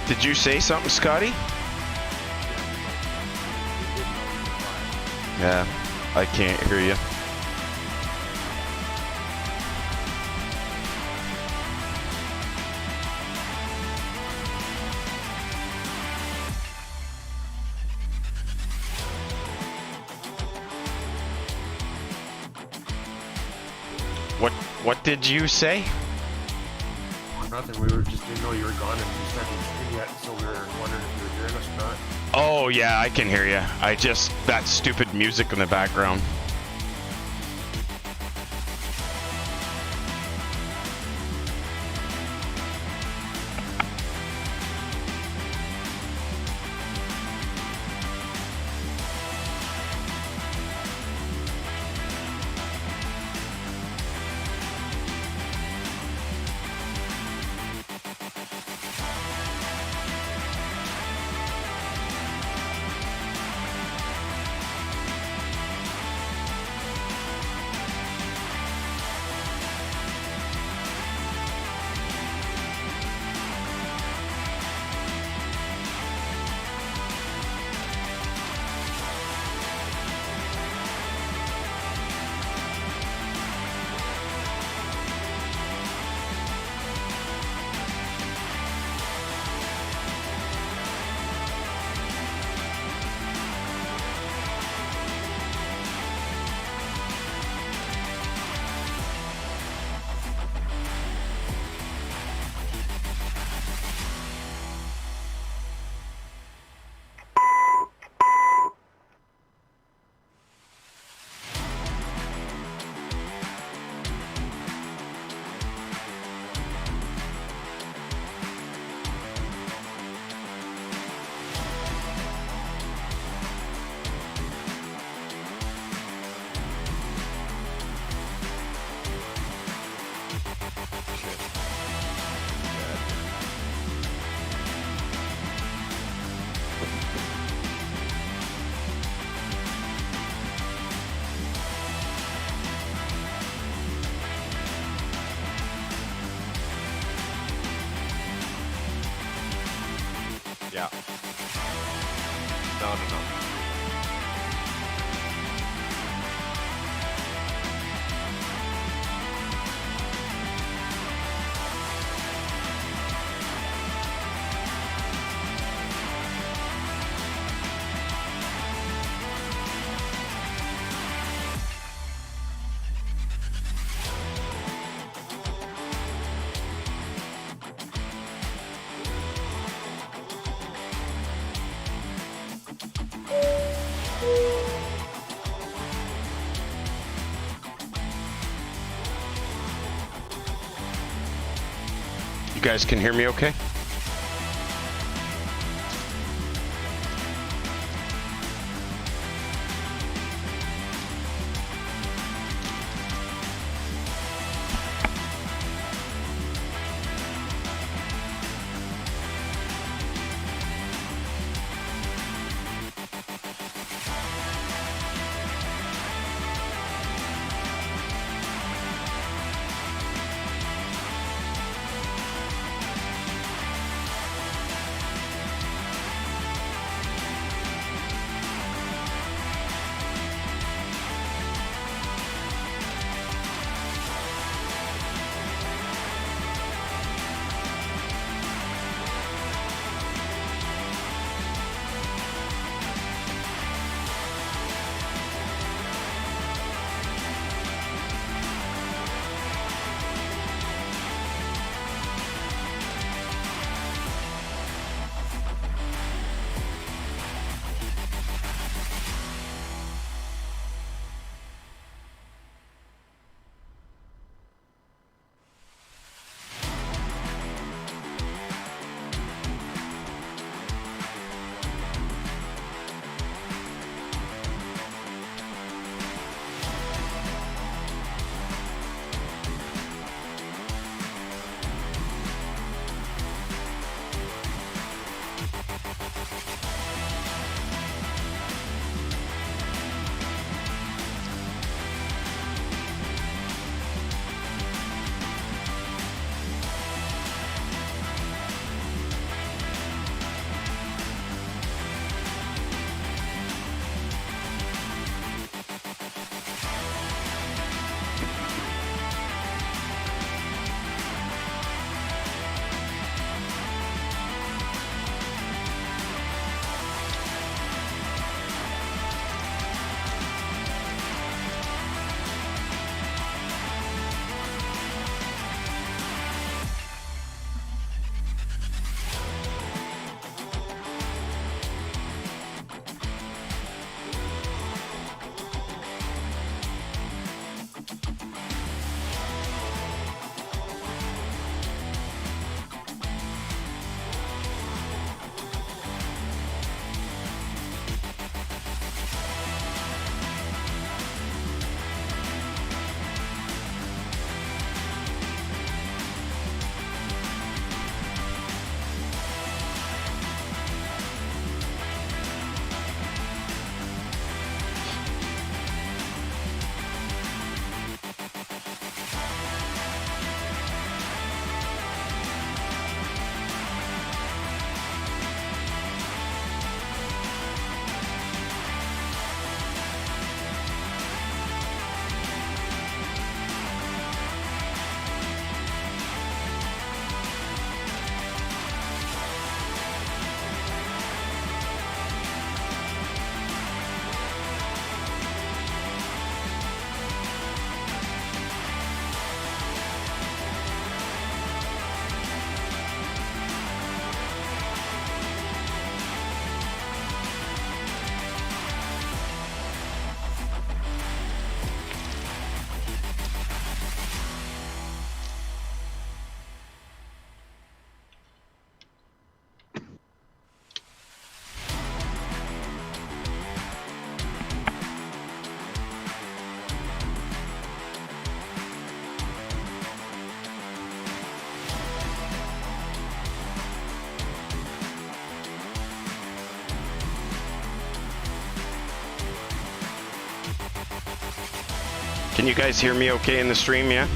Did you say something, Scotty? Yeah, I can't hear you. What did you say? Nothing. We were just didn't know you were gone, and you started to stream yet, so we were wondering if you were hearing us or not. Oh yeah, I can hear you. I just that stupid music in the background. Yeah. No. You guys can hear me okay? Can you guys hear me okay in the stream, yeah?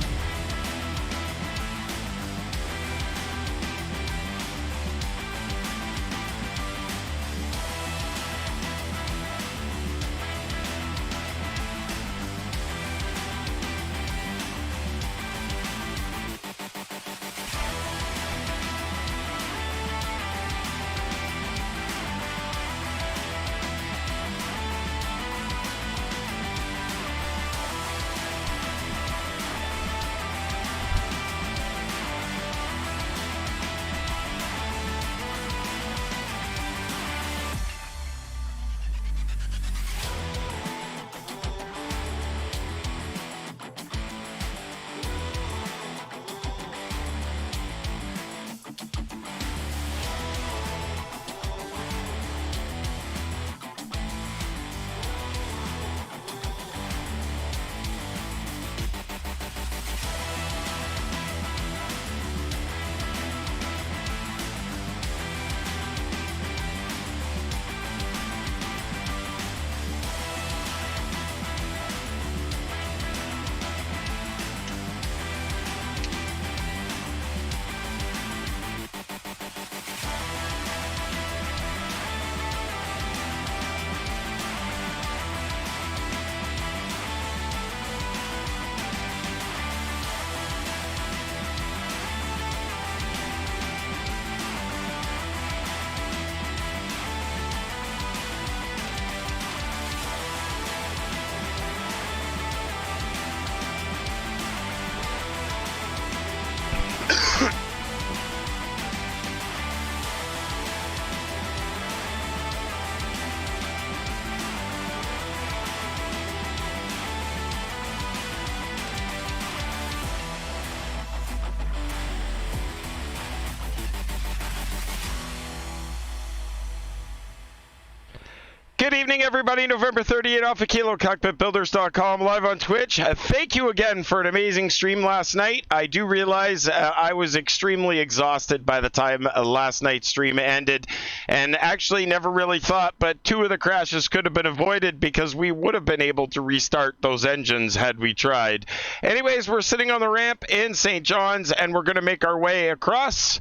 Good evening, everybody. November 30th, Alpha Kilo, Cockpitbuilders.com, live on Twitch. Thank you again for an amazing stream last night. I do realize I was extremely exhausted by the time last night's stream ended, and actually never really thought, but 2 of the crashes could have been avoided because we would have been able to restart those engines had we tried. Anyways, we're sitting on the ramp in St. John's, and we're going to make our way across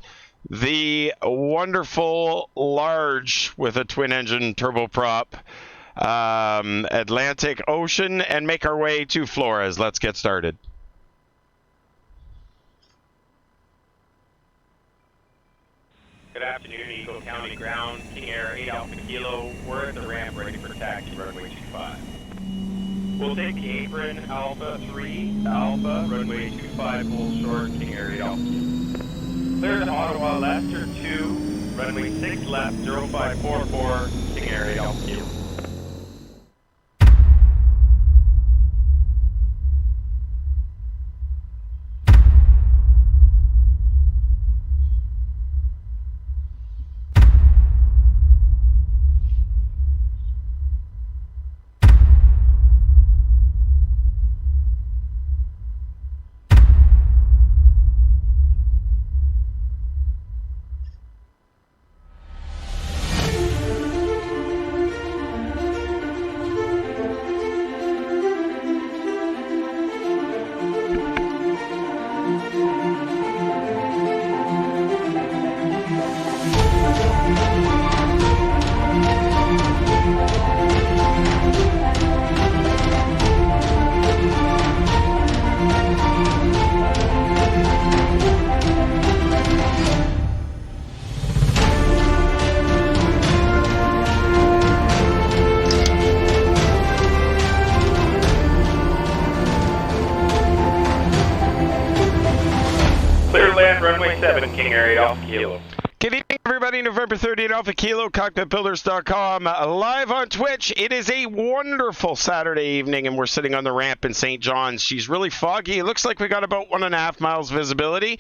the wonderful large with a twin engine turboprop Atlantic Ocean and make our way to Flores. Let's get started. Good afternoon, Eagle County Ground, KingAir 8 Alpha Kilo. We're at the ramp ready for taxi, runway 25. We'll take the apron, Alpha 3, Alpha, runway 25, full short, KingAir 8 Alpha Kilo. Clear to Ottawa, Leicester 2, runway 6 left, 0544, KingAir 8 Alpha Kilo. Runway 7, KingAir 8 Alpha Kilo. Good evening, everybody. November 30th, Alpha Kilo, Cockpitbuilders.com, live on Twitch. It is a wonderful Saturday evening, and we're sitting on the ramp in St. John's. She's really foggy. It looks like we got about 1.5 miles visibility.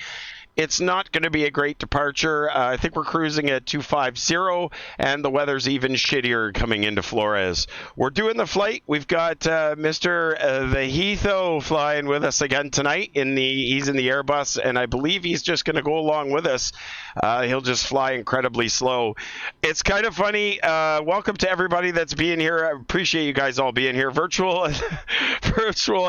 it's not going to be a great departure. I think we're cruising at 250, and the weather's even shittier coming into Flores. We're doing the flight. We've got Mr. The Heatho flying with us again tonight. He's in the Airbus, and I believe he's just going to go along with us. He'll just fly incredibly slow. It's kind of funny. Welcome to everybody that's being here. I appreciate you guys all being here. Virtual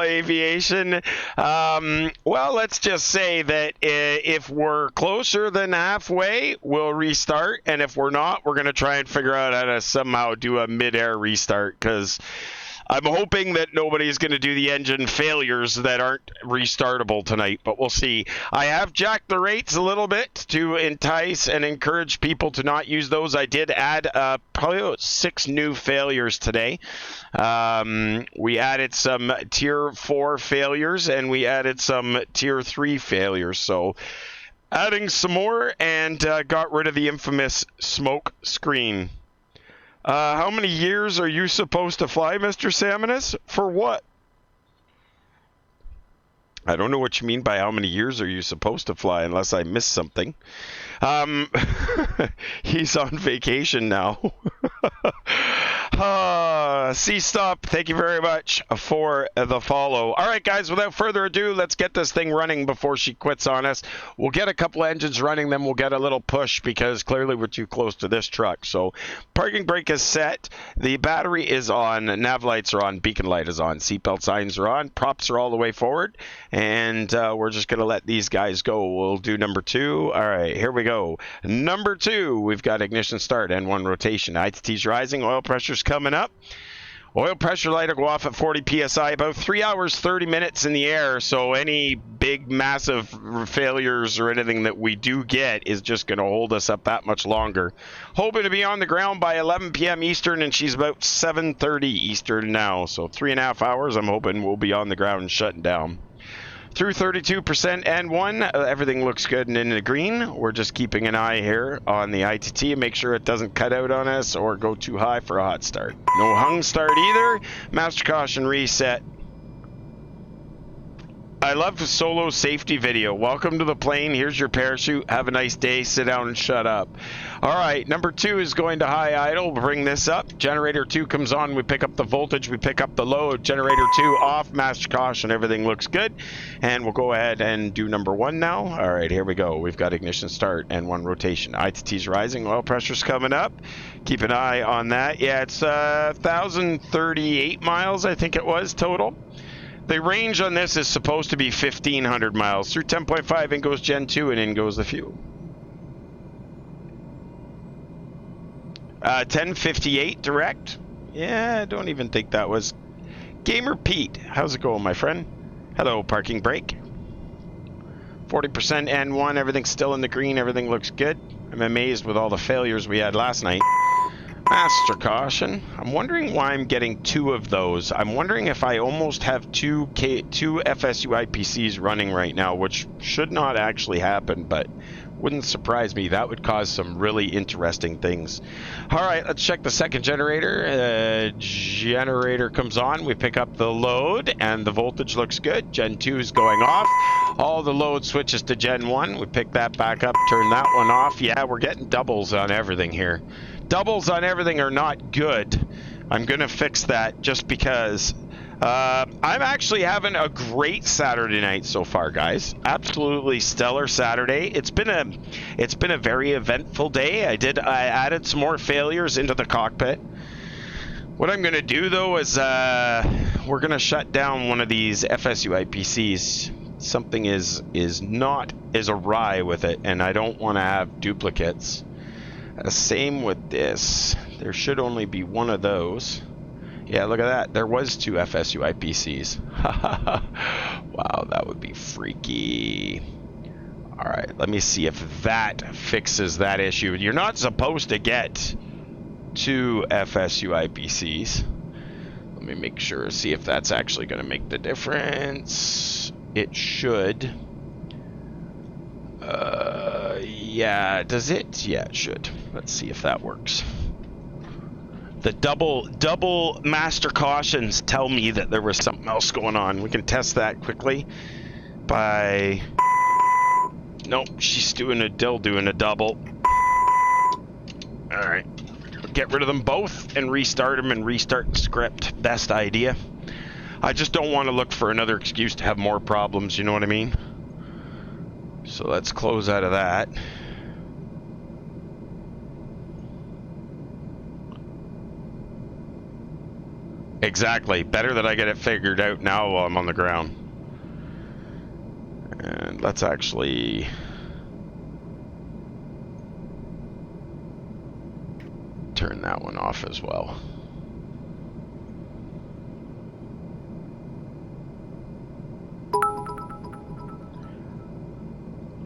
aviation. Well, let's just say that if we're closer than halfway, we'll restart. And if we're not, we're going to try and figure out how to somehow do a mid-air restart, because I'm hoping that nobody's going to do the engine failures that aren't restartable tonight, but we'll see. I have jacked the rates a little bit to entice and encourage people to not use those. I did add probably 6 new failures today. We added some Tier 4 failures, and we added some Tier 3 failures. So adding some more, and got rid of the infamous smoke screen. How many years are you supposed to fly, Mr. Salmonis? For what? I don't know what you mean by how many years are you supposed to fly, unless I missed something. He's on vacation now. C-Stop, thank you very much for the follow. All right, guys, without further ado, let's get this thing running before she quits on us. We'll get a couple engines running, then we'll get a little push, because clearly we're too close to this truck. So parking brake is set. The battery is on. Nav lights are on. Beacon light is on. Seatbelt signs are on. Props are all the way forward. And we're just going to let these guys go. We'll do number 2. All right, here we go. Number 2, we've got ignition start and 1 rotation. ITT's rising. Oil pressure's coming up. Oil pressure light will go off at 40 psi, about 3 hours, 30 minutes in the air. So any big, massive failures or anything that we do get is just going to hold us up that much longer. Hoping to be on the ground by 11 p.m. Eastern, and she's about 7:30 Eastern now. So 3.5 hours, I'm hoping we'll be on the ground and shutting down. Through 32% N1, everything looks good and in the green. We're just keeping an eye here on the ITT and make sure it doesn't cut out on us or go too high for a hot start. No hung start either. Master caution reset. I love the solo safety video. Welcome to the plane. Here's your parachute. Have a nice day. Sit down and shut up. All right, number 2 is going to high idle. We'll bring this up. Generator 2 comes on. We pick up the voltage. We pick up the load. Generator 2 off. Master caution. Everything looks good. And we'll go ahead and do number 1 now. All right, here we go. We've got ignition start and 1 rotation. ITT's rising. Oil pressure's coming up. Keep an eye on that. Yeah, it's 1,038 miles, I think it was, total. The range on this is supposed to be 1,500 miles. Through 10.5, in goes Gen 2, and in goes the fuel. 1058 direct. Yeah, I don't even think that was. Gamer Pete, how's it going, my friend? Hello, parking brake. 40% N1, everything's still in the green, everything looks good. I'm amazed with all the failures we had last night. Master caution. I'm wondering why I'm getting 2 of those. I'm wondering if I almost have 2 FSU IPCs running right now, which should not actually happen, but wouldn't surprise me. That would cause some really interesting things. All right, let's check the second generator. Generator comes on. We pick up the load, and the voltage looks good. Gen 2 is going off. All the load switches to Gen 1. We pick that back up, turn that one off. Yeah, we're getting doubles on everything here. Doubles on everything are not good. I'm going to fix that just because I'm actually having a great Saturday night so far, guys. Absolutely stellar Saturday. It's been a very eventful day. I added some more failures into the cockpit. What I'm going to do, though, is we're going to shut down one of these FSU IPCs. Something is not as awry with it, and I don't want to have duplicates. Same with this. There should only be 1 of those. Yeah, look at that. There was 2 FSU IPCs. Wow, that would be freaky. All right, let me see if that fixes that issue. You're not supposed to get 2 FSU IPCs. Let me make sure, see if that's actually going to make the difference. It should. Yeah, does it? Yeah, it should. Let's see if that works. The double master cautions tell me that there was something else going on. We can test that quickly by Nope, she's doing a double. Alright. Get rid of them both and restart them and restart the script. Best idea. I just don't want to look for another excuse to have more problems, you know what I mean? So let's close out of that. Exactly. Better that I get it figured out now while I'm on the ground. And let's actually... turn that one off as well.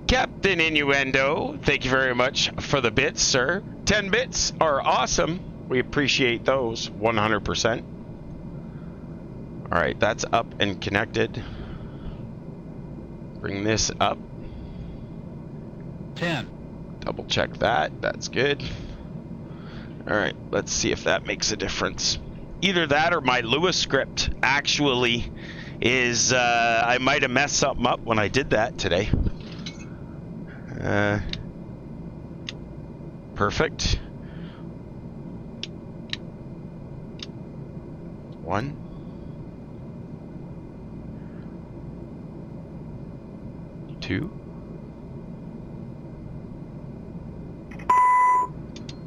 Captain Innuendo, thank you very much for the bits, sir. 10 bits are awesome. We appreciate those 100%. All right, that's up and connected. Bring this up. 10. Double check that. That's good. All right, let's see if that makes a difference. Either that or my Lewis script actually is, I might have messed something up when I did that today. Perfect. 1. 2.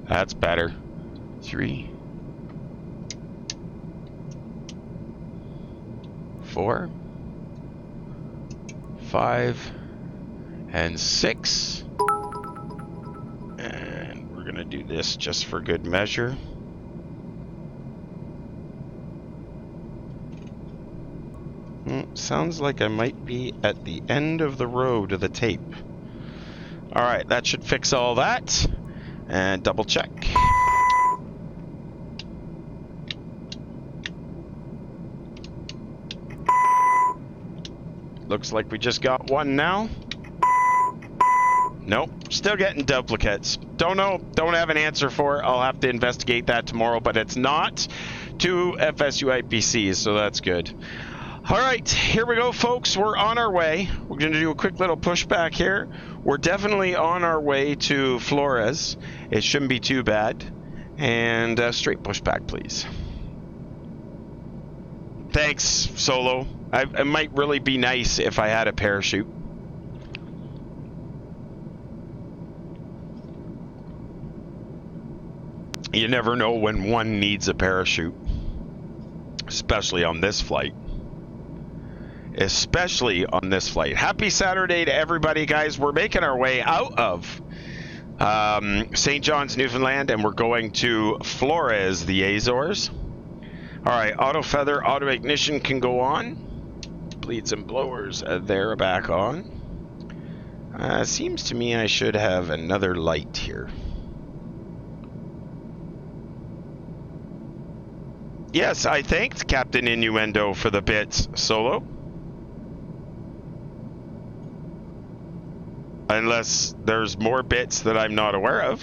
That's better. 3. 4. 5. And 6. And we're gonna do this just for good measure. Sounds like I might be at the end of the road of the tape. Alright, that should fix all that. And double check. Looks like we just got one now. Nope, still getting duplicates. Don't know, don't have an answer for it. I'll have to investigate that tomorrow, but it's not two FSUIPCs, so that's good. All right, here we go, folks. We're on our way. We're going to do a quick little pushback here. We're definitely on our way to Flores. It shouldn't be too bad. And straight pushback, please. Thanks, Solo. It might really be nice if I had a parachute. You never know when one needs a parachute, especially on this flight. Especially on this flight. Happy Saturday to everybody, guys. We're making our way out of St. John's, Newfoundland, and we're going to Flores, the Azores. All right, auto feather, auto ignition can go on. Bleeds and blowers, they're back on. Seems to me I should have another light here. Yes, I thanked Captain Innuendo for the bits, Solo. Unless there's more bits that I'm not aware of.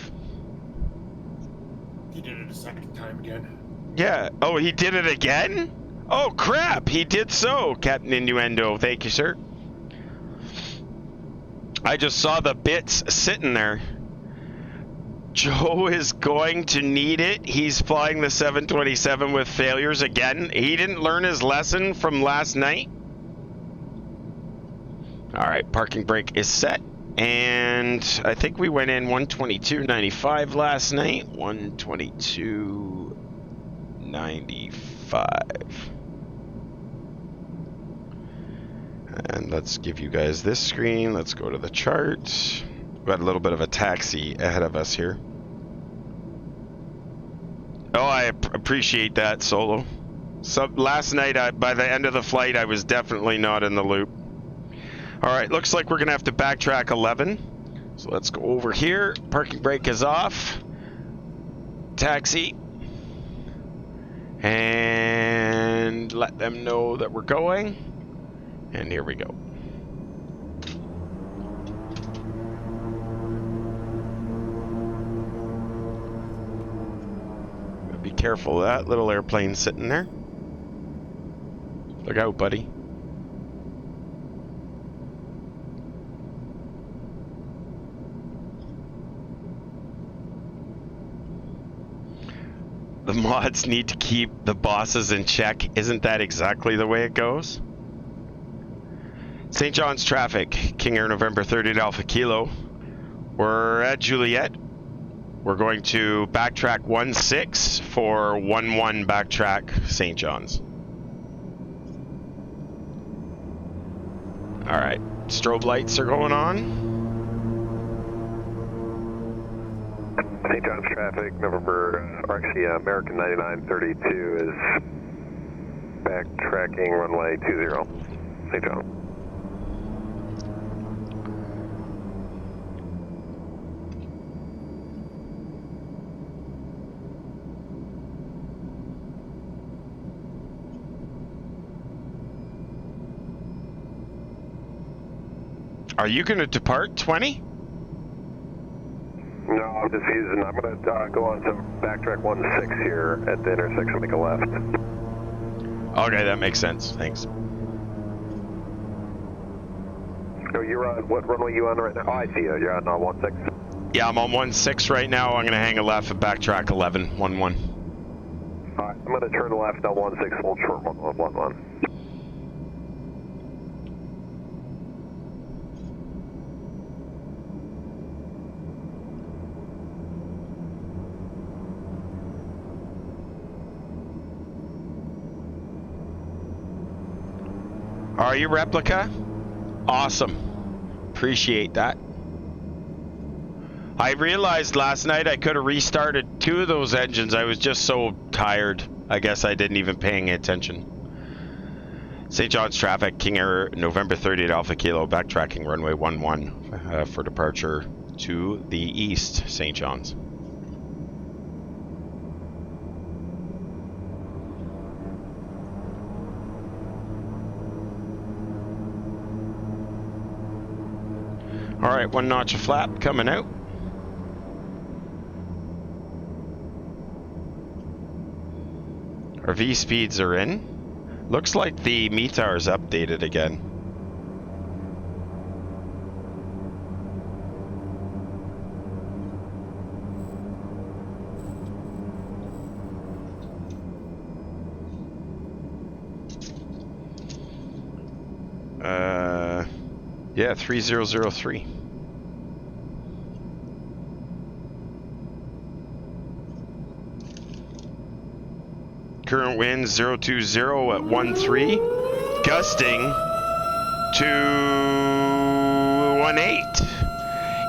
He did it a second time again. Yeah. Oh, he did it again? Oh, crap. He did so, Captain Innuendo. Thank you, sir. I just saw the bits sitting there. Joe is going to need it. He's flying the 727 with failures again. He didn't learn his lesson from last night. All right, parking brake is set. And I think we went in 122.95 last night. 122.95. And let's give you guys this screen. Let's go to the chart. We've got a little bit of a taxi ahead of us here. Oh, I appreciate that, Solo. So last night, by the end of the flight, I was definitely not in the loop. All right, looks like we're going to have to backtrack 11. So let's go over here. Parking brake is off. Taxi. And let them know that we're going. And here we go. Be careful of that little airplane sitting there. Look out, buddy. The mods need to keep the bosses in check. Isn't that exactly the way it goes? St. John's traffic, KingAir November 30 Alpha Kilo. We're at Juliet. We're going to backtrack 16 for 11 backtrack St. John's. All right, strobe lights are going on. St. John's traffic, American 9932 is backtracking runway 20, St. John. Are you going to depart 20? No, I'm going to go on to backtrack 16 here at the intersection, make a left. Okay, that makes sense. Thanks. So you're on, what runway are you on right now? Oh, I see you. You're on 16. Yeah, I'm on 16 right now. I'm going to hang a left at backtrack 11. All right, I'm going to turn left on 16, hold short 11. Are you replica? Awesome. Appreciate that. I realized last night I could have restarted 2 of those engines. I was just so tired. I guess I didn't even paying attention. St. John's traffic, KingAir November 30 Alpha Kilo, backtracking runway 11 for departure to the east, St. John's. All right, 1 notch of flap coming out. Our V speeds are in. Looks like the METAR is updated again. Yeah, 3003. Current wind 020 at 13, gusting to 18.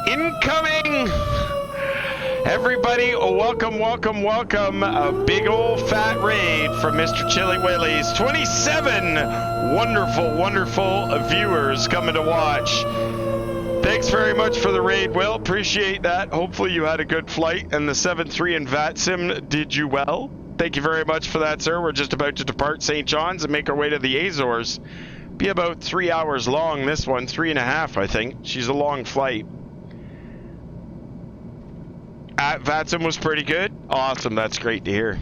Incoming! Everybody, welcome, welcome, welcome. A big old fat raid from Mr. Chili Willy's. 27 wonderful, wonderful viewers coming to watch. Thanks very much for the raid, Will. Appreciate that. Hopefully you had a good flight and the 7-3 in VATSIM did you well. Thank you very much for that, sir. We're just about to depart St. John's and make our way to the Azores. Be about 3 hours long, this one. 3.5, I think. She's a long flight. At VATSIM was pretty good. Awesome, that's great to hear.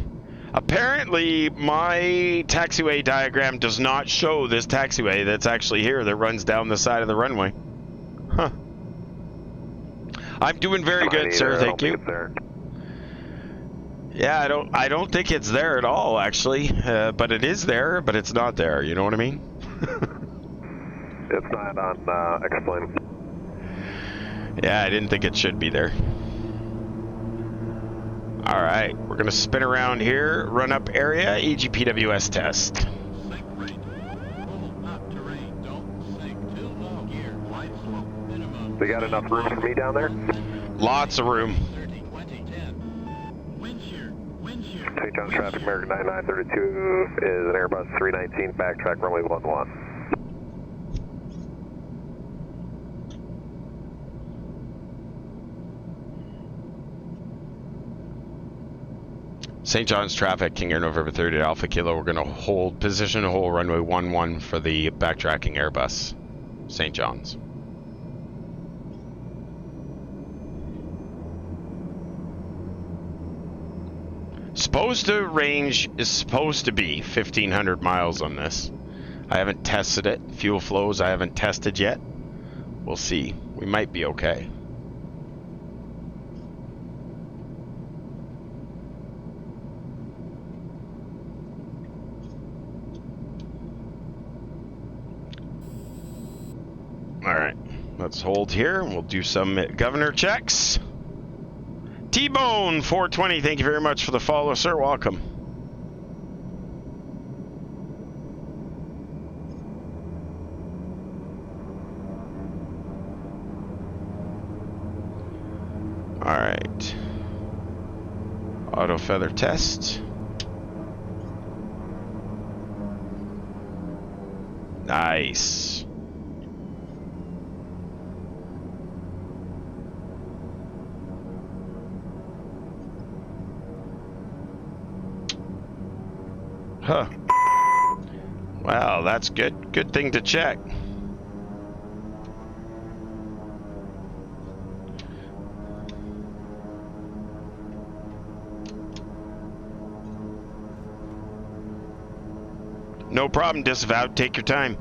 Apparently, my taxiway diagram does not show this taxiway that's actually here that runs down the side of the runway. Huh. I'm doing very good, sir. Thank you. Yeah, I don't think it's there at all, actually. But it is there, but it's not there. You know what I mean? It's not on X-Plane. Yeah, I didn't think it should be there. All right, we're gonna spin around here, run up area, EGPWS test. We got enough room for me down there? Lots of room. St. John's traffic, American 9932 is an Airbus 319, backtrack runway 11. St. John's traffic, KingAir November 30 Alpha Kilo. We're going to hold position, hold runway 11 for the backtracking Airbus, St. John's. Range is supposed to be 1,500 miles on this. I haven't tested it. Fuel flows I haven't tested yet. We'll see. We might be okay. Let's hold here and we'll do some governor checks. T-Bone 420, thank you very much for the follow, sir. Welcome. All right. Auto feather test. Nice. Huh. Wow, that's good. Good thing to check. No problem, disavowed. Take your time.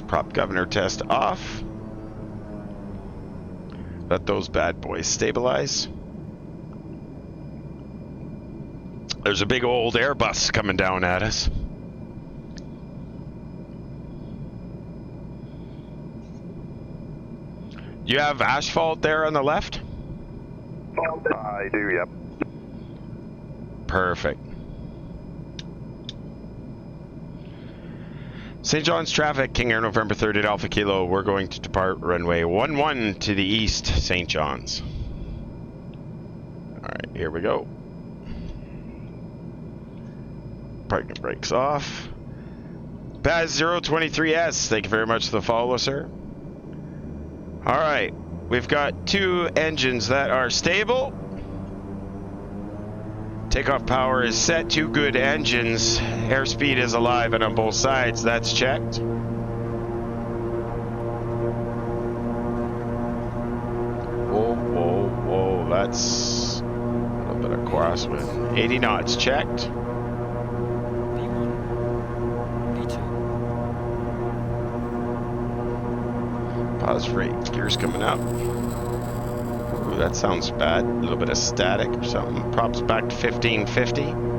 Prop governor test off. Let those bad boys stabilize. There's a big old Airbus coming down at us. You have asphalt there on the left? I do, yep. Perfect. St. John's traffic, KingAir November 3rd at Alpha Kilo. We're going to depart runway 11 to the east, St. John's. All right, here we go. Parking brakes off. Paz 023S, thank you very much for the follow, sir. All right, we've got 2 engines that are stable. Takeoff power is set, 2 good engines. Airspeed is alive and on both sides, that's checked. Whoa, whoa, whoa, that's a little bit of crosswind. 80 knots checked. V1, V2. Pause rate, gears coming up. Ooh, that sounds bad. A little bit of static or something. Props back to 1550.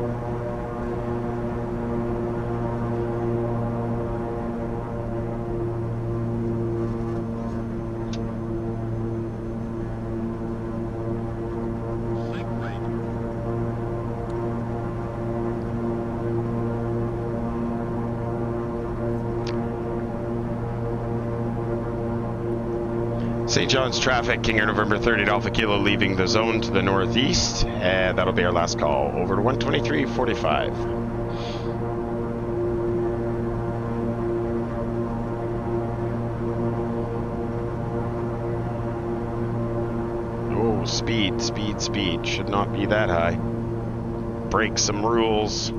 St. John's traffic, KingAir November 3rd at Alpha Kilo leaving the zone to the northeast. And that'll be our last call. Over to 123.45. Oh, speed, speed, speed. Should not be that high. Break some rules.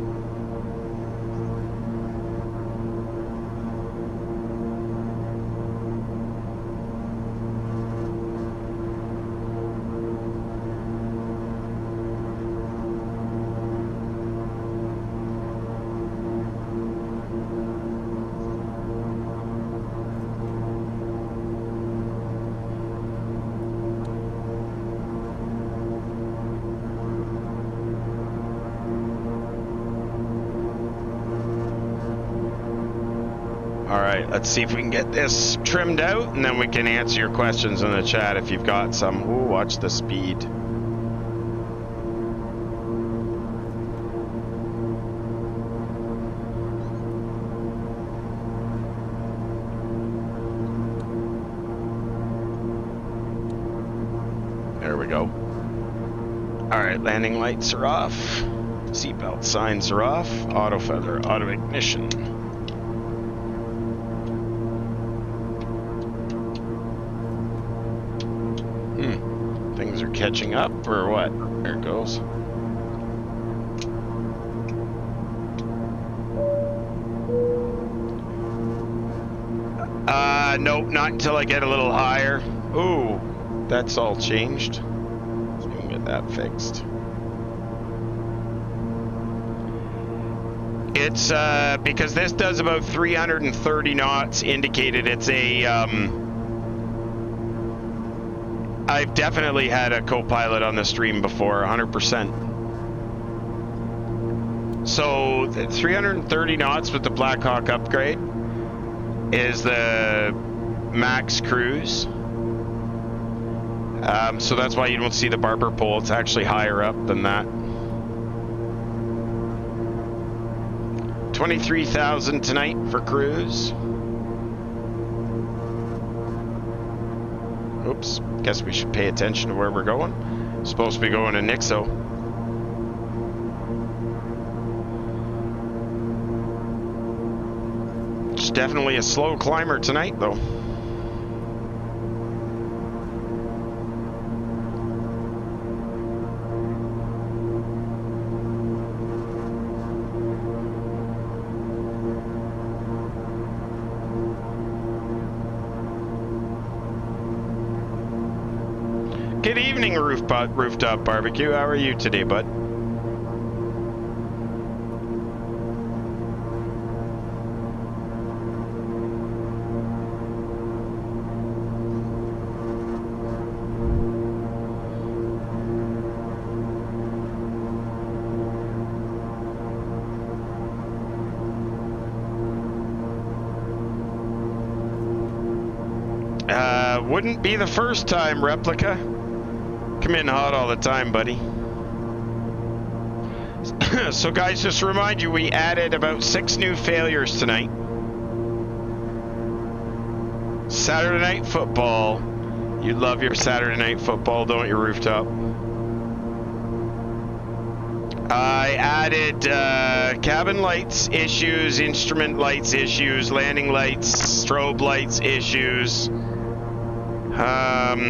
Alright, let's see if we can get this trimmed out, and then we can answer your questions in the chat if you've got some. Ooh, watch the speed. There we go. Alright, landing lights are off. Seatbelt signs are off. Auto feather, auto ignition. Things are catching up, or what? There it goes. Nope, not until I get a little higher. Ooh, that's all changed. So we can get that fixed. It's because this does about 330 knots indicated. It's a I've definitely had a co-pilot on the stream before, 100%. So 330 knots with the Blackhawk upgrade is the max cruise. So that's why you don't see the barber pole. It's actually higher up than that. 23,000 tonight for cruise. Oops, guess we should pay attention to where we're going. Supposed to be going to Nixo. It's definitely a slow climber tonight though. Good evening, Rooftop Barbecue. How are you today, bud? Wouldn't be the first time, Replica. Come in hot all the time, buddy. So guys, just to remind you, we added about 6 new failures tonight. Saturday night football. You love your Saturday night football, don't you, Rooftop? I added cabin lights issues, instrument lights issues, landing lights, strobe lights issues.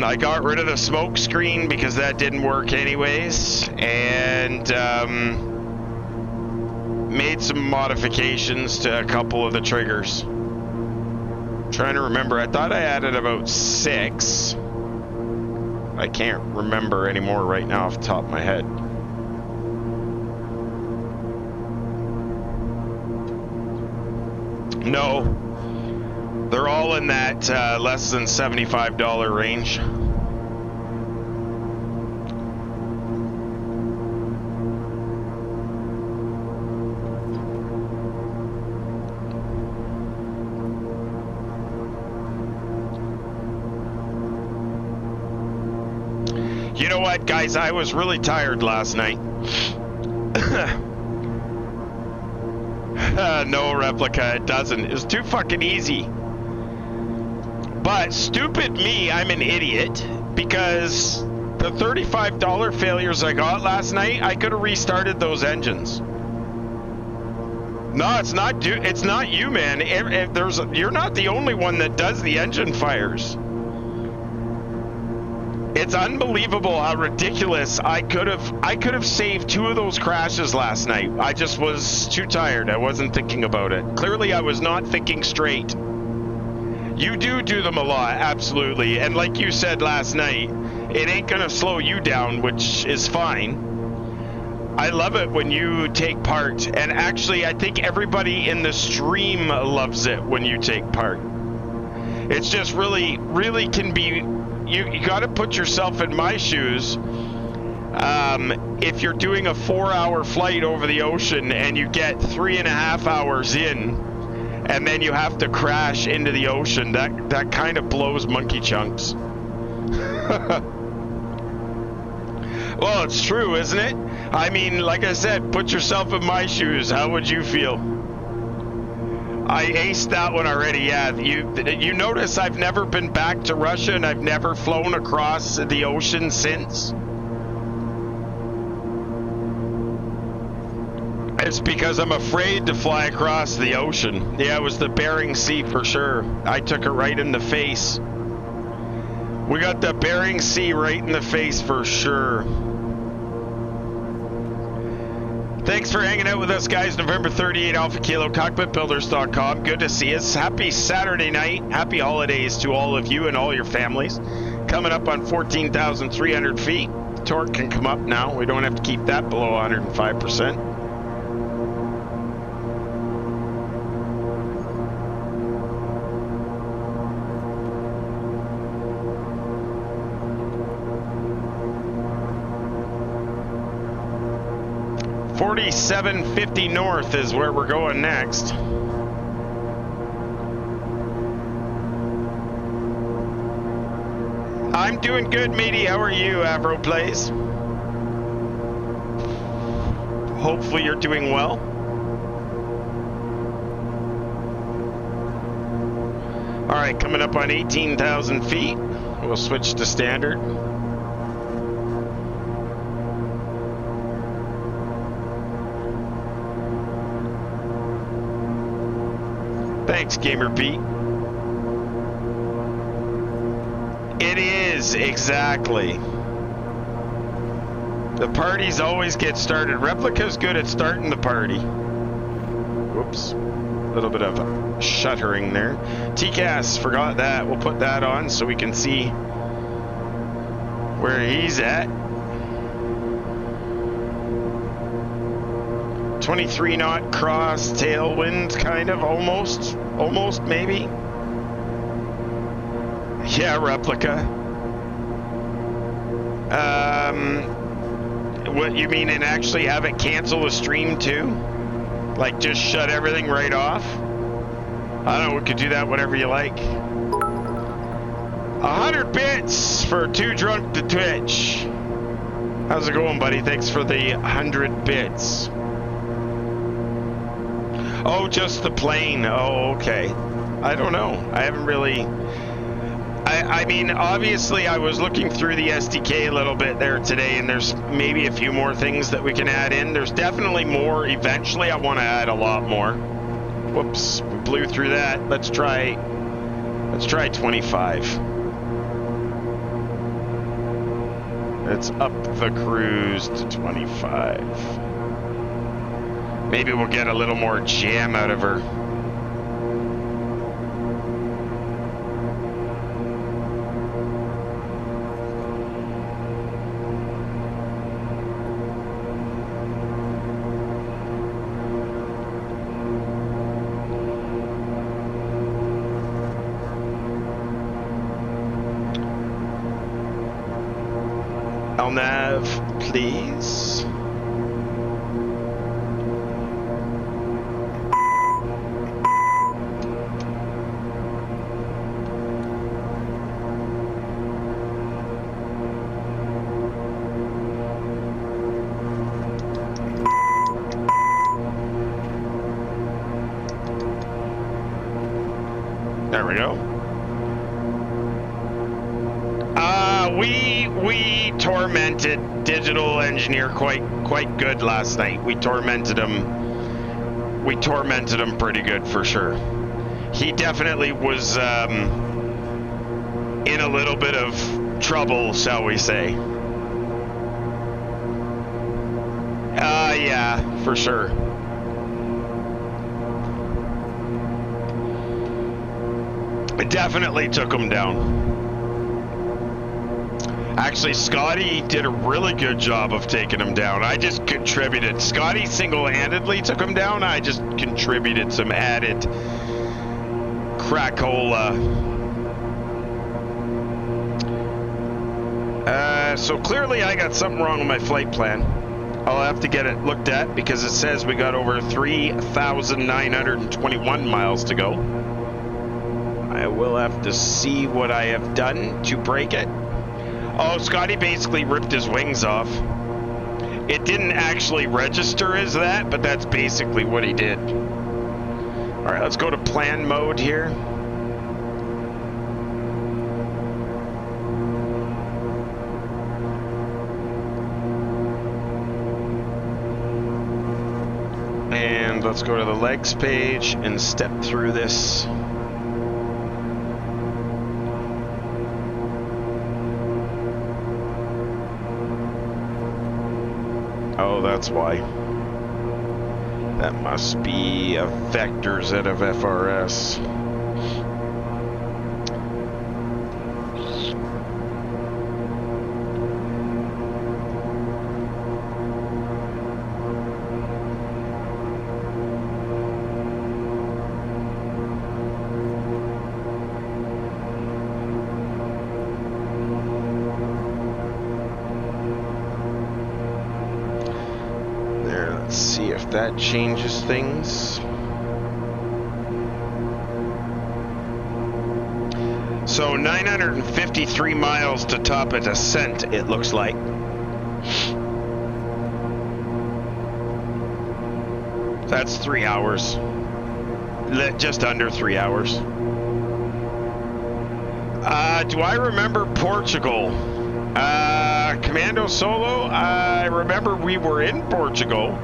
I got rid of the smoke screen because that didn't work anyways, and made some modifications to a couple of the triggers. Trying to remember, I thought I added about 6. I can't remember anymore right now off the top of my head. No. They're all in that less than $75 range. You know what, guys? I was really tired last night. No, Replica, it doesn't. It's too fucking easy. But stupid me, I'm an idiot, because the $35 failures I got last night, I could have restarted those engines. No, it's not you, man. You're not the only one that does the engine fires. It's unbelievable how ridiculous. I could have saved 2 of those crashes last night. I just was too tired. I wasn't thinking about it. Clearly, I was not thinking straight. You do them a lot, absolutely. And like you said last night, it ain't gonna slow you down, which is fine. I love it when you take part. And actually, I think everybody in the stream loves it when you take part. It's just really can be... You got to put yourself in my shoes. If you're doing a 4-hour flight over the ocean and you get 3.5 hours in, and then you have to crash into the ocean, that kind of blows monkey chunks. Well, it's true, isn't it? I mean, like I said, put yourself in my shoes. How would you feel? I aced that one already, yeah. You notice I've never been back to Russia and I've never flown across the ocean since? It's because I'm afraid to fly across the ocean. Yeah, it was the Bering Sea for sure. I took it right in the face. We got the Bering Sea right in the face for sure. Thanks for hanging out with us, guys. November 38 Alpha Kilo, Cockpitbuilders.com. Good to see us. Happy Saturday night. Happy holidays to all of you and all your families. Coming up on 14,300 feet. The torque can come up now. We don't have to keep that below 105%. 4750 north is where we're going next. I'm doing good, matey. How are you, Avro Plays? Hopefully you're doing well. All right, coming up on 18,000 feet. We'll switch to standard. Thanks, Gamer Pete. It is, exactly. The parties always get started. Replica's good at starting the party. Whoops. A little bit of shuttering there. TCAS, forgot that. We'll put that on so we can see where he's at. 23 knot cross tailwind, kind of, almost maybe. Yeah, Replica. What you mean, and actually have it cancel the stream too? Like just shut everything right off? I don't know, we could do that whenever you like. 100 bits for Too Drunk to Twitch. How's it going, buddy? Thanks for the 100 bits. Oh, just the plane. Oh, okay. I don't know. I haven't really... I mean, obviously, I was looking through the SDK a little bit there today, and there's maybe a few more things that we can add in. There's definitely more. Eventually, I want to add a lot more. Whoops, we blew through that. Let's try 25. Let's up the cruise to 25. Maybe we'll get a little more jam out of her. Nav, please. There we go. We tormented Digital Engineer quite good last night. We tormented him. We tormented him pretty good for sure. He definitely was in a little bit of trouble, shall we say. Yeah, for sure. It definitely took him down. Actually, Scotty did a really good job of taking him down. I just contributed. Scotty single-handedly took him down. I just contributed some added cracola. So clearly I got something wrong with my flight plan. I'll have to get it looked at because it says we got over 3,921 miles to go. I will have to see what I have done to break it. Oh, Scotty basically ripped his wings off. It didn't actually register as that, but that's basically what he did. All right, let's go to plan mode here. And let's go to the legs page and step through this. Oh, that's why. That must be a vectors out of FRS. Let's see if that changes things. So 953 miles to top a descent, it looks like. That's 3 hours. Just under 3 hours. Do I remember Portugal? Commando Solo, I remember we were in Portugal.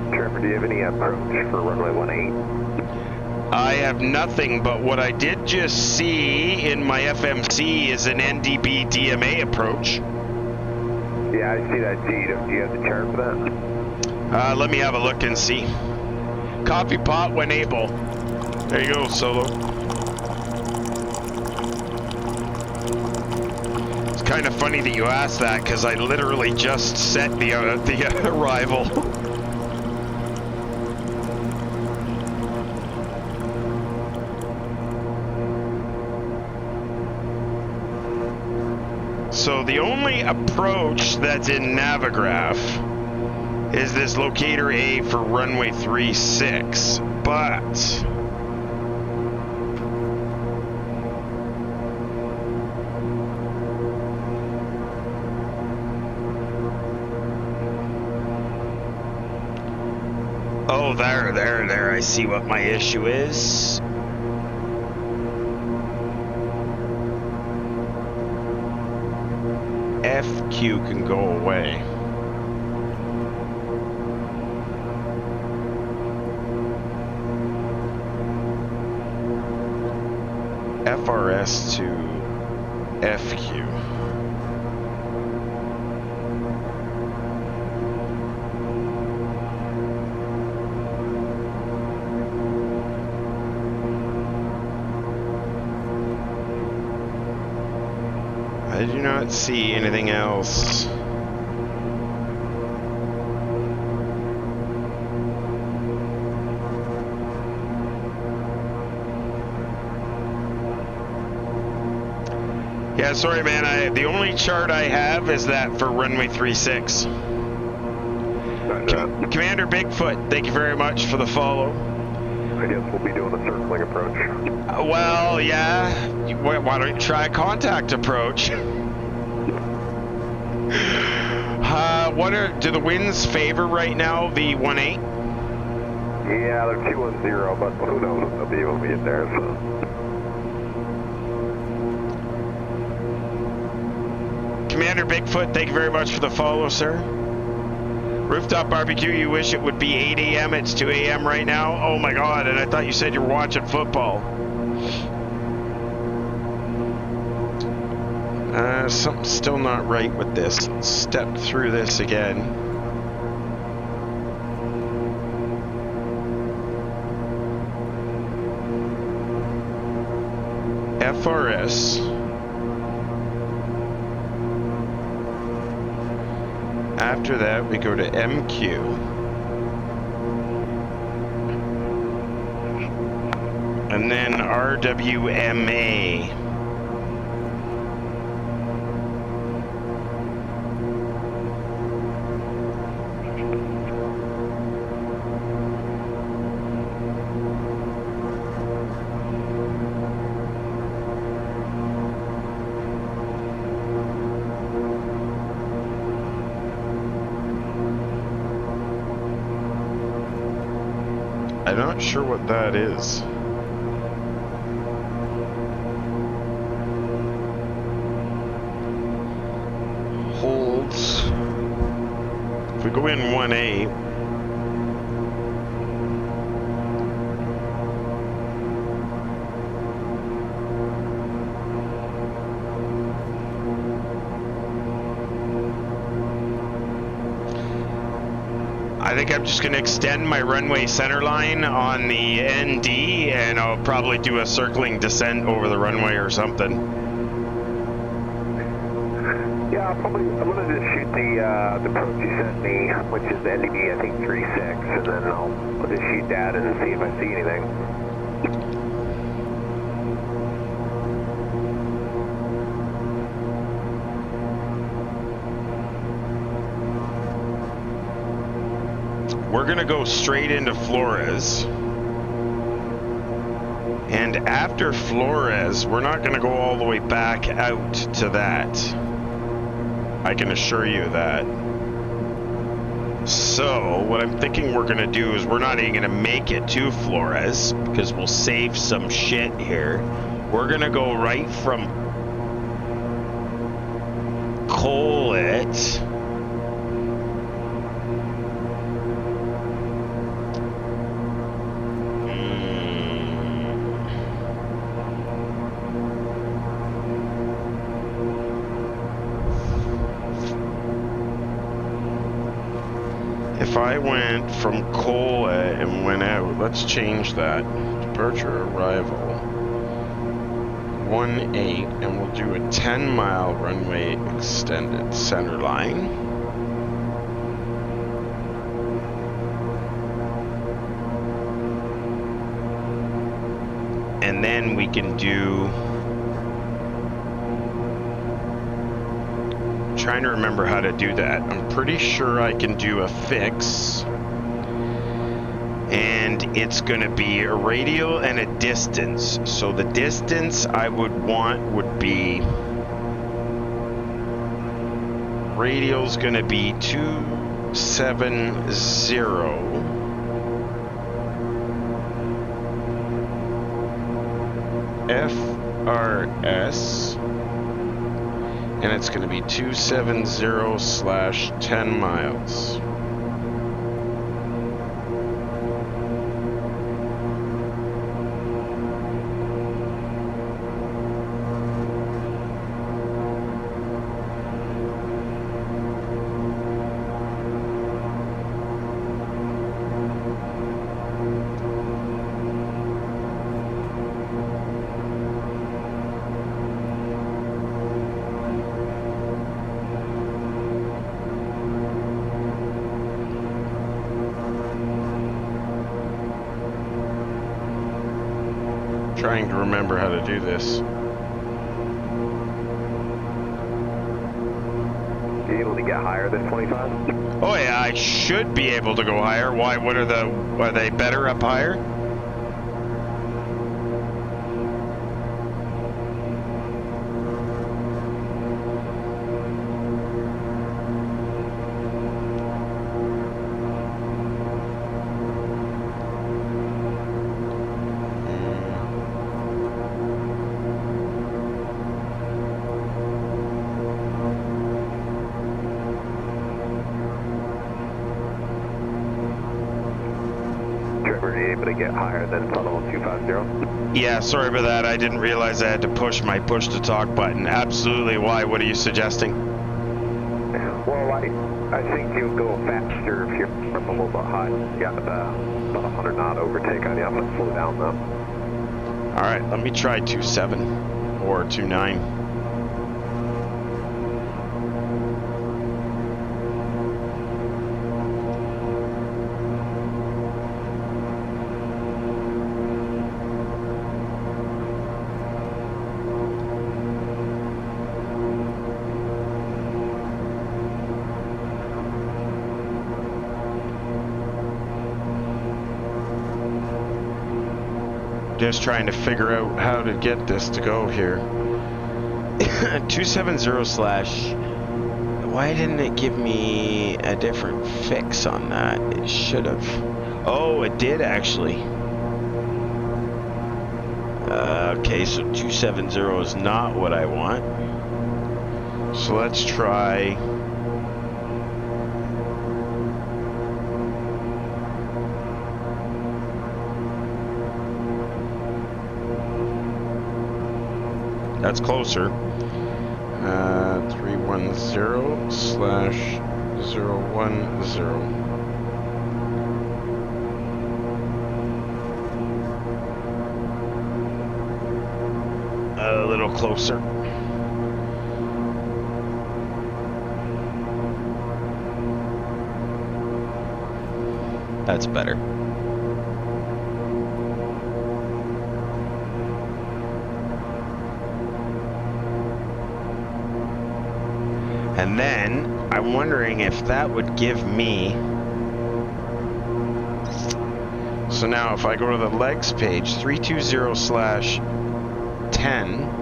Trevor, do you have any approach for runway 18? I have nothing, but what I did just see in my FMC is an NDB DMA approach. Yeah, I see that G. Do you have the chart for that? Let me have a look and see. Coffee pot when able. There you go, Solo. It's kind of funny that you asked that because I literally just set the arrival. So the only approach that's in Navigraph is this locator A for runway 36, but oh, there, I see what my issue is. FQ can go away. FRS to FQ. I do not see anything else. Yeah, sorry man, the only chart I have is that for runway 36. Commander Bigfoot, thank you very much for the follow. I guess we'll be doing a circling approach. Well, yeah. Why don't you try a contact approach? Do the winds favor right now the 18? Yeah, they're 210, but who knows? They'll be able to get there. So. Commander Bigfoot, thank you very much for the follow, sir. Rooftop barbecue, you wish it would be 8 a.m. It's 2 a.m. right now. Oh my god, and I thought you said you were watching football. Something's still not right with this. Let's step through this again. FRS. After that, we go to MQ. And then RWMA. I'm not sure what that is. Holds. If we go in 1A. I think I'm just going to extend my runway center line on the ND, and I'll probably do a circling descent over the runway or something. Yeah, I'm going to just shoot the approach you sent me, which is the NDB, I think 36, and then I'll just shoot that and see if I see anything. we're gonna go straight into Flores. And after Flores, we're not gonna go all the way back out to that. I can assure you that. So, what I'm thinking we're gonna do is we're not even gonna make it to Flores because we'll save some shit here. We're gonna go right from Cockpit. If I went from Cockpit and went out, let's change that. Departure arrival 18, and we'll do a 10-mile runway extended center line. And then we can do, trying to remember how to do that. I'm pretty sure I can do a fix, and it's going to be a radial and a distance. So the distance I would want would be, radial's going to be 270 FRS, and it's going to be 270/10 miles. Trying to remember how to do this. Are you able to get higher than 25? Oh yeah, I should be able to go higher. Why? Are they better up higher? Trevor, are you able to get higher than funnel 250? Yeah, sorry about that. I didn't realize I had to push my push to talk button. Absolutely. Why? What are you suggesting? Well, I think you'll go faster if you're from a little bit high. You got about 100 knot overtake on you. I'm going to slow down though. All right, let me try 27 or 29. Just trying to figure out how to get this to go here. 270/. Why didn't it give me a different fix on that? It should have. Oh, it did actually. Okay, so 270 is not what I want. So let's try. That's closer. 310/010. A little closer. That's better. And then I'm wondering if that would give me So now if I go to the legs page, 320/10.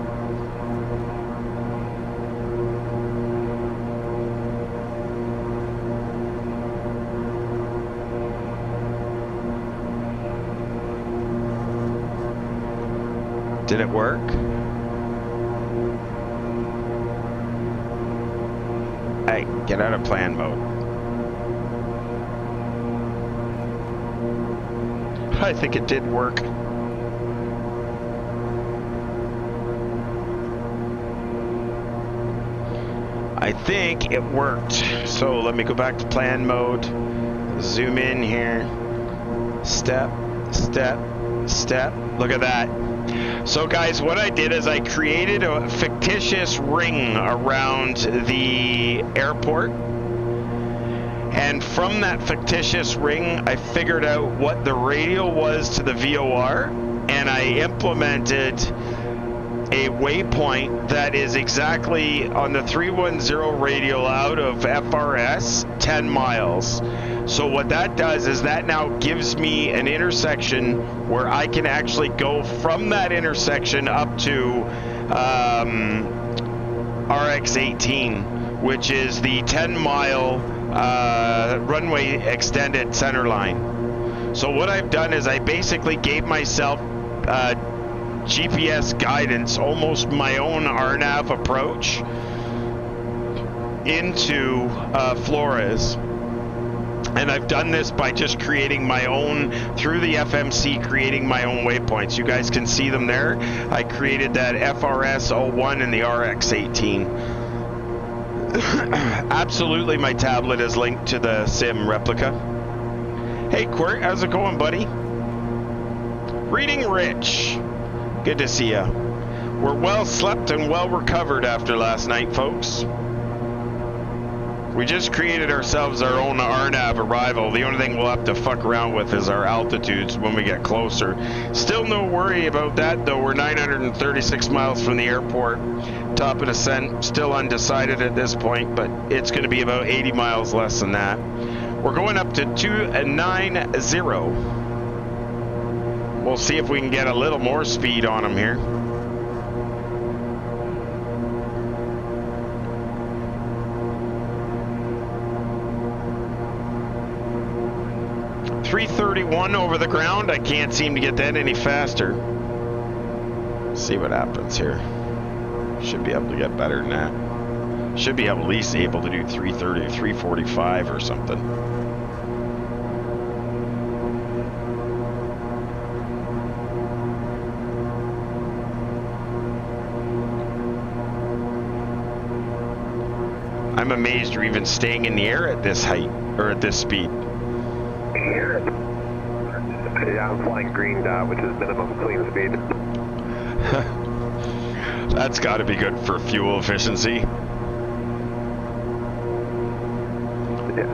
Did it work? Hey, get out of plan mode. I think it did work. I think it worked. So let me go back to plan mode. Zoom in here. Step, step, step. Look at that. So guys, what I did is I created a fictitious ring around the airport. And from that fictitious ring, I figured out what the radial was to the VOR, and I implemented a waypoint that is exactly on the 310 radial out of FRS, 10 miles. So what that does is that now gives me an intersection where I can actually go from that intersection up to RX-18, which is the 10-mile runway extended center line. So what I've done is I basically gave myself GPS guidance, almost my own RNAV approach into Flores. And I've done this by just creating my own, through the FMC, creating my own waypoints. You guys can see them there. I created that FRS 01 and the RX 18. Absolutely, my tablet is linked to the sim replica. Hey, Quirt, how's it going, buddy? Reading Rich. Good to see ya. We're well slept and well recovered after last night, folks. We just created ourselves our own RNAV arrival. The only thing we'll have to fuck around with is our altitudes when we get closer. Still no worry about that, though. We're 936 miles from the airport. Top of descent, still undecided at this point, but it's going to be about 80 miles less than that. We're going up to 290. We'll see if we can get a little more speed on them here. .331 over the ground. I can't seem to get that any faster. See what happens here. Should be able to get better than that. Should be at least able to do 330, 345 or something. I'm amazed you're even staying in the air at this height, or at this speed. Yeah, I'm flying green dot, which is minimum clean speed. That's got to be good for fuel efficiency. Yeah.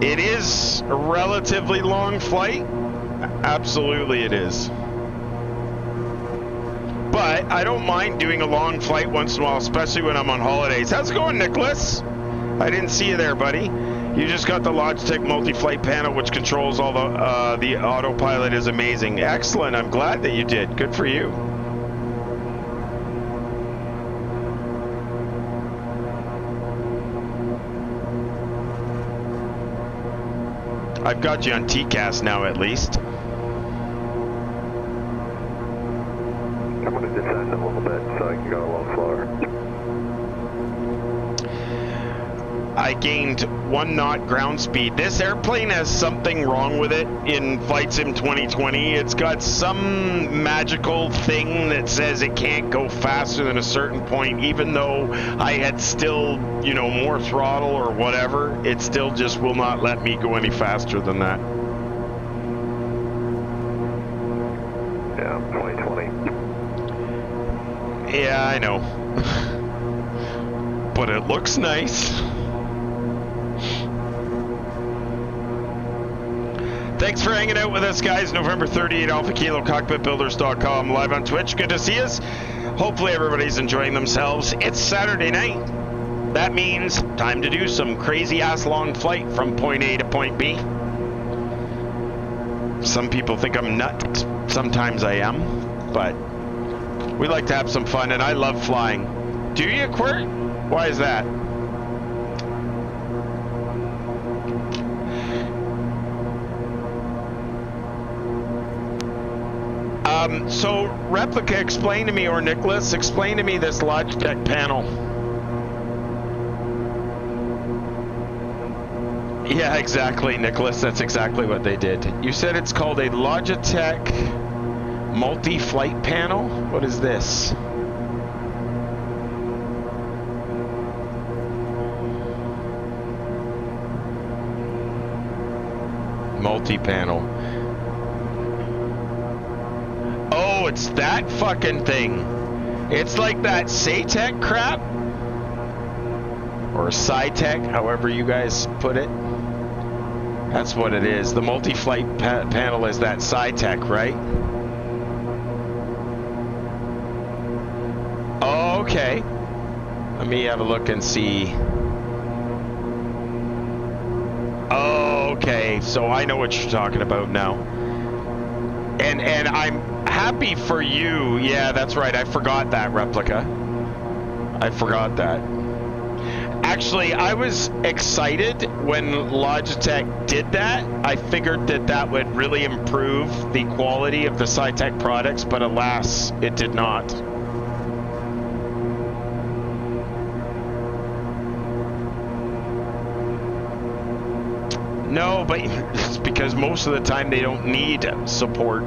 It is a relatively long flight. Absolutely it is. But I don't mind doing a long flight once in a while, especially when I'm on holidays. How's it going, Nicholas? I didn't see you there, buddy. You just got the Logitech multi-flight panel, which controls all the autopilot. Is amazing. Excellent. I'm glad that you did. Good for you. I've got you on TCAS now, at least. I'm going to descend a little bit so I can go a little slower. I gained 1 knot ground speed. This airplane has something wrong with it in Flight Sim 2020. It's got some magical thing that says it can't go faster than a certain point, even though I had still, you know, more throttle or whatever. It still just will not let me go any faster than that. Yeah, 2020. Yeah, I know. But it looks nice. Thanks for hanging out with us, guys. November 38 Alpha Kilo, Cockpitbuilders.com, live on Twitch. Good to see us. Hopefully everybody's enjoying themselves. It's Saturday night. That means time to do some crazy-ass long flight from point A to point B. Some people think I'm nuts. Sometimes I am. But we like to have some fun, and I love flying. Do you, Quirt? Why is that? So Replica, explain to me, or Nicholas, explain to me this Logitech panel. Yeah, exactly, Nicholas. That's exactly what they did. You said it's called a Logitech multi-flight panel? What is this? Multi-panel. Oh, it's that fucking thing. It's like that SATEC crap. Or SciTech, however you guys put it. That's what it is. The multi-flight panel is that SciTech, right? Oh, okay. Let me have a look and see. Oh, okay. So I know what you're talking about now. And I'm happy for you. Yeah, that's right. I forgot that, Replica. I forgot that. Actually, I was excited when Logitech did that. I figured that that would really improve the quality of the SciTech products, but alas, it did not. No, but it's because most of the time they don't need support.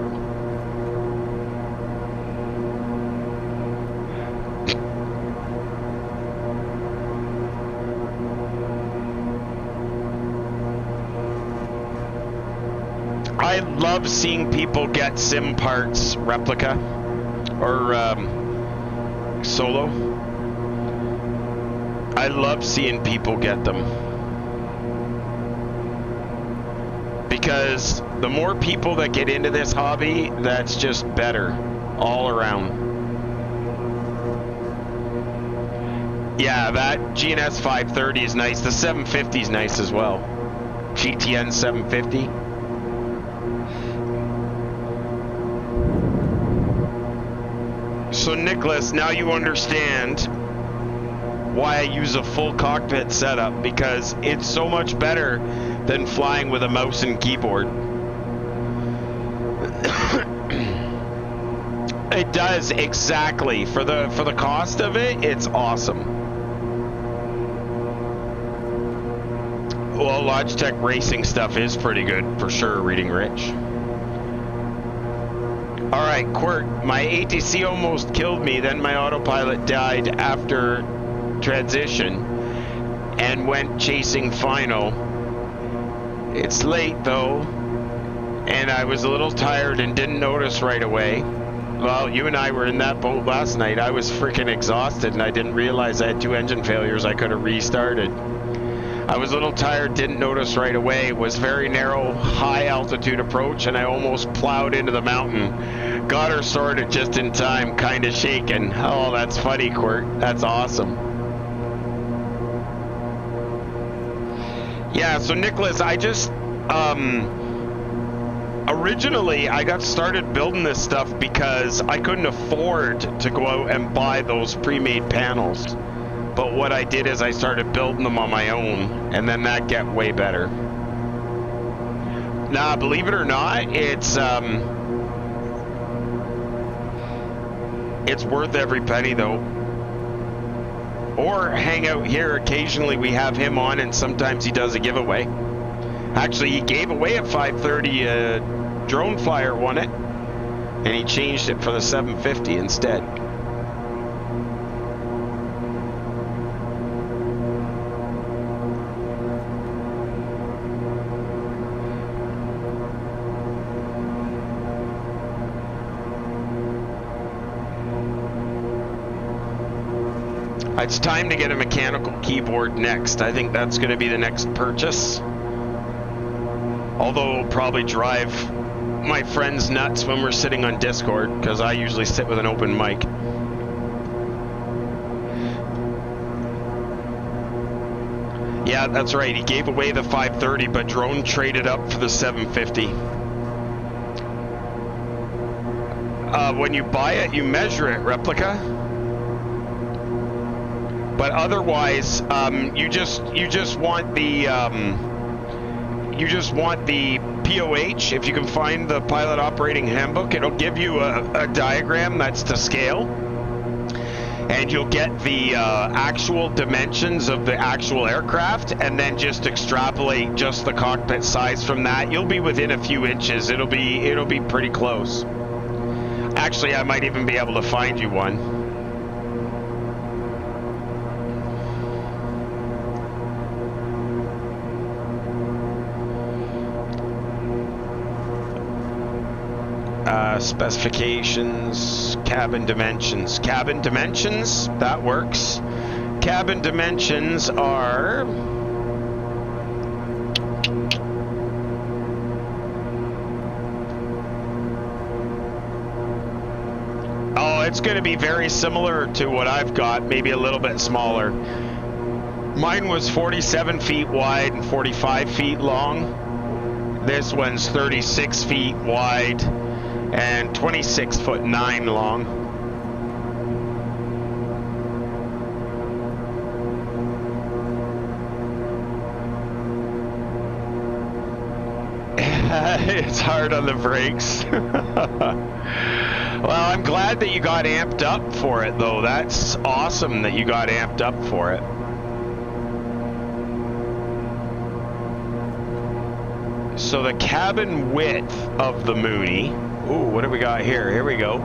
I love seeing people get sim parts, Replica, or Solo. I love seeing people get them. Because the more people that get into this hobby, that's just better all around. Yeah, that GNS 530 is nice. The 750 is nice as well. GTN 750. So Nicholas, now you understand why I use a full cockpit setup, because it's so much better than flying with a mouse and keyboard. It does, exactly. For the cost of it, it's awesome. Well, Logitech racing stuff is pretty good for sure, Reading Rich. Alright, Quirt, my ATC almost killed me, then my autopilot died after transition and went chasing final. It's late though, and I was a little tired and didn't notice right away. Well, you and I were in that boat last night. I was freaking exhausted and I didn't realize I had 2 engine failures. I could have restarted. I was a little tired, didn't notice right away. It was very narrow, high altitude approach, and I almost plowed into the mountain. Got her sorted just in time, kind of shaken. Oh, that's funny, Quirt. That's awesome. Yeah, so Nicholas, I just, originally I got started building this stuff because I couldn't afford to go out and buy those pre-made panels. But what I did is I started building them on my own, and then that got way better. Nah, believe it or not, it's worth every penny though. Or hang out here. Occasionally we have him on, and sometimes he does a giveaway. Actually, he gave away a 530 drone flyer, won it, and he changed it for the 750 instead. It's time to get a mechanical keyboard next. I think that's going to be the next purchase. Although it'll probably drive my friends nuts when we're sitting on Discord, because I usually sit with an open mic. Yeah, that's right. He gave away the 530, but Drone traded up for the 750. When you buy it, you measure it, Replica. But otherwise, you just want the POH. If you can find the pilot operating handbook, it'll give you a diagram that's to scale, and you'll get the actual dimensions of the actual aircraft, and then just extrapolate just the cockpit size from that. You'll be within a few inches. It'll be pretty close. Actually, I might even be able to find you one. Specifications, cabin dimensions. Cabin dimensions, that works. Cabin dimensions are... Oh, it's going to be very similar to what I've got, maybe a little bit smaller. Mine was 47 feet wide and 45 feet long. This one's 36 feet wide and 26'9" long. It's hard on the brakes. Well, I'm glad that you got amped up for it, though. That's awesome that you got amped up for it. So the cabin width of the Mooney. Ooh, what do we got here? Here we go.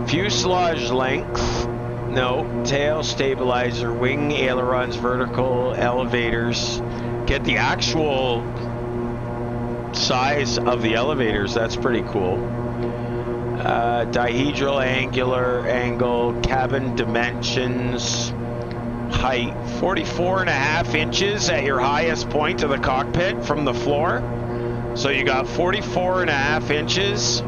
Fuselage length. No. Tail, stabilizer, wing, ailerons, vertical, elevators. Get the actual size of the elevators. That's pretty cool. Dihedral, angular, angle, cabin dimensions, height. 44.5 inches at your highest point of the cockpit from the floor. So you got 44.5 inches.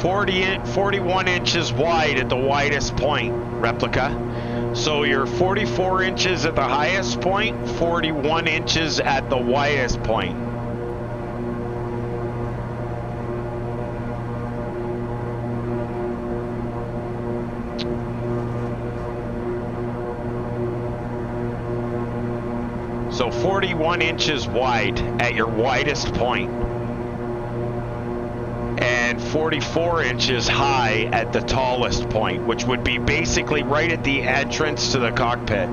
41 inches wide at the widest point, Replica. So you're 44 inches at the highest point, 41 inches at the widest point. So 41 inches wide at your widest point, and 44 inches high at the tallest point, which would be basically right at the entrance to the cockpit.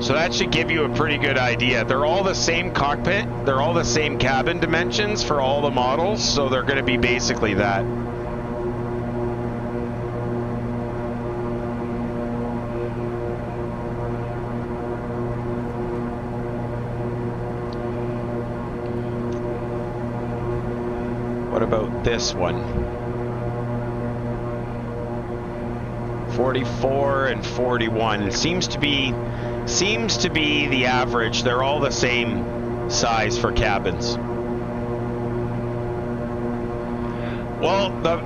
So that should give you a pretty good idea. They're all the same cockpit, they're all the same cabin dimensions for all the models, so they're going to be basically that. What about this one? 44 and 41. It seems to be the average. They're all the same size for cabins. Well, the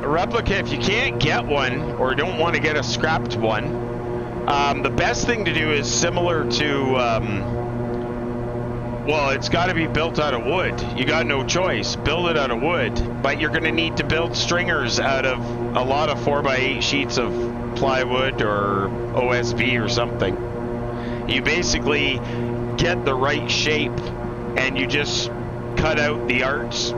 Replica, if you can't get one or don't want to get a scrapped one, the best thing to do is similar to well, it's got to be built out of wood. You got no choice. Build it out of wood. But you're going to need to build stringers out of a lot of 4x8 sheets of plywood or OSB or something. You basically get the right shape and you just cut out the arcs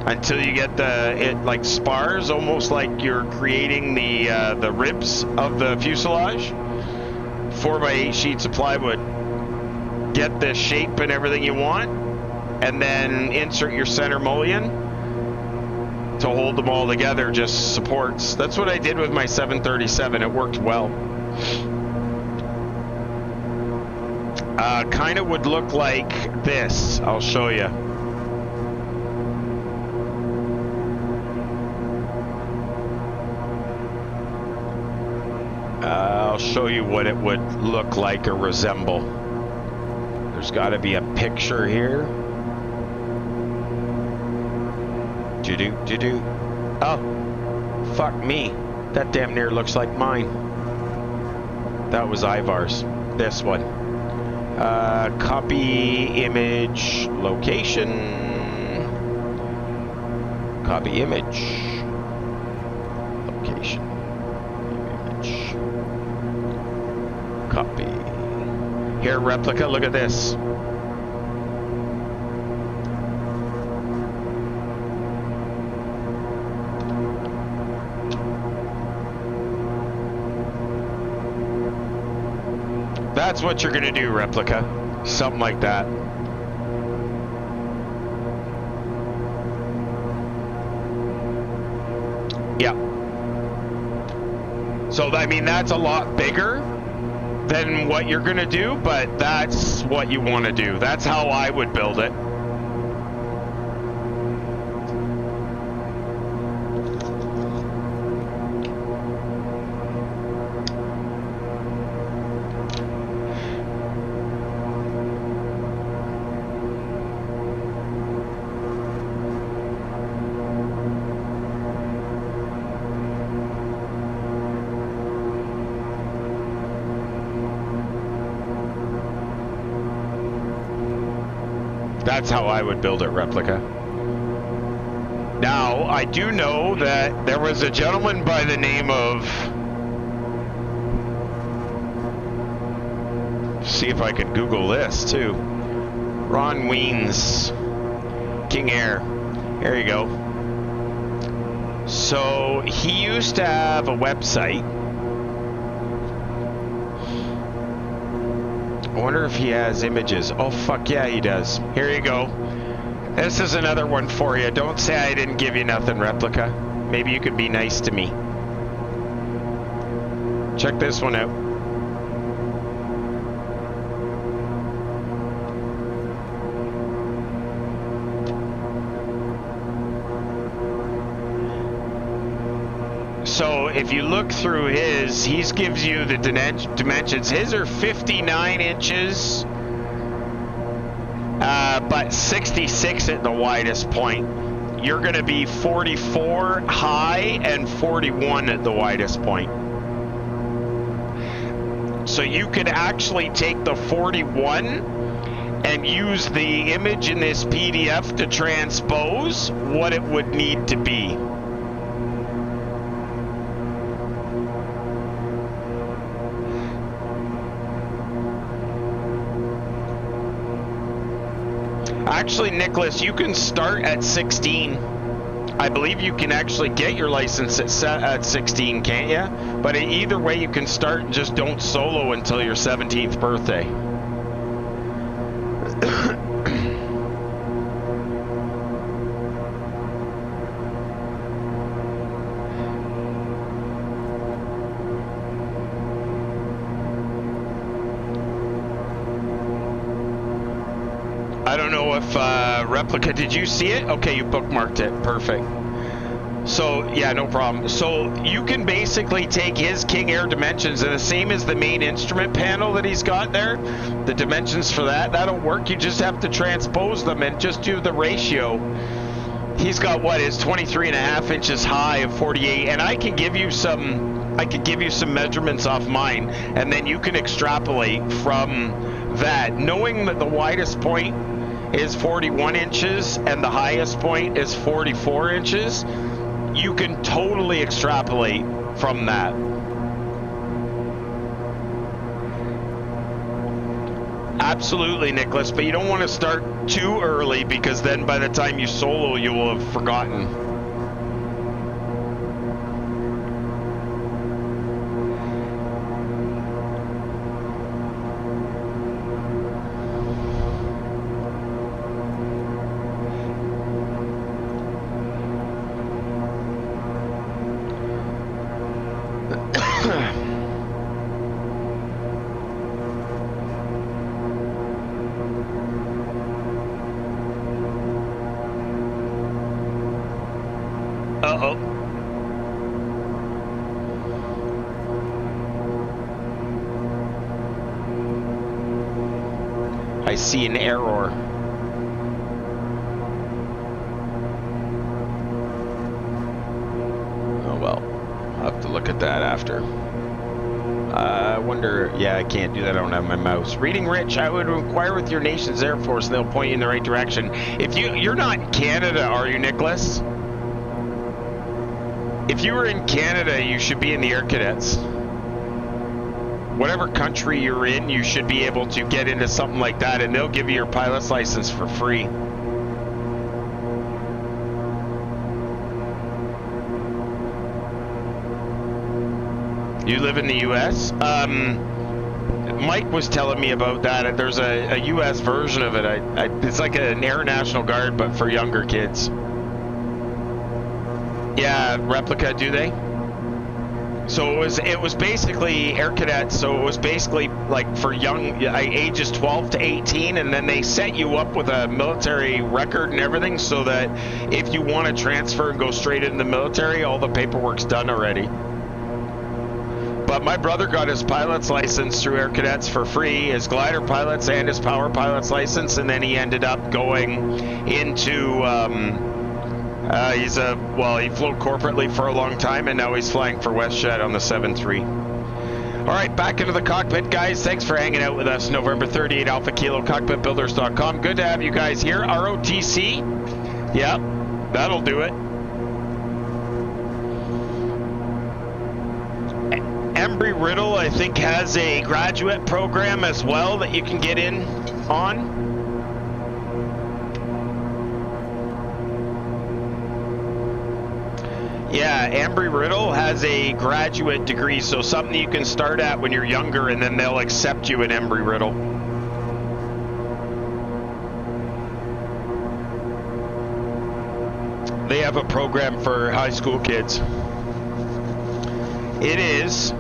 until you get it like spars, almost like you're creating the ribs of the fuselage. 4x8 sheets of plywood. Get the shape and everything you want, and then insert your center mullion to hold them all together, just supports. That's what I did with my 737. It worked well. Kind of would look like this. I'll show you. I'll show you what it would look like or resemble. There's got to be a picture here. Do. Oh, fuck me. That damn near looks like mine. That was Ivar's. This one. Copy image location. Copy image. Location. Image. Copy. Here, replica, look at this. That's what you're gonna do, replica. Something like that. Yeah. So, I mean, that's a lot bigger than what you're gonna do, but that's what you want to do. That's how I would build it. That's how I would build it, replica. Now, I do know that there was a gentleman by the name of... See if I can Google this, too. Ron Weens. KingAir. There you go. So, he used to have a website. I wonder if he has images. Oh, fuck yeah, he does. Here you go. This is another one for you. Don't say I didn't give you nothing, replica. Maybe you could be nice to me. Check this one out. So if you look through his, he gives you the dimensions. His are 59 inches, but 66 at the widest point. You're going to be 44 high and 41 at the widest point. So you could actually take the 41 and use the image in this PDF to transpose what it would need to be. Actually, Nicholas, you can start at 16. I believe you can actually get your license at 16, can't you? But either way, you can start and just don't solo until your 17th birthday. I don't know if replica, did you see it? Okay, you bookmarked it. Perfect. So, yeah, no problem. So, you can basically take his KingAir dimensions, and the same as the main instrument panel that he's got there, the dimensions for that, that'll work. You just have to transpose them and just do the ratio. He's got, what, is 23.5 inches high and 48, and I could give you some measurements off mine, and then you can extrapolate from that, knowing that the widest point is 41 inches and the highest point is 44 inches, you can totally extrapolate from that. Absolutely, Nicholas, but you don't want to start too early because then by the time you solo, you will have forgotten. Uh-oh. I I see an error. Oh well, I'll have to look at that after. I wonder, yeah, I can't do that, I don't have my mouse. Reading Rich, I would inquire with your nation's Air Force and they'll point you in the right direction. If you're not in Canada, are you, Nicholas? If you were in Canada, you should be in the Air Cadets. Whatever country you're in, you should be able to get into something like that and they'll give you your pilot's license for free. You live in the U.S.? Mike was telling me about that. There's a U.S. version of it. It's like an Air National Guard, but for younger kids. Yeah, replica, do they? So it was basically Air Cadets, so it was basically like for young, ages 12 to 18, and then they set you up with a military record and everything so that if you want to transfer and go straight into the military, all the paperwork's done already. But my brother got his pilot's license through Air Cadets for free, his glider pilot's and his power pilot's license, and then he ended up going into, he flew corporately for a long time, and now he's flying for WestJet on the 7-3. All right, back into the cockpit, guys. Thanks for hanging out with us. November 38 Alpha Kilo, Cockpitbuilders.com. Good to have you guys here. ROTC, yeah, that'll do it. Embry-Riddle, I think, has a graduate program as well that you can get in on. Yeah, Embry-Riddle has a graduate degree, so something you can start at when you're younger, and then they'll accept you in Embry-Riddle. They have a program for high school kids. It is.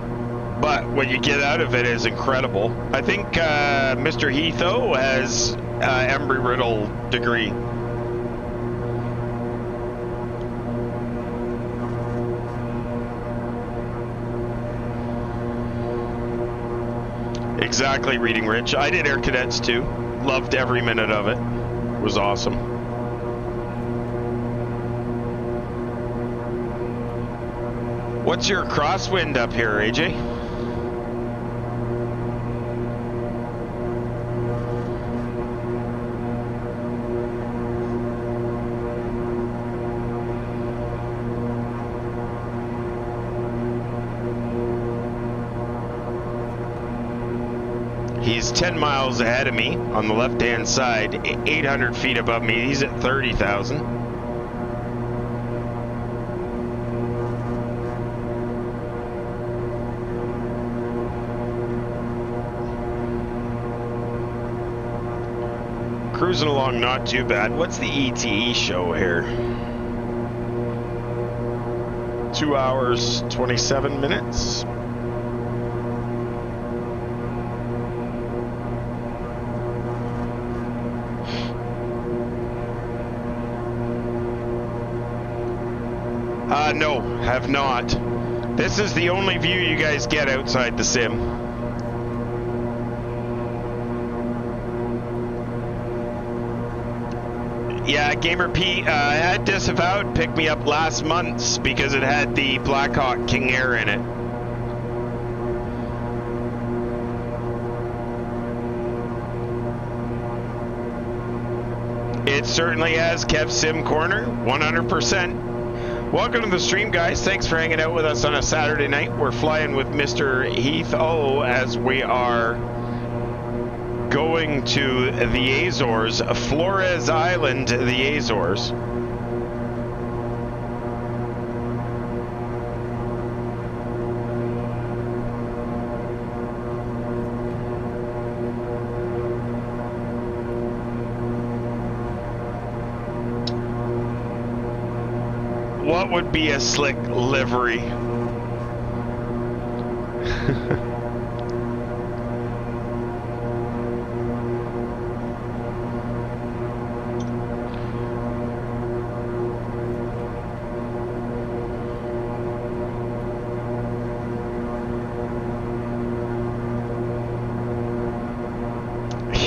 But what you get out of it is incredible. I think Mr. Heatho has Embry-Riddle degree. Exactly, Reading Rich. I did Air Cadets too. Loved every minute of it. It was awesome. What's your crosswind up here, AJ? He's 10 miles ahead of me on the left-hand side, 800 feet above me. He's at 30,000. Cruising along not too bad. What's the ETE show here? 2 hours, 27 minutes. No, have not. This is the only view you guys get outside the sim. Yeah, Gamer Pete, I had disavowed pick me up last month because it had the Blackhawk KingAir in it. It certainly has, Kev Sim Corner, 100%. Welcome to the stream, guys. Thanks for hanging out with us on a Saturday night. We're flying with Mr. Heath O as we are going to the Azores, Flores Island, the Azores. What would be a slick livery?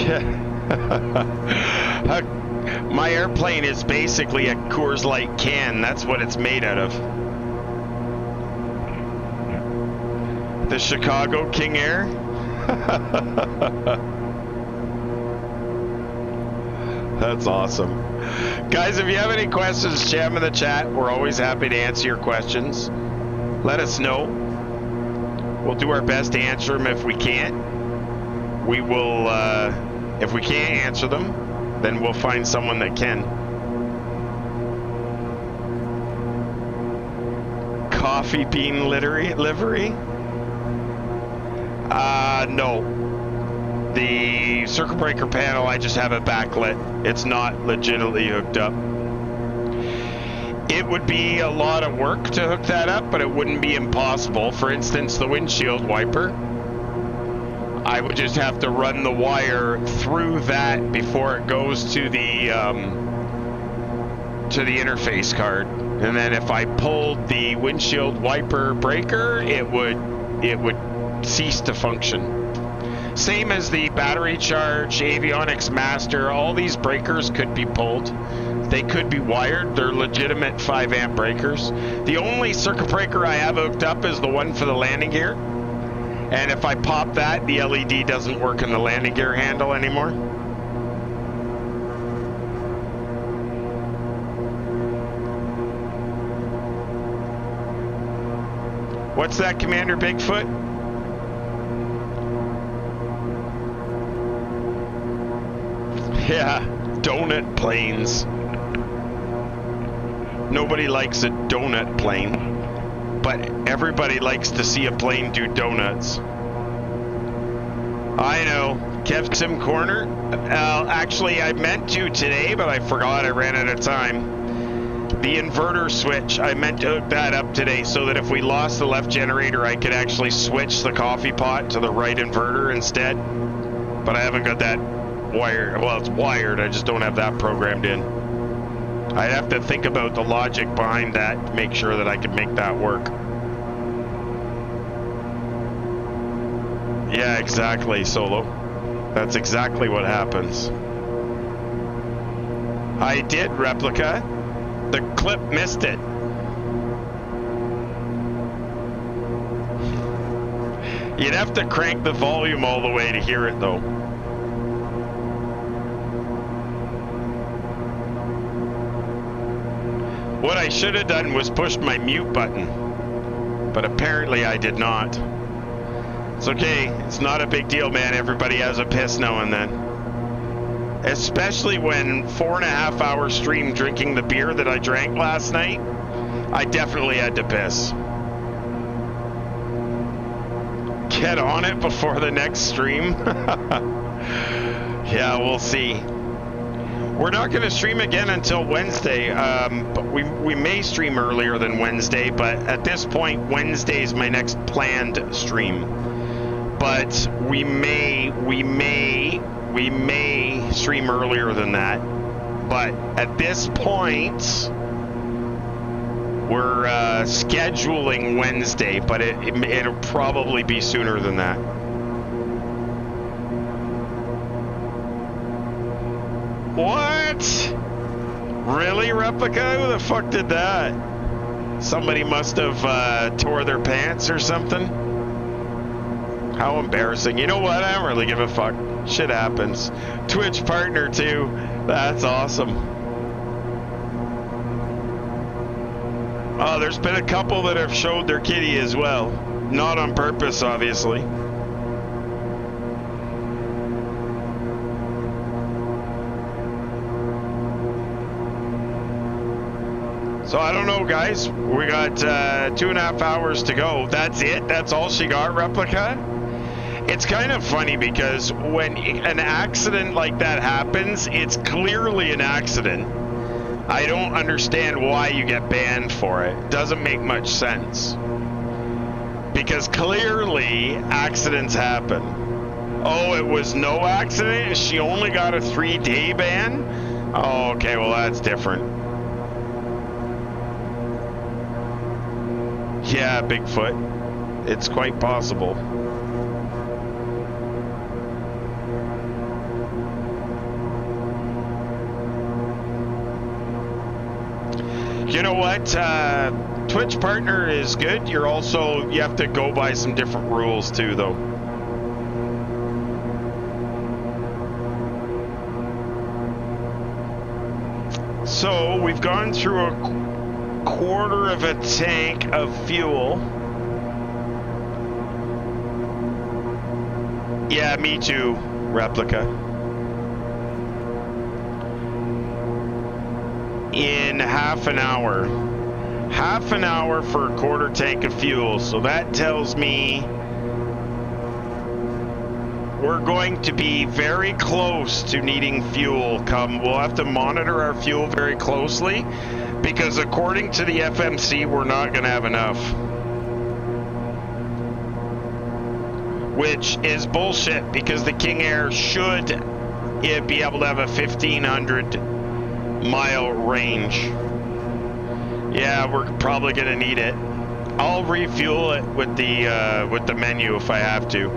Yeah. My airplane is basically a Coors Light can. That's what it's made out of. The Chicago KingAir. That's awesome. Guys, if you have any questions, jam in the chat. We're always happy to answer your questions. Let us know. We'll do our best to answer them if we can't. We will, if we can't answer them, then we'll find someone that can. Coffee bean livery? No. The circuit breaker panel, I just have it backlit. It's not legitimately hooked up. It would be a lot of work to hook that up, but it wouldn't be impossible. For instance, the windshield wiper, I would just have to run the wire through that before it goes to the interface card. And then if I pulled the windshield wiper breaker, it would cease to function. Same as the battery charge, avionics master, all these breakers could be pulled. They could be wired. They're legitimate 5 amp breakers. The only circuit breaker I have hooked up is the one for the landing gear. And if I pop that, the LED doesn't work in the landing gear handle anymore. What's that, Commander Bigfoot? Yeah, donut planes. Nobody likes a donut plane, but everybody likes to see a plane do donuts. I know. Kev Sim Corner. Actually, I meant to today, but I forgot. I ran out of time. The inverter switch, I meant to hook that up today so that if we lost the left generator, I could actually switch the coffee pot to the right inverter instead. But I haven't got that wired. Well, it's wired. I just don't have that programmed in. I'd have to think about the logic behind that to make sure that I can make that work. Yeah, exactly, Solo. That's exactly what happens. I did, Replica. The clip missed it. You'd have to crank the volume all the way to hear it, though. What I should have done was pushed my mute button, but apparently I did not. It's okay. It's not a big deal, man. Everybody has a piss now and then. Especially when 4.5 hour stream drinking the beer that I drank last night, I definitely had to piss. Get on it before the next stream. Yeah, we'll see. We're not going to stream again until Wednesday, but we may stream earlier than Wednesday, but at this point, Wednesday is my next planned stream. But we may stream earlier than that. But at this point, we're scheduling Wednesday, but it'll probably be sooner than that. What? Really, Replica? Who the fuck did that? Somebody must have tore their pants or something. How embarrassing. You know what? I don't really give a fuck. Shit happens. Twitch partner too. That's awesome. Oh, there's been a couple that have showed their kitty as well. Not on purpose, obviously. So I don't know, guys. We got 2.5 hours to go. That's it? That's all she got, Replica? It's kind of funny because when an accident like that happens, it's clearly an accident. I don't understand why you get banned for it. It doesn't make much sense. Because clearly accidents happen. Oh, it was no accident? She only got a 3-day ban? Oh, okay, well that's different. Yeah, Bigfoot. It's quite possible. You know what? Twitch partner is good. You have to go by some different rules too, though. So we've gone through a quarter of a tank of fuel. Yeah, me too, Replica. In half an hour. Half an hour for a quarter tank of fuel. So that tells me we're going to be very close to needing fuel come. We'll have to monitor our fuel very closely because according to the FMC, we're not going to have enough. Which is bullshit because the KingAir should be able to have a 1,500 mile range. Yeah, we're probably gonna need it. I'll refuel it with the menu if I have to,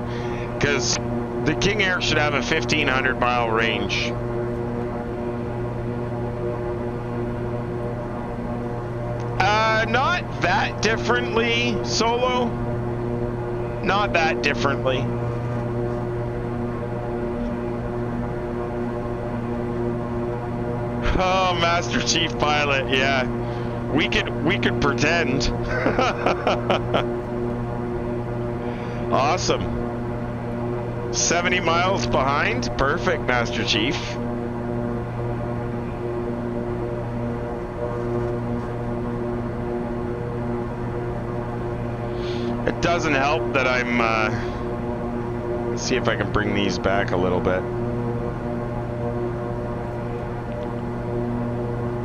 because the KingAir should have a 1,500 mile range. Not that differently, Solo. Not that differently. Oh, Master Chief Pilot, yeah. We could pretend. Awesome. 70 miles behind? Perfect, Master Chief. It doesn't help that I'm, let's see if I can bring these back a little bit.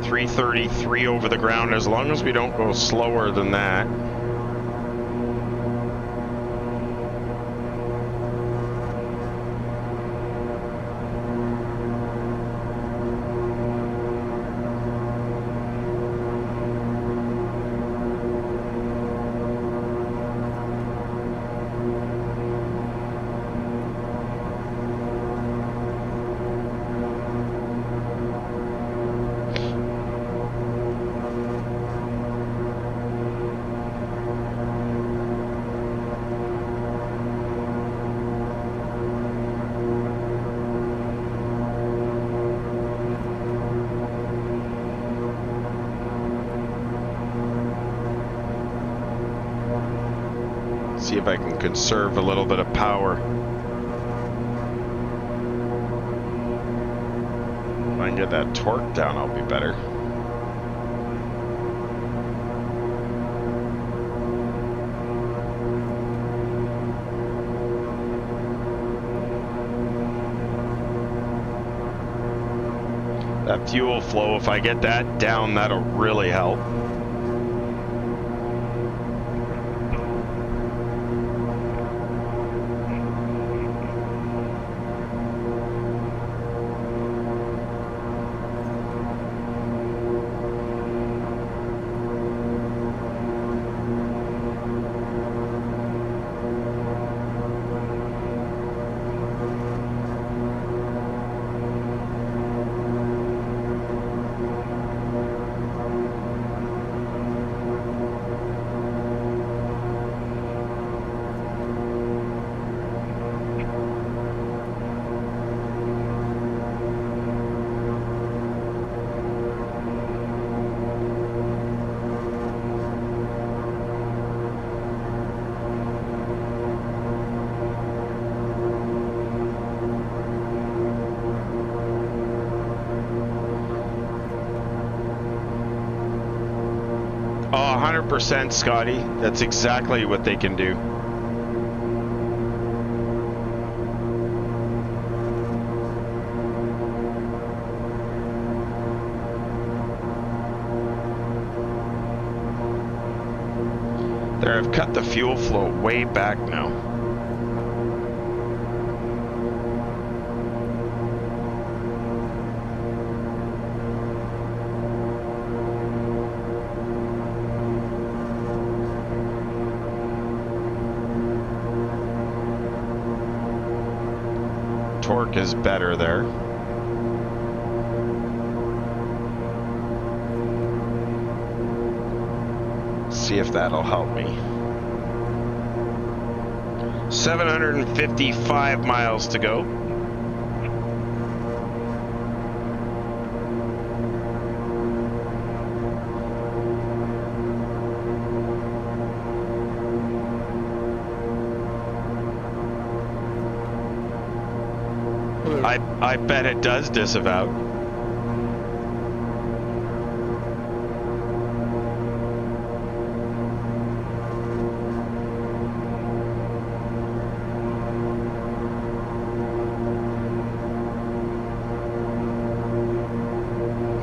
333 over the ground, as long as we don't go slower than that. See if I can conserve a little bit of power. If I can get that torque down, I'll be better. That fuel flow, if I get that down, that'll really help. Oh, 100%, Scotty. That's exactly what they can do. There, I've cut the fuel flow way back now. Torque is better there. See if that'll help me. 755 miles to go. I bet it does disavow.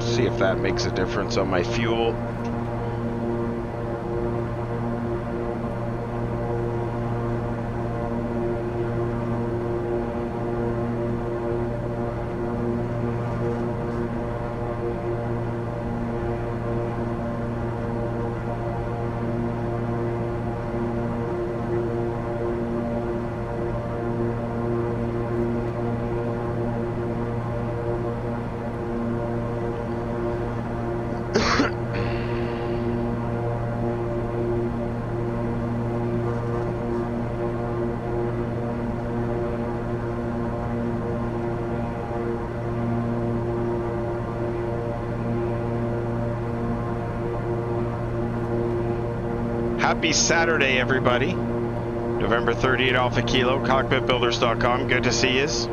See if that makes a difference on my fuel. Happy Saturday, everybody. November 30th, Alpha Kilo, Cockpitbuilders.com. Good to see yous.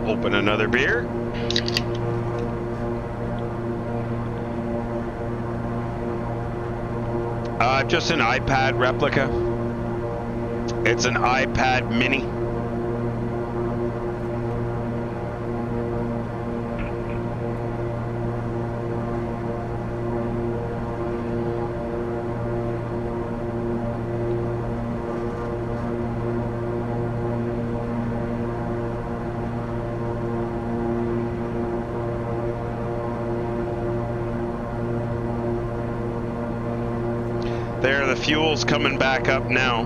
Open another beer. Just an iPad replica. It's an iPad mini. There, the fuel's coming back up now.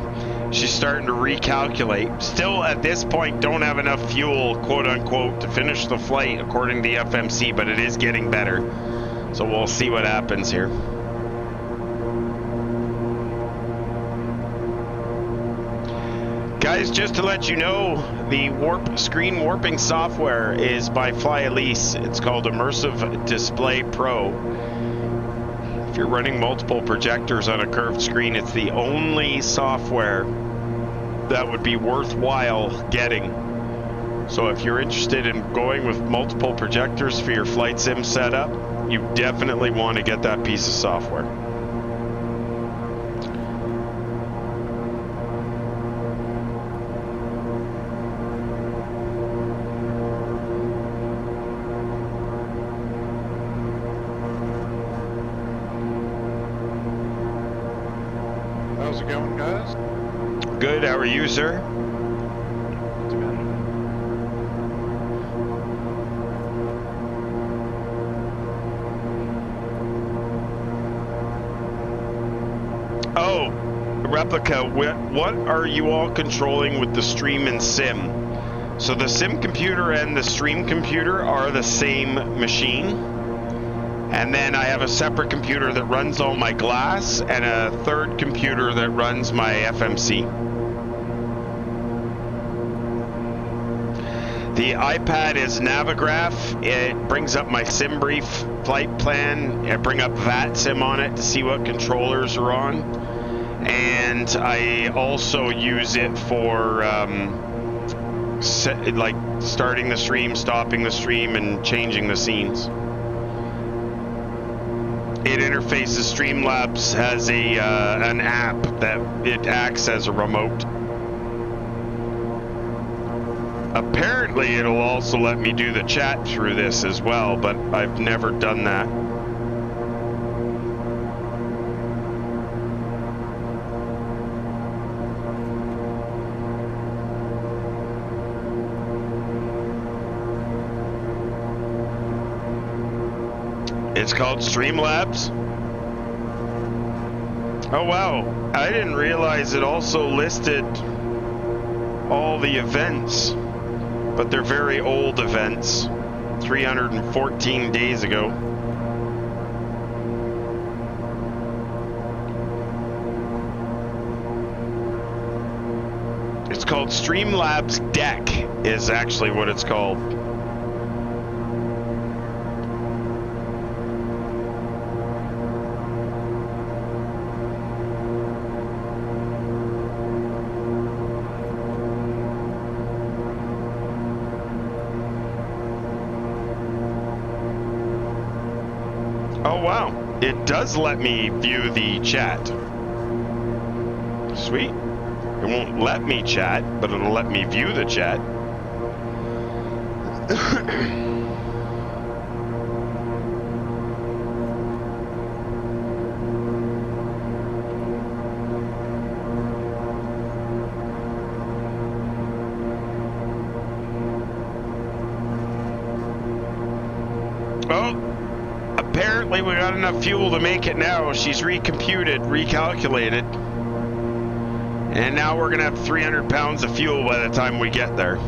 She's starting to recalculate. Still, at this point, don't have enough fuel, quote unquote, to finish the flight according to the FMC, but it is getting better. So we'll see what happens here. Guys, just to let you know, the screen warping software is by Fly Elise. It's called Immersive Display Pro. If you're running multiple projectors on a curved screen, it's the only software that would be worthwhile getting. So if you're interested in going with multiple projectors for your flight sim setup, you definitely want to get that piece of software. How's it going, guys? Good, how are you, sir? Not too bad. Oh, Replica, what are you all controlling with the stream and sim? So the sim computer and the stream computer are the same machine. And then I have a separate computer that runs all my glass and a third computer that runs my FMC. The iPad is Navigraph. It brings up my SimBrief flight plan. I bring up VATSIM on it to see what controllers are on. And I also use it for like starting the stream, stopping the stream, and changing the scenes. It interfaces. Streamlabs has a an app that it acts as a remote. Apparently, it'll also let me do the chat through this as well, but I've never done that. It's called Streamlabs. Oh wow, I didn't realize it also listed all the events, but they're very old events, 314 days ago. It's called Streamlabs Deck is actually what it's called. Oh wow, it does let me view the chat. Sweet. It won't let me chat, but it'll let me view the chat. Oh. Apparently we got enough fuel to make it now. She's recomputed, recalculated. And now we're gonna have 300 pounds of fuel by the time we get there.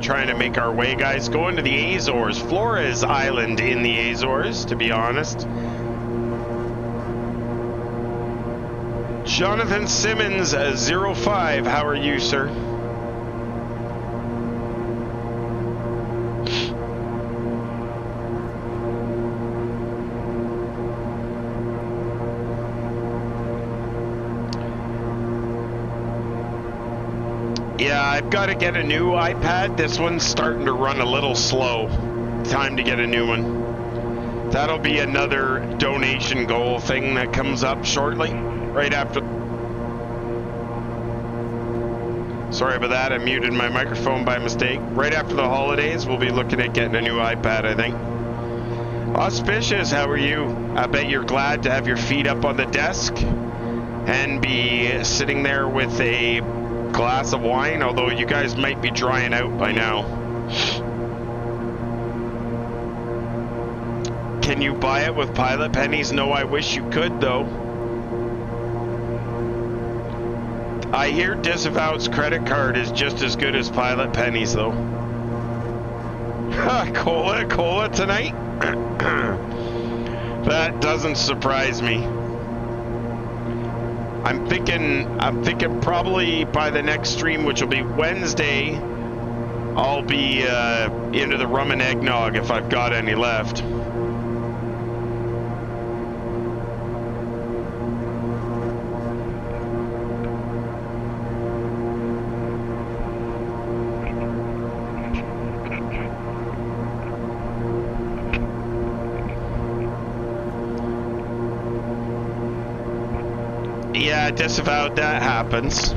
Trying to make our way, guys. Going to the Azores. Flores Island in the Azores, to be honest. Jonathan Simmons, 05. How are you, sir? Yeah, I've got to get a new iPad. This one's starting to run a little slow. Time to get a new one. That'll be another donation goal thing that comes up shortly, right after. Sorry about that, I muted my microphone by mistake. Right after the holidays, we'll be looking at getting a new iPad, I think. Auspicious, how are you? I bet you're glad to have your feet up on the desk and be sitting there with a glass of wine, although you guys might be drying out by now. Can you buy it with pilot pennies? No, I wish you could, though. I hear Disavowed's credit card is just as good as pilot pennies, though. Cola tonight? That doesn't surprise me. I'm thinking probably by the next stream, which will be Wednesday, I'll be into the rum and eggnog if I've got any left. Yeah, Disavowed, that happens.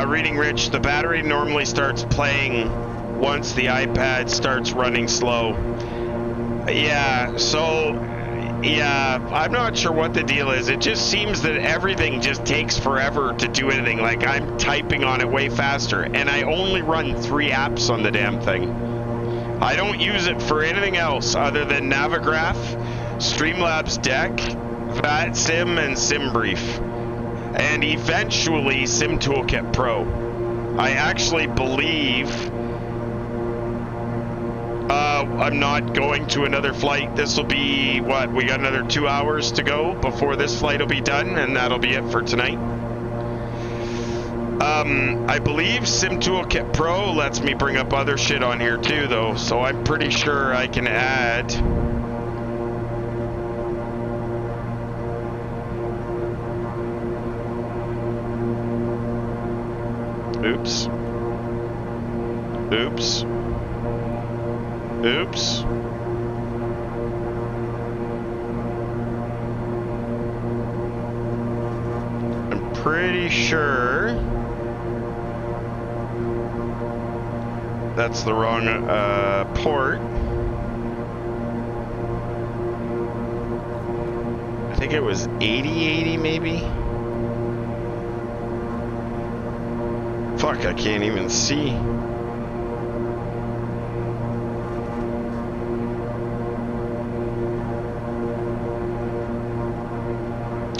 Reading Rich, the battery normally starts playing once the iPad starts running slow. Yeah, so Yeah, I'm not sure what the deal is. It just seems that everything just takes forever to do anything. Like, I'm typing on it way faster, and I only run 3 apps on the damn thing. I don't use it for anything else other than Navigraph, Streamlabs Deck, VATSIM, and SimBrief. And eventually Sim Toolkit Pro. I actually believe I'm not going to another flight. This will be, what, we got another 2 hours to go before this flight will be done, and that'll be it for tonight. I believe Sim Toolkit Pro lets me bring up other shit on here too, though, so I'm pretty sure I can add... Oops. Oops. Oops. I'm pretty sure that's the wrong port. I think it was 8080 maybe. Fuck, I can't even see.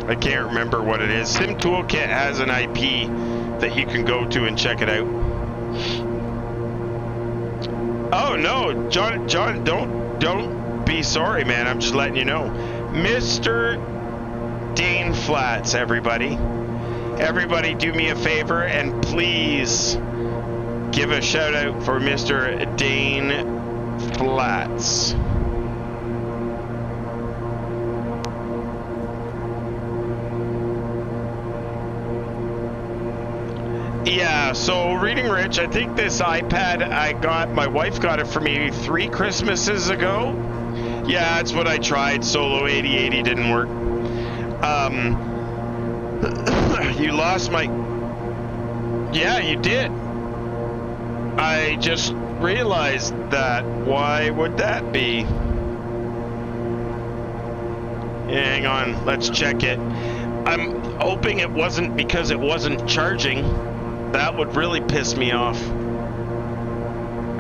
I can't remember what it is. Sim Toolkit has an IP that you can go to and check it out. Oh no, John, don't be sorry, man. I'm just letting you know. Mr. Dane Flats, everybody. Everybody do me a favor and please give a shout out for Mr. Dane Flats. Yeah, so Reading Rich, I think this iPad I got, my wife got it for me 3 Christmases ago. Yeah, that's what I tried. Solo 8080 didn't work. You lost my... Yeah, you did. I just realized that. Why would that be? Hang on, let's check it. I'm hoping it wasn't because it wasn't charging. That would really piss me off.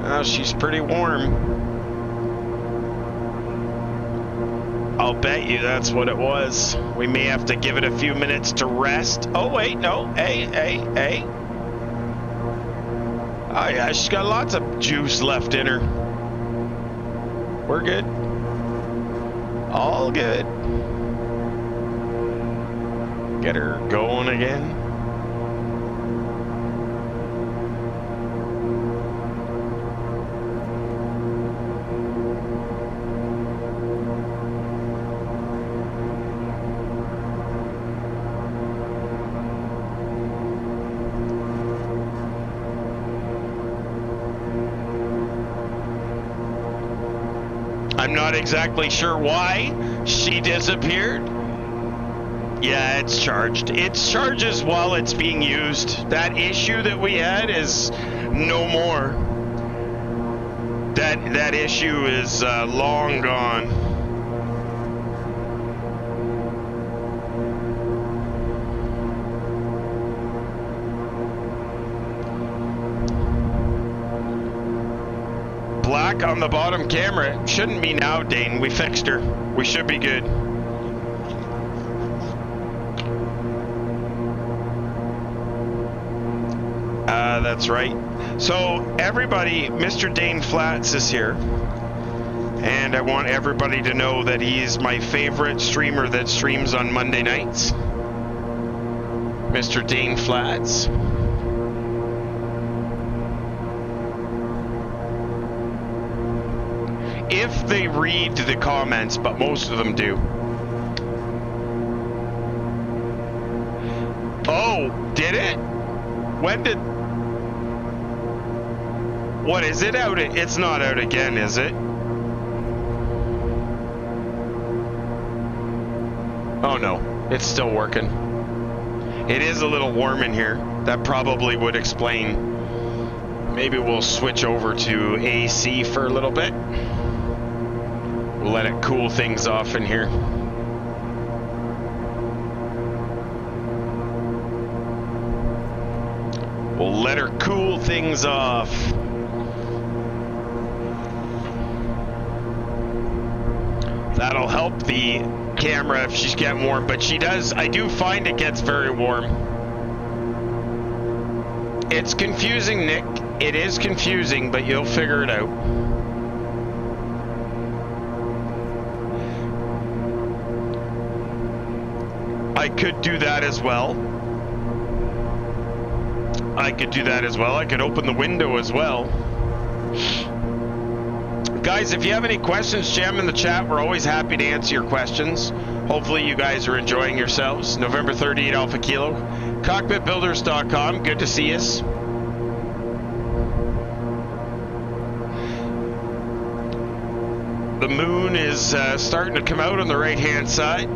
Oh, she's pretty warm. I'll bet you that's what it was. We may have to give it a few minutes to rest. Oh, wait, no. Hey. Oh, yeah, she's got lots of juice left in her. We're good. All good. Get her going again. I'm not exactly sure why she disappeared. Yeah, it's charged. It charges while it's being used. That issue that we had is no more. That issue is long gone. Black on the bottom camera. It shouldn't be now, Dane. We fixed her. We should be good. That's right. So everybody, Mr. Dane Flats is here. And I want everybody to know that he's my favorite streamer that streams on Monday nights. Mr. Dane Flats. If they read the comments, but most of them do. Oh, did it? When did... What, is it out? It's not out again, is it? Oh no, it's still working. It is a little warm in here. That probably would explain. Maybe we'll switch over to AC for a little bit. We'll let it cool things off in here. We'll let her cool things off. That'll help the camera if she's getting warm, but she does, I do find it gets very warm. It's confusing, Nick. It is confusing, but you'll figure it out. I could do that as well. I could do that as well. I could open the window as well. Guys, if you have any questions, jam in the chat. We're always happy to answer your questions. Hopefully you guys are enjoying yourselves. November 38 Alpha Kilo. Cockpitbuilders.com. Good to see us. The moon is starting to come out on the right-hand side.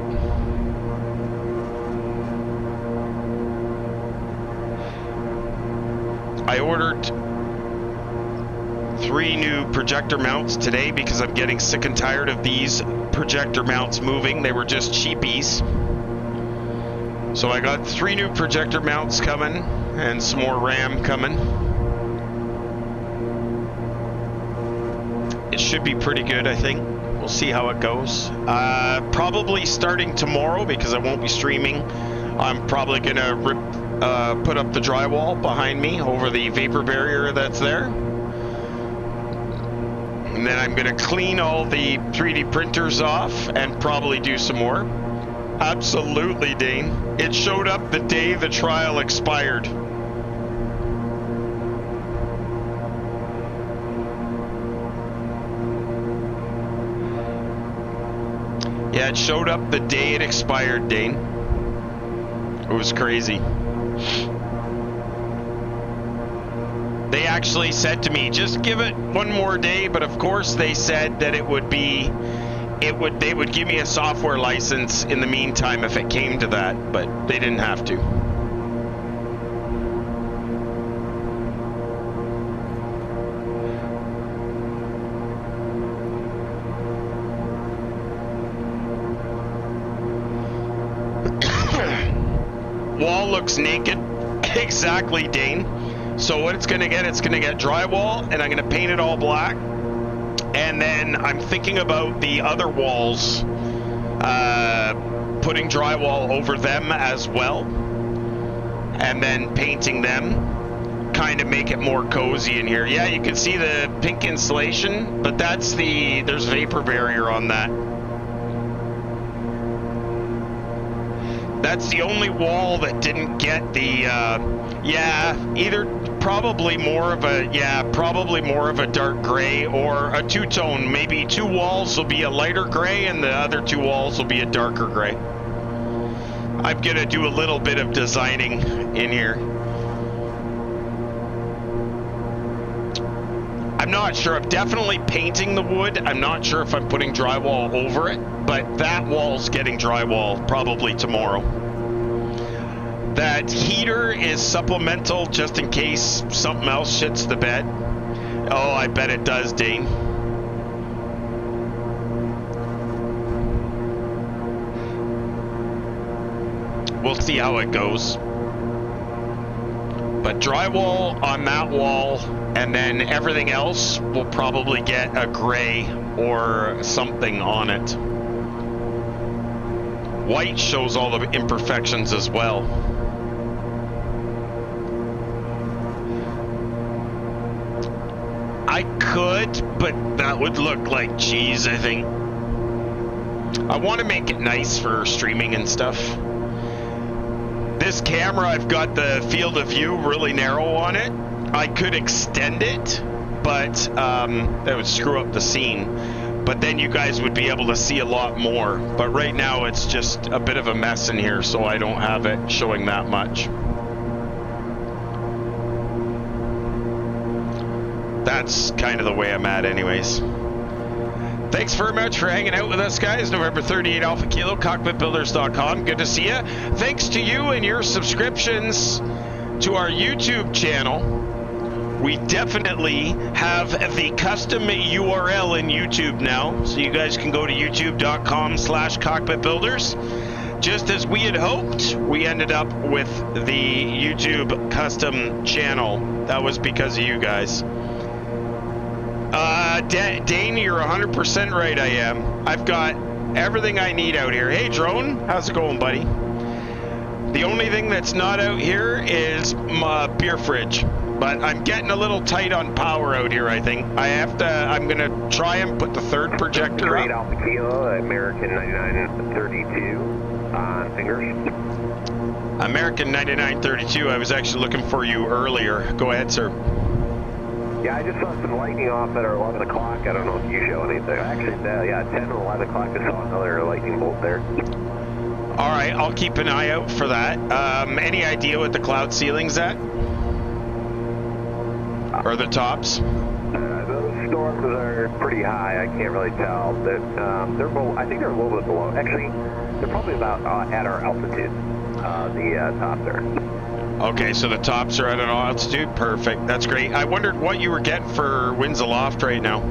I ordered 3 new projector mounts today because I'm getting sick and tired of these projector mounts moving. They were just cheapies. So I got 3 new projector mounts coming and some more RAM coming. It should be pretty good, I think. We'll see how it goes. Probably starting tomorrow, because I won't be streaming, I'm probably going to put up the drywall behind me over the vapor barrier that's there. And then I'm going to clean all the 3D printers off and probably do some more. Absolutely, Dane. It showed up the day the trial expired. Yeah, it showed up the day it expired, Dane. It was crazy. They actually said to me, just give it one more day, but of course they said that they would give me a software license in the meantime if it came to that, but they didn't have to. Wall looks naked. Exactly, Dane. So what it's going to get drywall, and I'm going to paint it all black. And then I'm thinking about the other walls, putting drywall over them as well. And then painting them, kind of make it more cozy in here. Yeah, you can see the pink insulation, but there's vapor barrier on that. That's the only wall that didn't get the, probably more of a dark gray or a two-tone. Maybe 2 walls will be a lighter gray and the other 2 walls will be a darker gray. I'm gonna do a little bit of designing in here. I'm not sure. I'm definitely painting the wood. I'm not sure if I'm putting drywall over it, but that wall's getting drywall probably tomorrow. That heater is supplemental just in case something else shits the bed. Oh, I bet it does, Dane. We'll see how it goes. But drywall on that wall, and then everything else will probably get a gray or something on it. White shows all the imperfections as well. I could, but that would look like cheese, I think. I want to make it nice for streaming and stuff. This camera, I've got the field of view really narrow on it. I could extend it, but that would screw up the scene. But then you guys would be able to see a lot more. But right now it's just a bit of a mess in here, so I don't have it showing that much. That's kind of the way I'm at anyways. Thanks very much for hanging out with us, guys. November 38 Alpha Kilo, Cockpitbuilders.com. Good to see you. Thanks to you and your subscriptions to our YouTube channel. We definitely have the custom URL in YouTube now, so you guys can go to youtube.com/cockpitbuilders. Just as we had hoped, we ended up with the YouTube custom channel. That was because of you guys. Dane, you're 100% right, I am. I've got everything I need out here. Hey, Drone, how's it going, buddy? The only thing that's not out here is my beer fridge. But I'm getting a little tight on power out here, I think. I'm going to try and put the third projector Great up. Alpha Kilo, American 9932 on fingers. American 9932, I was actually looking for you earlier. Go ahead, sir. Yeah, I just saw some lightning off at our 11 o'clock. I don't know if you show anything. Actually, yeah, 10 and 11 o'clock I saw another lightning bolt there. All right, I'll keep an eye out for that. Any idea what the cloud ceiling's at? Or the tops? Those storms are pretty high. I can't really tell. They're I think they're a little bit below. Actually, they're probably about at our altitude. The tops are. Okay, so the tops are at an altitude. Perfect. That's great. I wondered what you were getting for winds aloft right now.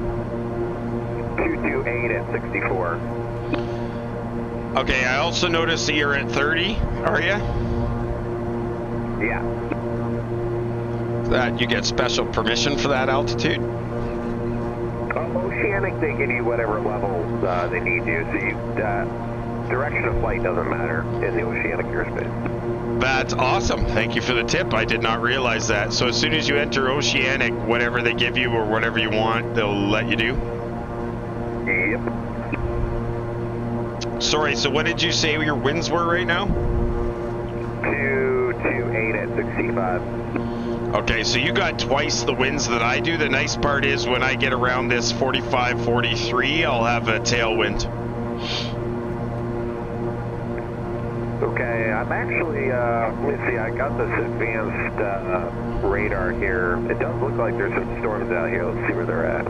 228 at 64. Okay, I also noticed that you're at 30. Are you? Yeah. That you get special permission for that altitude? Oceanic, they give you whatever levels they need you. So you, direction of flight doesn't matter in the oceanic airspace. That's awesome. Thank you for the tip. I did not realize that. So as soon as you enter oceanic, whatever they give you or whatever you want, they'll let you do? Yep. Sorry, so what did you say your winds were right now? 228 at 65. Okay, so you got twice the winds that I do. The nice part is when I get around this 45, 43, I'll have a tailwind. Okay, I'm actually, let me see, I got this advanced radar here. It does look like there's some storms out here. Let's see where they're at.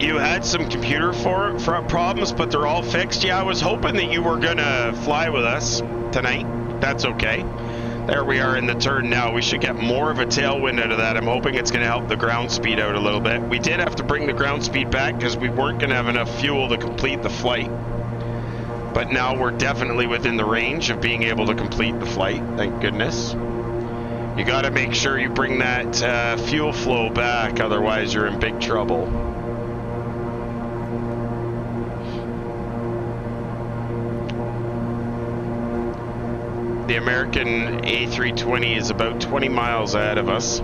You had some computer problems, but they're all fixed. Yeah, I was hoping that you were gonna fly with us tonight. That's okay. There we are in the turn now. We should get more of a tailwind out of that. I'm hoping it's gonna help the ground speed out a little bit. We did have to bring the ground speed back because we weren't gonna have enough fuel to complete the flight. But now we're definitely within the range of being able to complete the flight, thank goodness. You gotta make sure you bring that fuel flow back, otherwise you're in big trouble. The American A320 is about 20 miles ahead of us.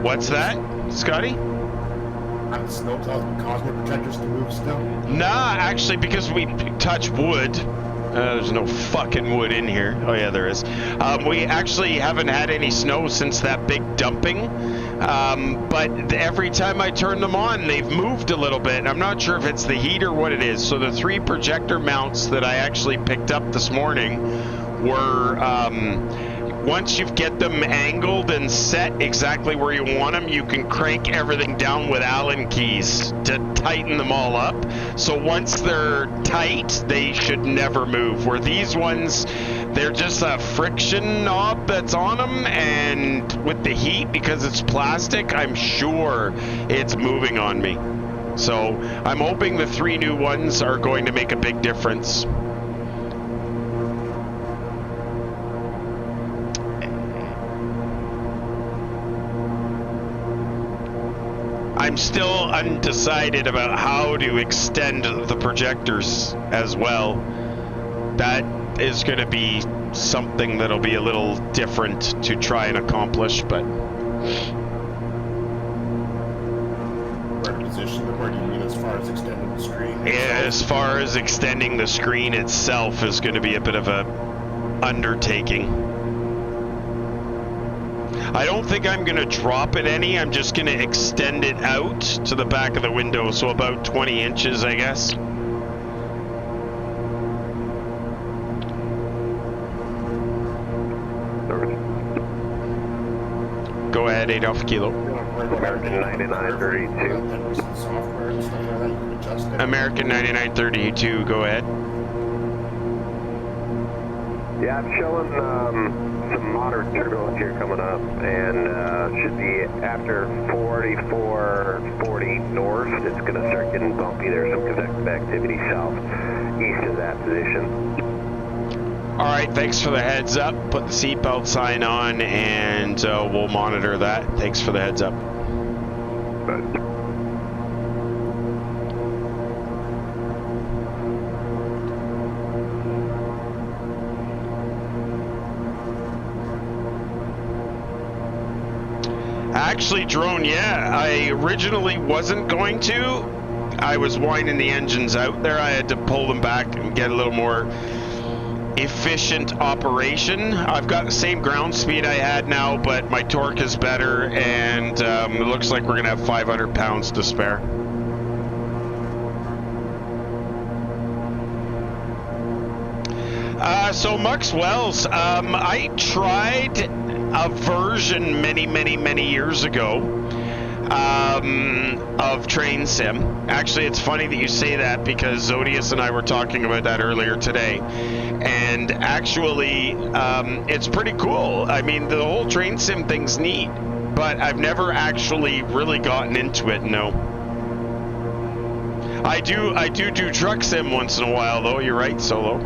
What's that, Scotty? Have the snowplows and Cosmo protectors to move still? Nah, actually, because we touch wood. There's no fucking wood in here. Oh yeah, there is. We actually haven't had any snow since that big dumping. But every time I turn them on, they've moved a little bit. I'm not sure if it's the heat or what it is. So the 3 projector mounts that I actually picked up this morning were, once you get them angled and set exactly where you want them, you can crank everything down with Allen keys to tighten them all up. So once they're tight, they should never move. Where these ones, they're just a friction knob that's on them, and with the heat, because it's plastic, I'm sure it's moving on me. So I'm hoping the 3 new ones are going to make a big difference. I'm still undecided about how to extend the projectors as well. That is going to be something that'll be a little different to try and accomplish, but... Where position, or do you mean as far as extending the screen? As far as extending the screen itself is going to be a bit of a undertaking. I don't think I'm going to drop it any. I'm just going to extend it out to the back of the window, so about 20 inches, I guess. Go ahead, 8 Alpha Kilo. American 9932. Software and stuff like that, you can adjust it. American 9932, go ahead. Yeah, I'm showing some moderate turbulence here coming up, and should be after 4440 north. It's going to start getting bumpy. There's some convective activity southeast of that position. All right, thanks for the heads up. Put the seatbelt sign on, and we'll monitor that. Thanks for the heads up. Actually, drone, yeah, I originally wasn't going to. I was winding the engines out there. I had to pull them back and get a little more efficient operation. I've got the same ground speed I had now, but my torque is better, and it looks like we're gonna have 500 pounds to spare. So Mux Wells, I tried a version many years ago of Train Sim. Actually, it's funny that you say that, because Zodius and I were talking about that earlier today, and actually it's pretty cool. I mean, the whole Train Sim thing's neat, but I've never actually really gotten into it. No, I do Truck Sim once in a while, though. You're right, Solo.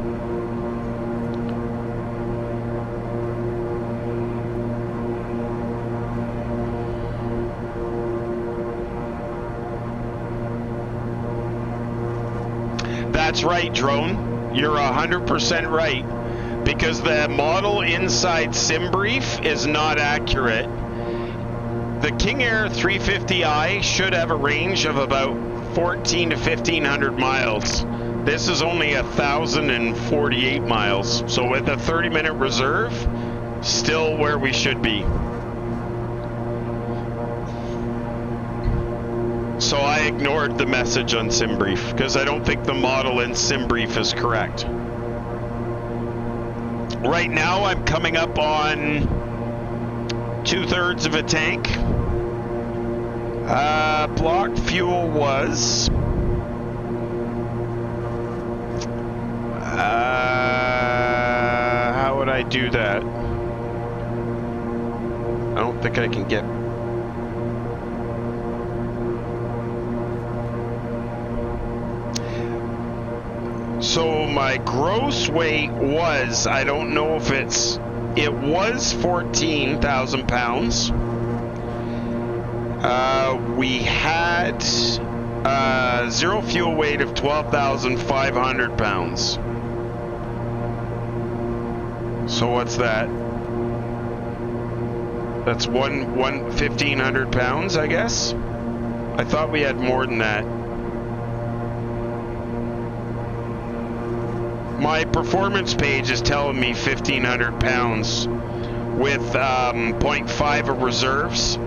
That's right, Drone. You're 100% right, because the model inside SimBrief is not accurate. The KingAir 350i should have a range of about 14 to 1500 miles. This is only 1,048 miles. So with a 30-minute reserve, still where we should be. So I ignored the message on SimBrief, because I don't think the model in SimBrief is correct. Right now I'm coming up on 2/3 of a tank. Block fuel was how would I do that? I don't think I can get. So my gross weight was, I don't know if it was 14,000 pounds. We had zero fuel weight of 12,500 pounds. So what's that? That's 1,500 pounds, I guess. I thought we had more than that. My performance page is telling me 1,500 pounds with 0.5 of reserves,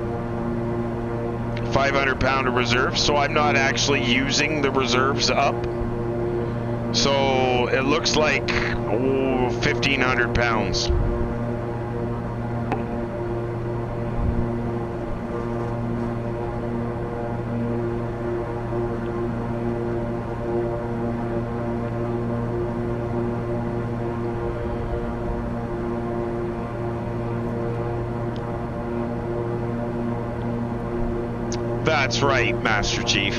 500 pound of reserves, so I'm not actually using the reserves up. So it looks like 1,500 pounds. That's right, Master Chief.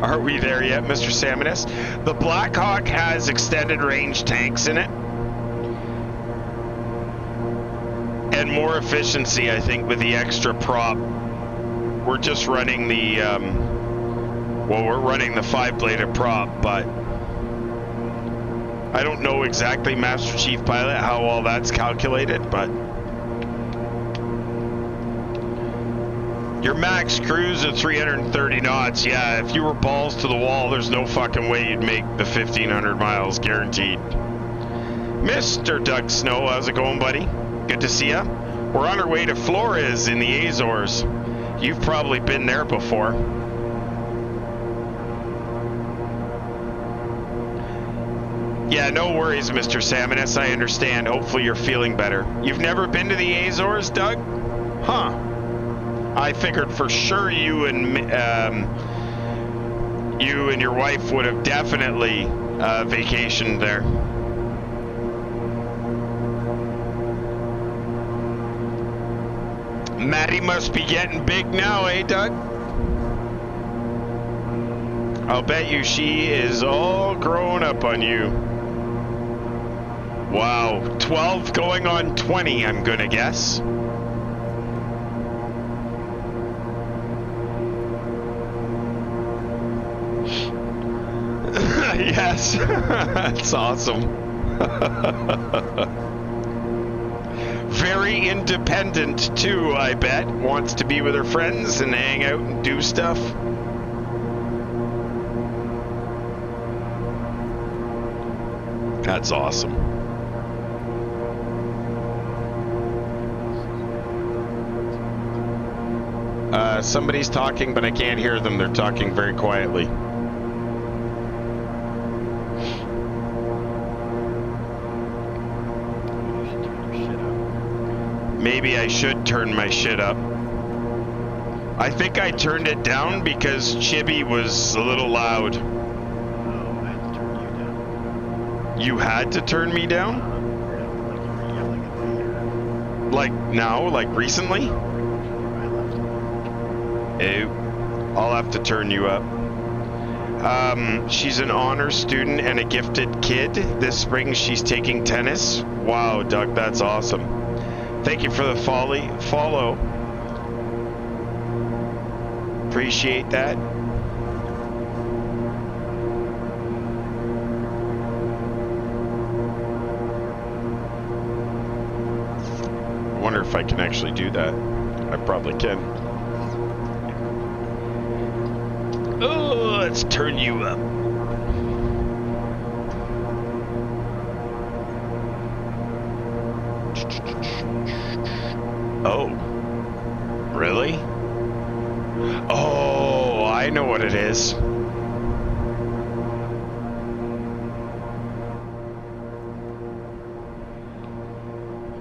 Are we there yet, Mr. Salmonist? The Blackhawk has extended range tanks in it. And more efficiency, I think, with the extra prop. We're just running the, well, we're running the 5-bladed prop, but I don't know exactly, Master Chief Pilot, how all that's calculated, but Your max cruise at 330 knots. Yeah, if you were balls to the wall, there's no fucking way you'd make the 1,500 miles guaranteed. Mr. Doug Snow, how's it going, buddy? Good to see ya. We're on our way to Flores in the Azores. You've probably been there before. Yeah, no worries, Mr. Salmonus. I understand. Hopefully you're feeling better. You've never been to the Azores, Doug? Huh. I figured for sure you and your wife would have definitely vacationed there. Maddie must be getting big now, eh, Doug? I'll bet you she is all grown up on you. Wow, 12 going on 20, I'm gonna guess. Yes, that's awesome. Very independent too, I bet. Wants to be with her friends and hang out and do stuff. That's awesome. Somebody's talking, but I can't hear them. They're talking very quietly. Maybe I should turn my shit up. I think I turned it down because Chibi was a little loud. Oh, I had to turn you down. You had to turn me down? Yeah, like you were yelling at my ear. Like now? Like recently? I left. Ew. I'll have to turn you up. She's an honor student and a gifted kid. This spring she's taking tennis. Wow, Doug, that's awesome. Thank you for the follow. Appreciate that. I wonder if I can actually do that. I probably can. Oh, let's turn you up. Oh, really? Oh, I know what it is.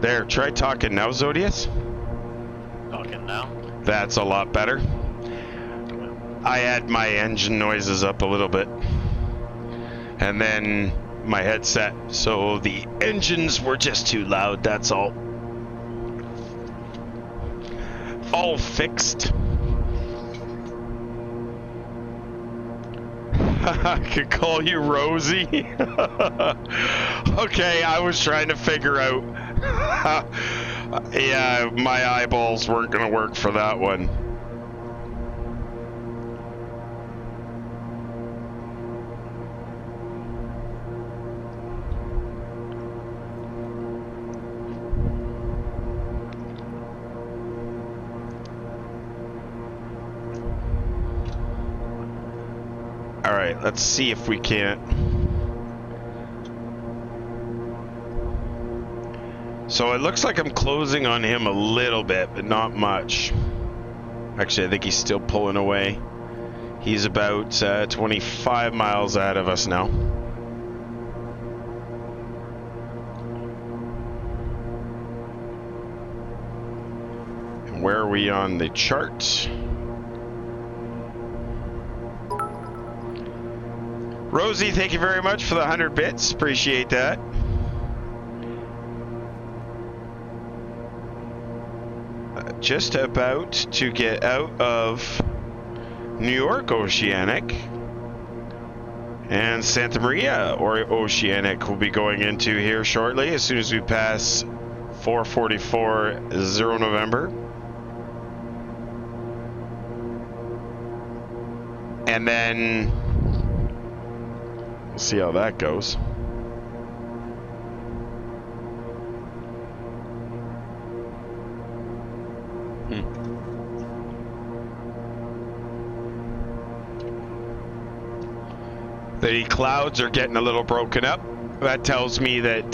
There, try talking now, Zodius. Talking now? That's a lot better. I had my engine noises up a little bit. And then my headset, so the engines were just too loud, that's all. All fixed. I could call you Rosie. Okay, I was trying to figure out. Yeah, my eyeballs weren't gonna work for that one. Alright, let's see if we can't. So it looks like I'm closing on him a little bit, but not much. Actually, I think he's still pulling away. He's about 25 miles out of us now. And where are we on the chart? Rosie, thank you very much for the 100 bits. Appreciate that. Just about to get out of New York Oceanic. And Santa Maria or Oceanic will be going into here shortly as soon as we pass 444 0 November. And then we'll see how that goes. The clouds are getting a little broken up. That tells me that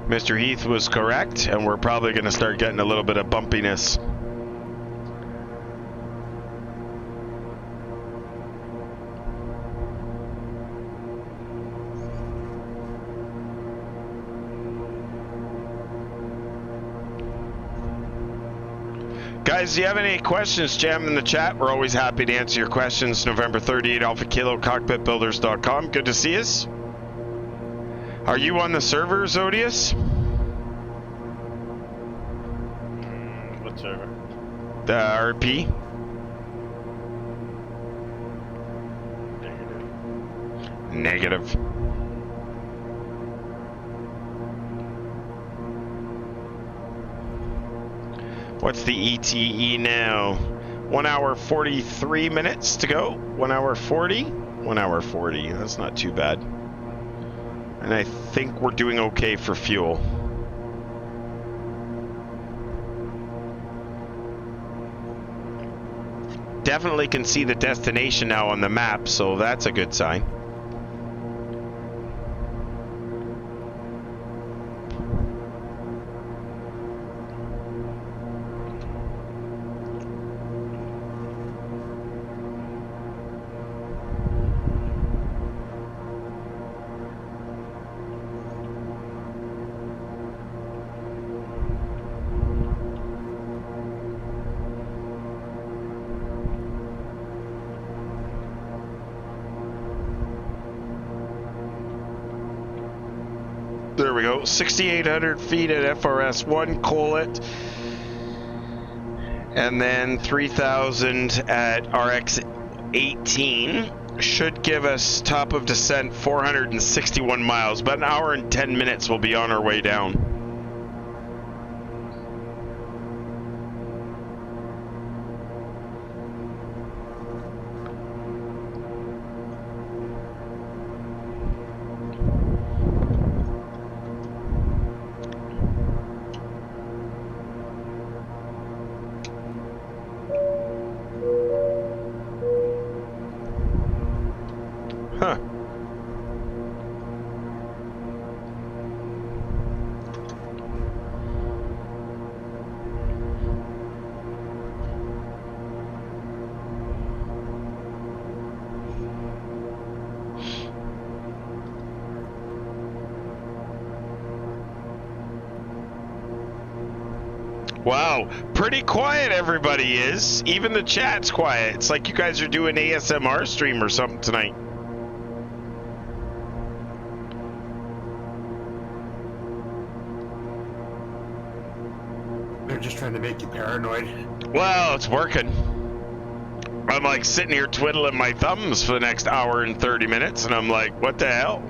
Mr. Heath was correct, and we're probably going to start getting a little bit of bumpiness. Guys, do you have any questions, jam in the chat? We're always happy to answer your questions. November 38 Alpha Kilo, Cockpitbuilders.com. Good to see us. Are you on the server, Zodius? What server? The RP? Negative. What's the ETE now? 1 hour 43 minutes to go. 1 hour 40? 1 hour 40. That's not too bad. And I think we're doing okay for fuel. Definitely can see the destination now on the map, so that's a good sign. There we go, 6,800 feet at FRS1, Colet, and then 3,000 at RX18. Should give us top of descent 461 miles, but an hour and 10 minutes we'll be on our way down. Huh. Wow, pretty quiet everybody is. Even the chat's quiet. It's like you guys are doing ASMR stream or something tonight. They're just trying to make you paranoid. Well, it's working. I'm like sitting here twiddling my thumbs for the next hour and 30 minutes, and I'm like, what the hell?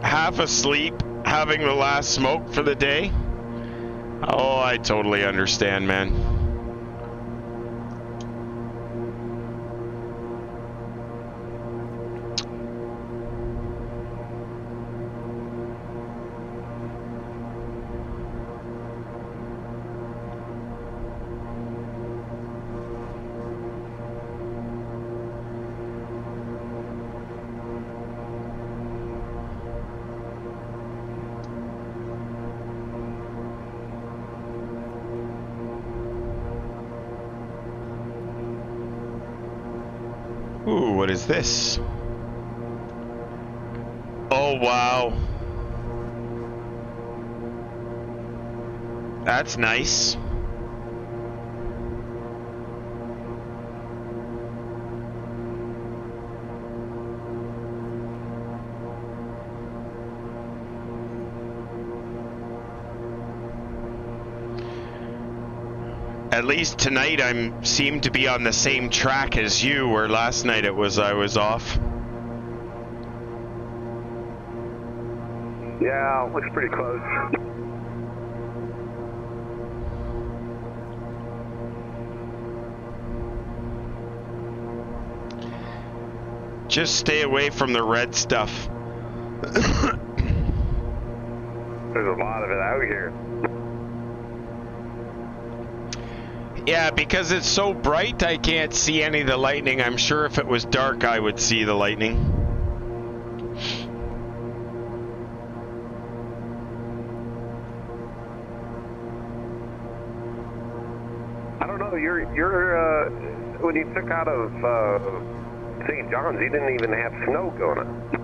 Half asleep, having the last smoke for the day. Oh, I totally understand, man. Ooh, what is this? Oh, wow. That's nice. At least tonight I seem to be on the same track as you, where last night I was off. Yeah, looks pretty close. Just stay away from the red stuff. There's a lot of it out here. Yeah, because it's so bright, I can't see any of the lightning. I'm sure if it was dark, I would see the lightning. I don't know. You're when you took out of St. John's, you didn't even have snow going on.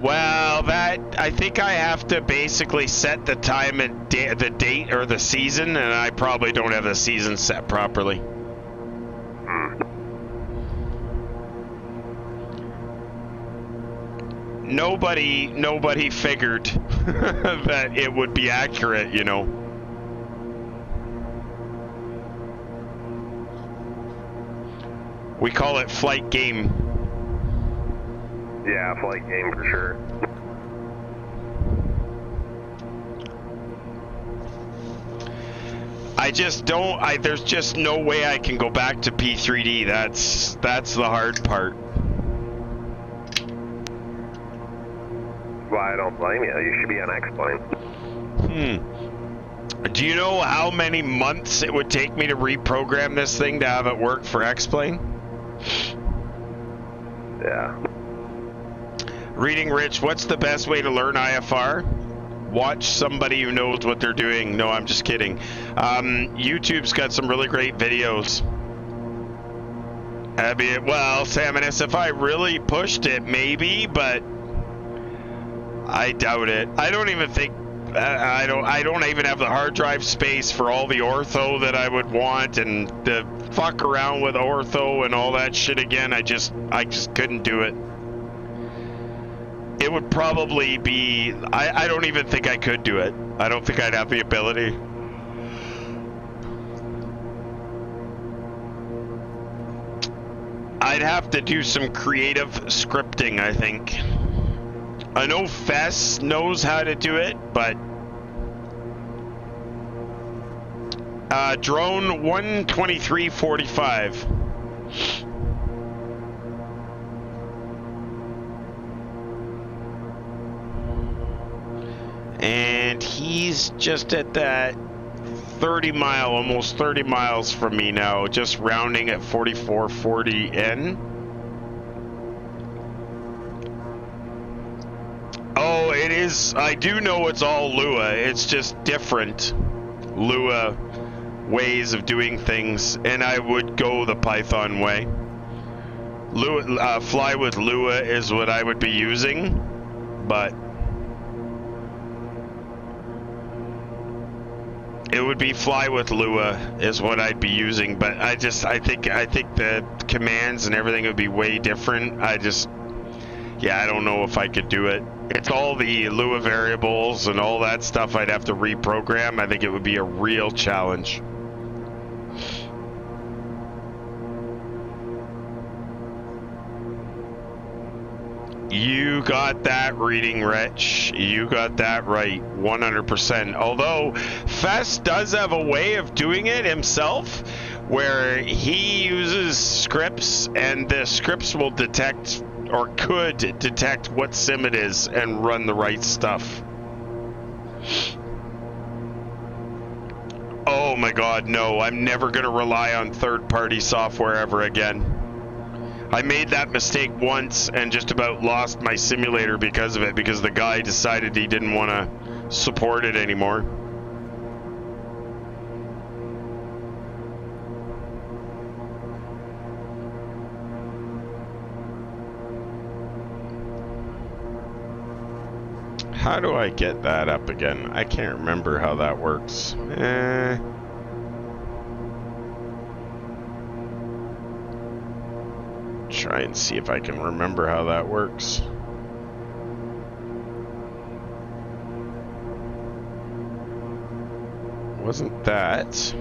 Well, that I think I have to basically set the time and the date or the season, and I probably don't have the season set properly. Nobody figured that it would be accurate, you know. We call it flight game. Yeah, flight game for sure. I just don't. There's just no way I can go back to P3D. That's the hard part. Well, I don't blame you. You should be on X-Plane. Do you know how many months it would take me to reprogram this thing to have it work for X-Plane? Yeah. Reading Rich, what's the best way to learn IFR? Watch somebody who knows what they're doing. No, I'm just kidding. YouTube's got some really great videos. I mean, well, Saminus, if I really pushed it, maybe, but I doubt it. I don't even think I don't even have the hard drive space for all the ortho that I would want, and the fuck around with ortho and all that shit again. I just couldn't do it. It would probably be I don't even think I could do it. I don't think I'd have the ability. I'd have to do some creative scripting, I think. I know Fess knows how to do it, but drone 12345. And he's just at that 30 mile, almost 30 miles from me now, just rounding at 4440N. Oh, it is. I do know it's all Lua. It's just different Lua ways of doing things, and I would go the Python way. Lua, fly with Lua is what I would be using, but it would be fly with Lua is what I'd be using. But I think the commands and everything would be way different. Yeah, I don't know if I could do it. It's all the Lua variables and all that stuff I'd have to reprogram. I think it would be a real challenge. You got that, Reading Rich. You got that right, 100%. Although Fess does have a way of doing it himself, where he uses scripts, and the scripts will detect, or could detect, what sim it is and run the right stuff. Oh my god, no. I'm never going to rely on third-party software ever again. I made that mistake once and just about lost my simulator because of it, because the guy decided he didn't want to support it anymore. How do I get that up again? I can't remember how that works. Try and see if I can remember how that works. Wasn't that?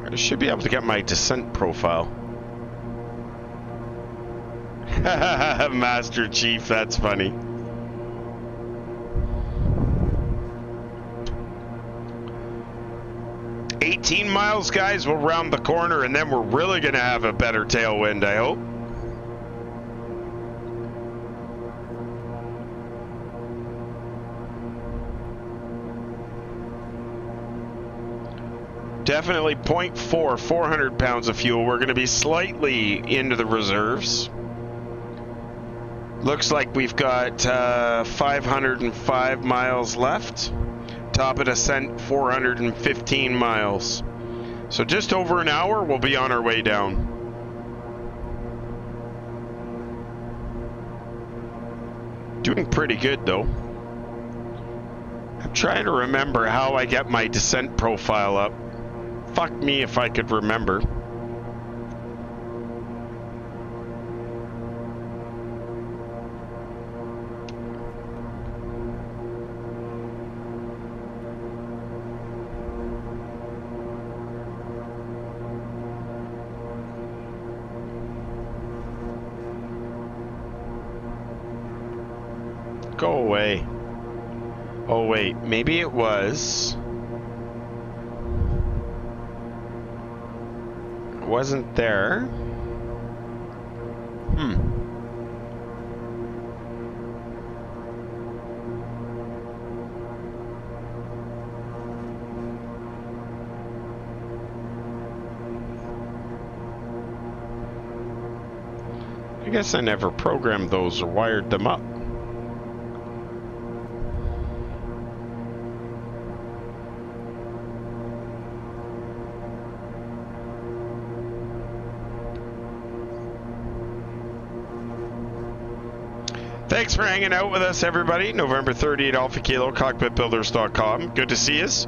I should be able to get my descent profile. Master Chief, that's funny. 18 miles, guys, we'll round the corner, and then we're really going to have a better tailwind, I hope. Definitely 0.4, 400 pounds of fuel. We're going to be slightly into the reserves. Looks like we've got 505 miles left. Top of descent, 415 miles. So just over an hour, we'll be on our way down. Doing pretty good, though. I'm trying to remember how I get my descent profile up. Fuck me if I could remember. Go away. Oh wait, maybe it was. It wasn't there. I guess I never programmed those or wired them up. Thanks for hanging out with us, everybody. November 30 at Alpha Kilo, Cockpitbuilders.com. Good to see us.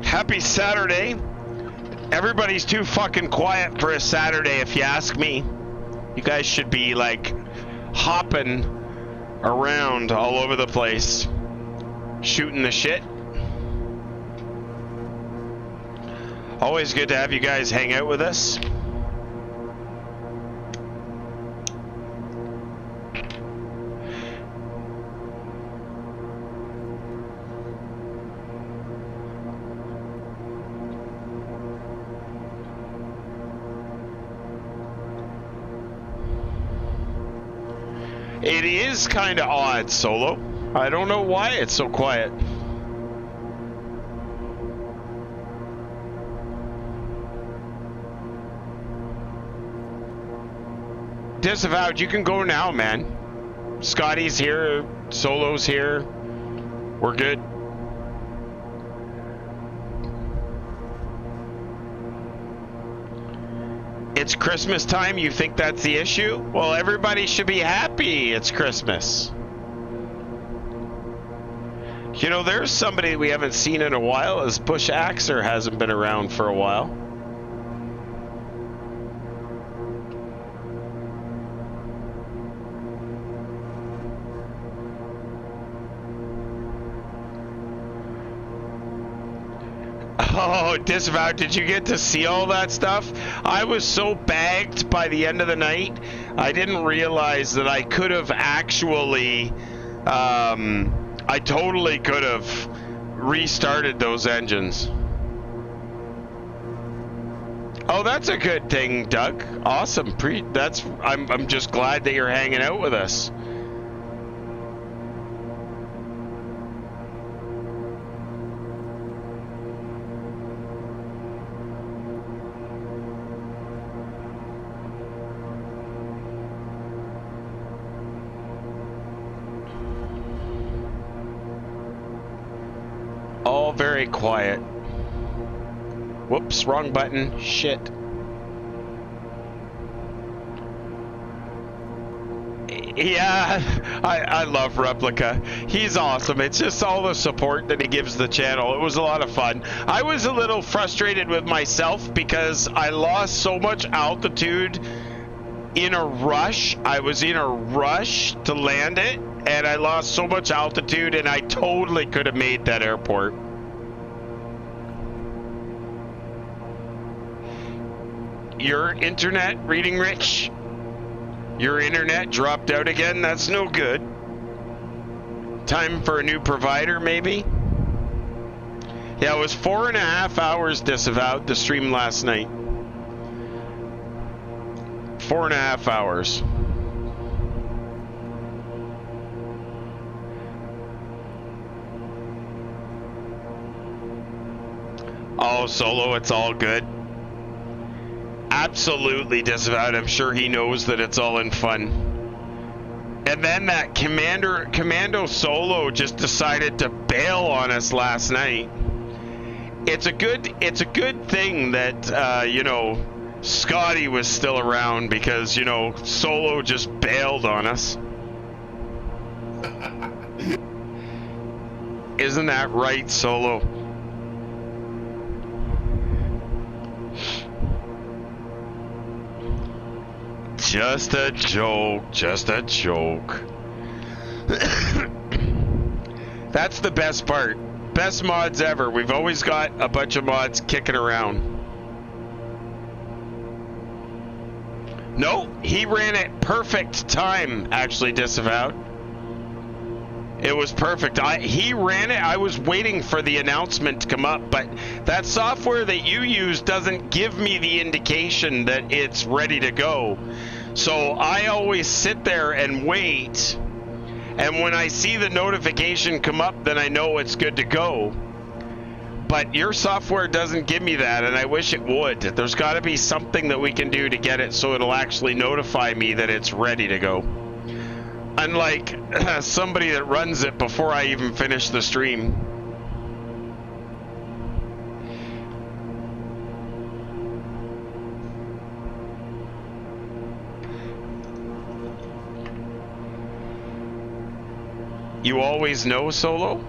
Happy Saturday. Everybody's too fucking quiet for a Saturday, if you ask me. You guys should be, like, hopping around all over the place, shooting the shit. Always good to have you guys hang out with us. It is kind of odd, Solo. I don't know why it's so quiet. Disavowed, you can go now, man. Scotty's here, Solo's here. We're good. It's Christmas time, you think that's the issue? Well, everybody should be happy it's Christmas. You know, there's somebody we haven't seen in a while, as Bush Axer hasn't been around for a while. Oh, Disavowed, did you get to see all that stuff? I was so bagged by the end of the night, I didn't realize that I could have actually, I totally could have restarted those engines. Oh, that's a good thing, Doug. Awesome. I'm just glad that you're hanging out with us. All very quiet. Whoops, wrong button. Shit. Yeah, I love Replica. He's awesome. It's just all the support that he gives the channel. It was a lot of fun. I was a little frustrated with myself because I lost so much altitude in a rush. I was in a rush to land it, and I lost so much altitude, and I totally could have made that airport. Your internet, Reading Rich? Your internet dropped out again? That's no good. Time for a new provider, maybe? Yeah, it was 4.5 hours disavowed the stream last night. 4.5 hours. Oh, Solo, it's all good. Absolutely disavowed. I'm sure he knows that it's all in fun. And then that Commando Solo just decided to bail on us last night. It's a good thing that you know, Scotty was still around, because you know, Solo just bailed on us. Isn't that right, Solo? Just a joke, just a joke. That's the best part. Best mods ever. We've always got a bunch of mods kicking around. No, he ran it perfect time, actually, disavowed. It was perfect. He ran it. I was waiting for the announcement to come up, but that software that you use doesn't give me the indication that it's ready to go. So I always sit there and wait. And when I see the notification come up, then I know it's good to go. But your software doesn't give me that, and I wish it would. There's got to be something that we can do to get it so it'll actually notify me that it's ready to go. Unlike somebody that runs it before I even finish the stream. You always know, Solo?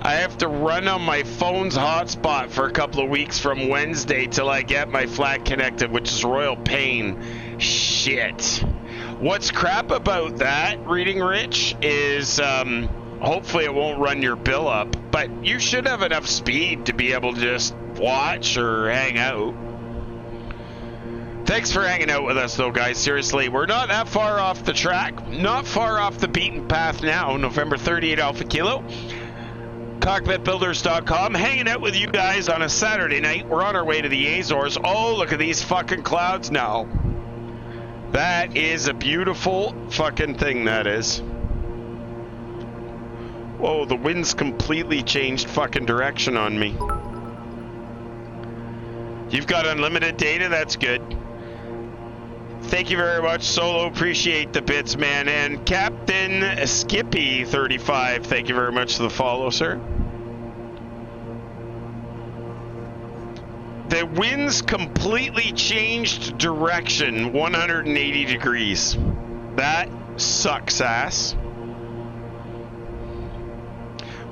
I have to run on my phone's hotspot for a couple of weeks from Wednesday till I get my flat connected, which is royal pain. Shit. What's crap about that, Reading Rich, is hopefully it won't run your bill up, but you should have enough speed to be able to just watch or hang out. Thanks for hanging out with us, though, guys. Seriously, we're not that far off the track. Not far off the beaten path now. November 38 Alpha Kilo. Cockpitbuilders.com. Hanging out with you guys on a Saturday night. We're on our way to the Azores. Oh, look at these fucking clouds now. That is a beautiful fucking thing, that is. Whoa, the wind's completely changed fucking direction on me. You've got unlimited data? That's good. Thank you very much, Solo. Appreciate the bits, man. And Captain Skippy35, thank you very much for the follow, sir. The wind's completely changed direction 180 degrees. That sucks ass.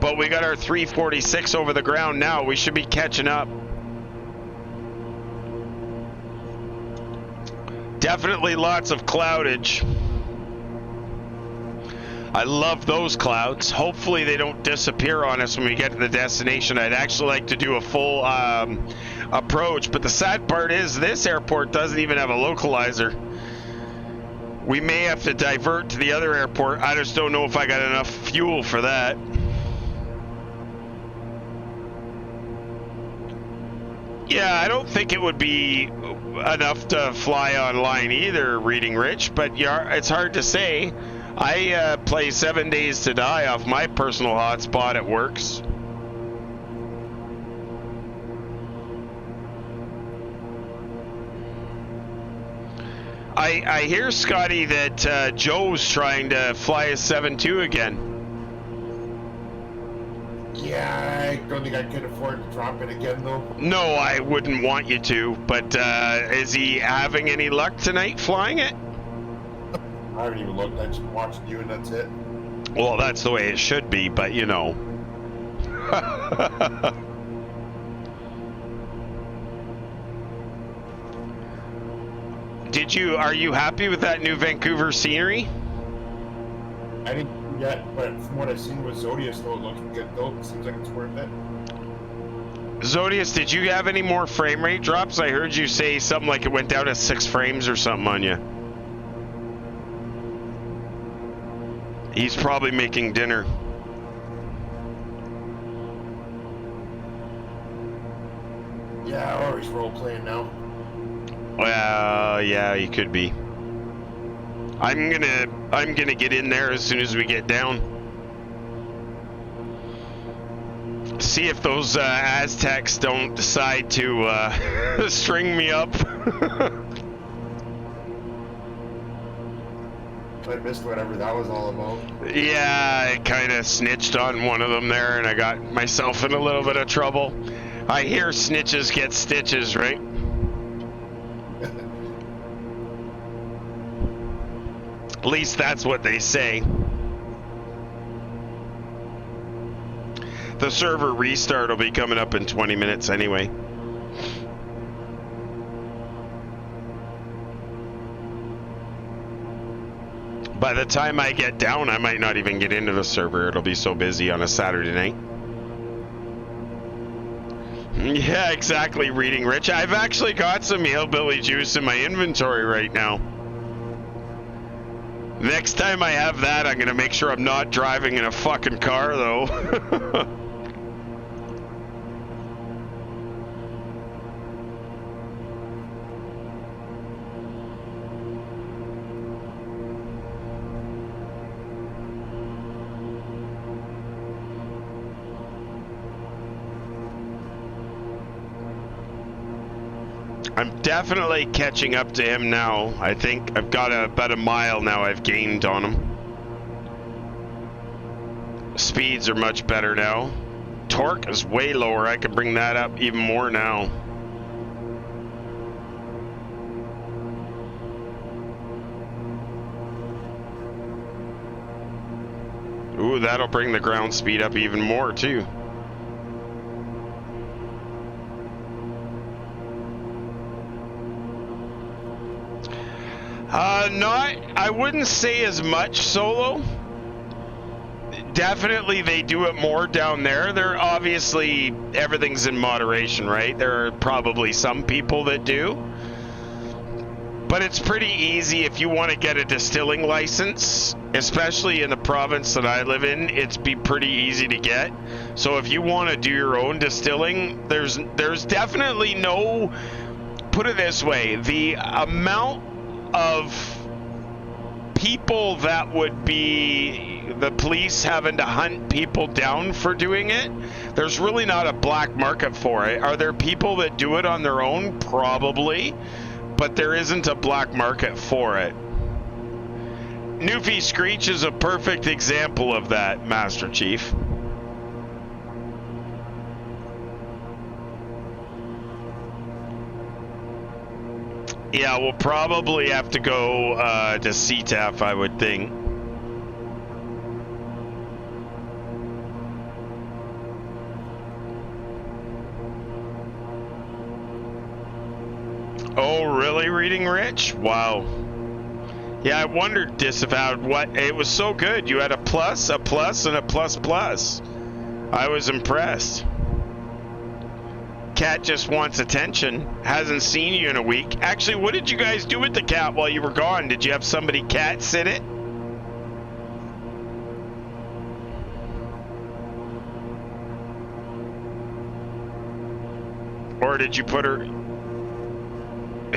But we got our 346 over the ground now. We should be catching up. Definitely lots of cloudage. I love those clouds. Hopefully they don't disappear on us when we get to the destination. I'd actually like to do a full approach, but the sad part is this airport doesn't even have a localizer. We may have to divert to the other airport. I just don't know if I got enough fuel for that. Yeah, I don't think it would be enough to fly online either, Reading Rich, but it's hard to say. I play 7 Days to Die off my personal hotspot. It works. I hear, Scotty, that Joe's trying to fly a 7-2 again. Yeah, I don't think I could afford to drop it again, though. No, I wouldn't want you to, but is he having any luck tonight flying it? I haven't even looked. I just watched you, and that's it. Well, that's the way it should be, but you know. Are you happy with that new Vancouver scenery? I didn't yet, but from what I've seen with Zodius, though, it looks good, though. It seems like it's worth it. Zodius, did you have any more frame rate drops? I heard you say something like it went down to 6 frames or something on you. He's probably making dinner. Yeah, or he's role playing now. Well, yeah, he could be. I'm gonna get in there as soon as we get down. See if those Aztecs don't decide to string me up. I missed whatever that was all about. Yeah, I kind of snitched on one of them there, and I got myself in a little bit of trouble. I hear snitches get stitches, right? At least that's what they say. The server restart will be coming up in 20 minutes anyway. By the time I get down, I might not even get into the server. It'll be so busy on a Saturday night. Yeah, exactly, Reading Rich. I've actually got some hillbilly juice in my inventory right now. Next time I have that, I'm gonna make sure I'm not driving in a fucking car, though. I'm definitely catching up to him now. I think I've got about a mile now I've gained on him. Speeds are much better now. Torque is way lower. I can bring that up even more now. Ooh, that'll bring the ground speed up even more too. I wouldn't say as much solo. Definitely they do it more down there. They're obviously, everything's in moderation, right? There are probably some people that do. But it's pretty easy if you want to get a distilling license, especially in the province that I live in, it's be pretty easy to get. So if you want to do your own distilling, there's definitely no, put it this way, the amount of people that would be the police having to hunt people down for doing it, there's really not a black market for it. Are there people that do it on their own? Probably, but there isn't a black market for it. Newfie Screech is a perfect example of that, Master Chief. Yeah, we'll probably have to go to CTAF, I would think. Oh, really, Reading Rich? Wow. Yeah, I wondered, Disavowed, what... It was so good. You had a plus, and a plus plus. I was impressed. Cat just wants attention. Hasn't seen you in a week. Actually, what did you guys do with the cat while you were gone? Did you have somebody cat sit it? Or did you put her...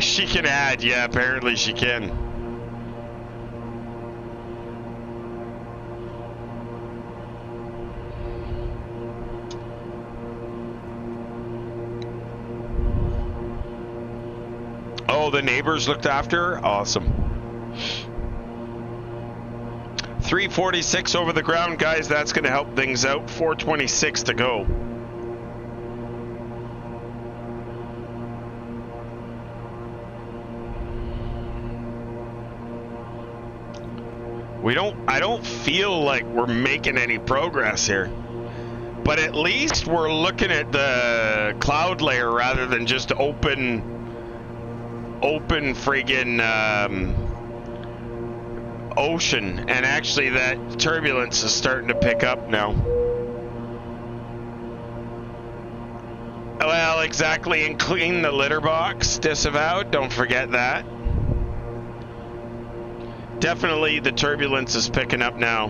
She can add. Yeah, apparently she can. Oh, the neighbors looked after her? Awesome. 346 over the ground, guys. That's going to help things out. 426 to go. I don't feel like we're making any progress here. But at least we're looking at the cloud layer rather than just open friggin' ocean, and actually that turbulence is starting to pick up now. Well, exactly, and clean the litter box, Disavowed, don't forget that. Definitely the turbulence is picking up now.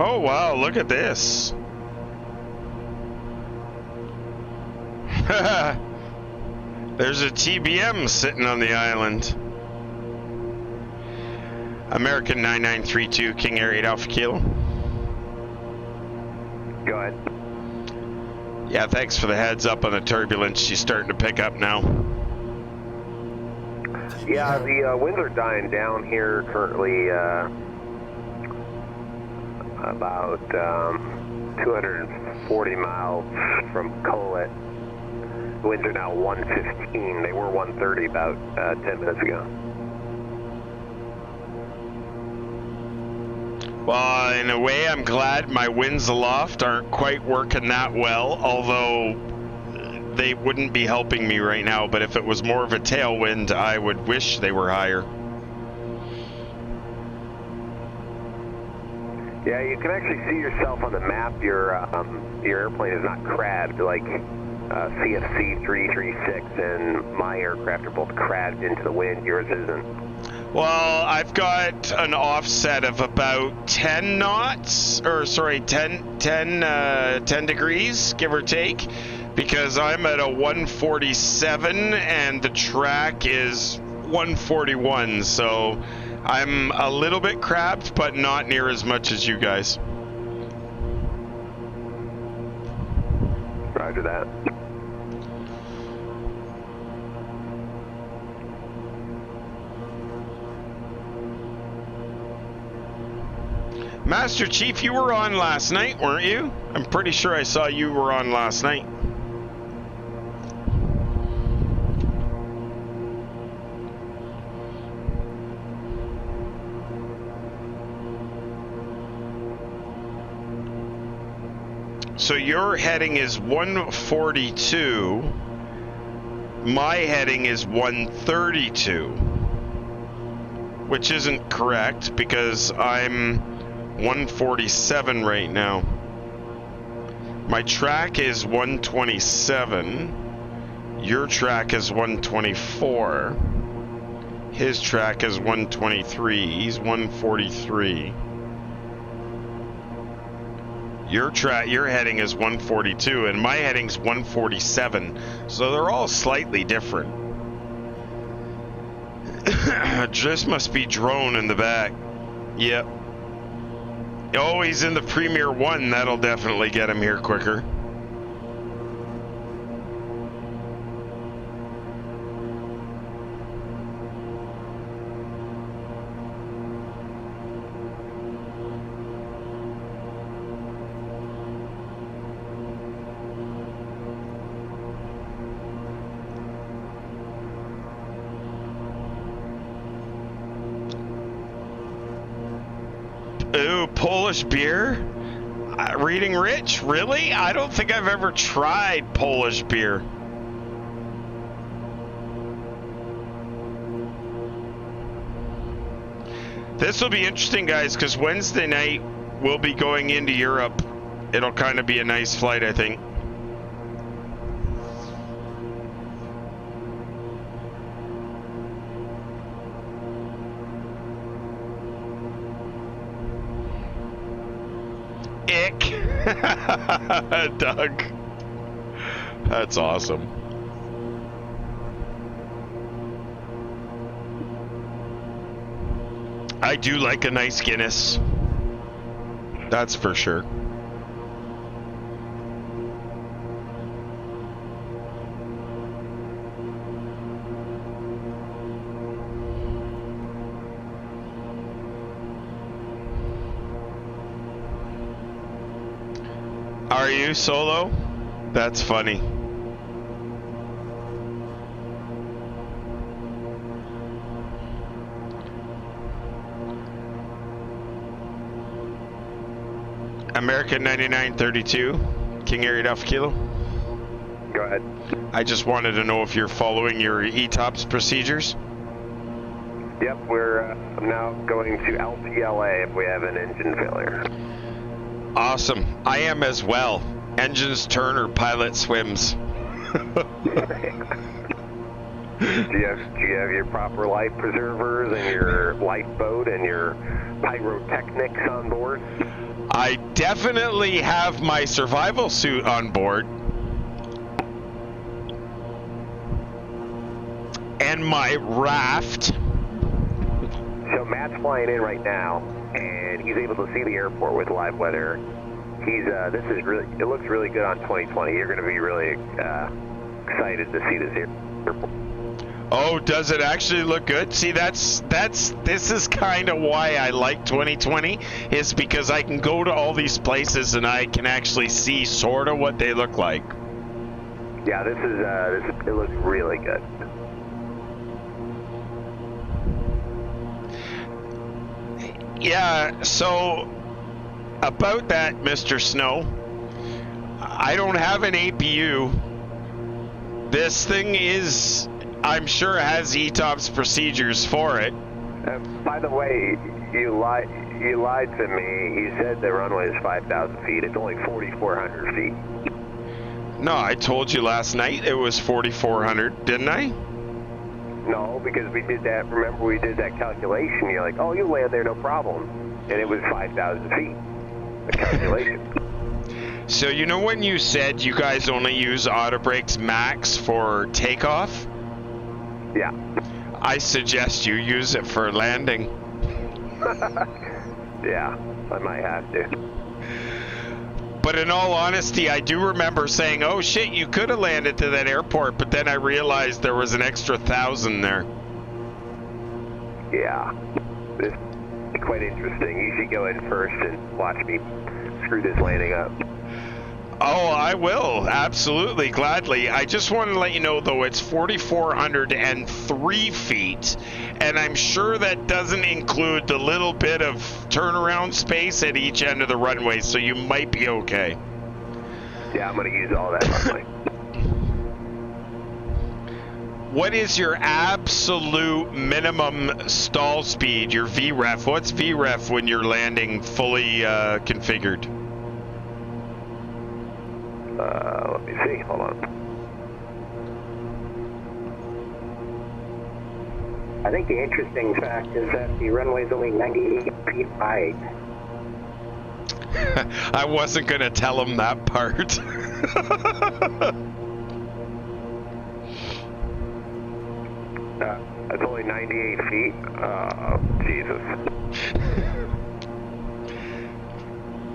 Oh, wow, look at this. There's a TBM sitting on the island. American 9932, King Air 8 Alpha Kilo. Go ahead. Yeah, thanks for the heads up on the turbulence. She's starting to pick up now. Yeah, the winds are dying down here currently. About 240 miles from Collet. The winds are now 115. They were 130 about 10 minutes ago. Well, in a way, I'm glad my winds aloft aren't quite working that well, although they wouldn't be helping me right now. But if it was more of a tailwind, I would wish they were higher. Yeah, you can actually see yourself on the map. Your airplane is not crabbed like CFC 336 and my aircraft are both crabbed into the wind. Yours isn't. Well, I've got an offset of about 10 knots, or sorry, 10 degrees, give or take, because I'm at a 147 and the track is 141, so I'm a little bit crabbed, but not near as much as you guys. Roger that. Master Chief, you were on last night, weren't you? I'm pretty sure I saw you were on last night. So your heading is 142. My heading is 132. Which isn't correct because I'm 147 right now. My track is 127. Your track is 124. His track is 123. He's 143. Your heading is 142 and my heading's 147. So they're all slightly different. Just must be drone in the back. Yep. Oh, he's in the Premier 1. That'll definitely get him here quicker. Ooh, Polish beer? Reading Rich? Really? I don't think I've ever tried Polish beer. This will be interesting, guys, because Wednesday night we'll be going into Europe. It'll kind of be a nice flight, I think. Ick. Doug. That's awesome. I do like a nice Guinness. That's for sure. Are you solo? That's funny. American 9932, King Air 8 Alpha Kilo. Go ahead. I just wanted to know if you're following your ETOPS procedures. Yep, we're now going to LPLA if we have an engine failure. Awesome. I am as well. Engines turn or pilot swims. Do you have your proper life preservers and your lifeboat and your pyrotechnics on board? I definitely have my survival suit on board. And my raft. So Matt's flying in right now, and he's able to see the airport with live weather. This is really, it looks really good on 2020. You're going to be really excited to see this airport. Oh, does it actually look good? See, this is kind of why I like 2020, is because I can go to all these places and I can actually see sort of what they look like. Yeah, it looks really good. Yeah, so about that, Mr. Snow, I don't have an APU. This thing is, I'm sure, has ETOPS procedures for it. By the way, you lied to me. You said the runway is 5,000 feet. It's only 4,400 feet. No, I told you last night it was 4,400, didn't I? No, because we did that. Remember, we did that calculation. You're like, oh, you land there, no problem. And it was 5,000 feet. The calculation. So you know when you said you guys only use Autobrakes Max for takeoff? Yeah. I suggest you use it for landing. Yeah, I might have to. But in all honesty, I do remember saying, oh shit, you could have landed to that airport, but then I realized there was an extra 1,000 there. Yeah. This is quite interesting. You should go in first and watch me screw this landing up. Oh, I will. Absolutely. Gladly. I just wanted to let you know, though, it's 4,403 feet, and I'm sure that doesn't include the little bit of turnaround space at each end of the runway, so you might be okay. Yeah, I'm going to use all that runway. What is your absolute minimum stall speed, your VREF? What's VREF when you're landing fully configured? Let me see. Hold on. I think the interesting fact is that the runway is only 98 feet wide. I wasn't going to tell him that part. That's only 98 feet. Jesus.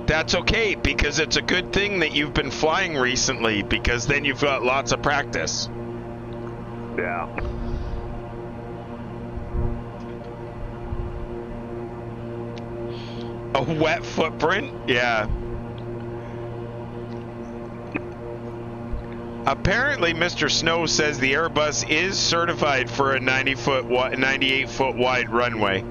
That's okay, because it's a good thing that you've been flying recently, because then you've got lots of practice. Yeah. A wet footprint? Yeah. Apparently, Mr. Snow says the Airbus is certified for a 98 foot wide runway.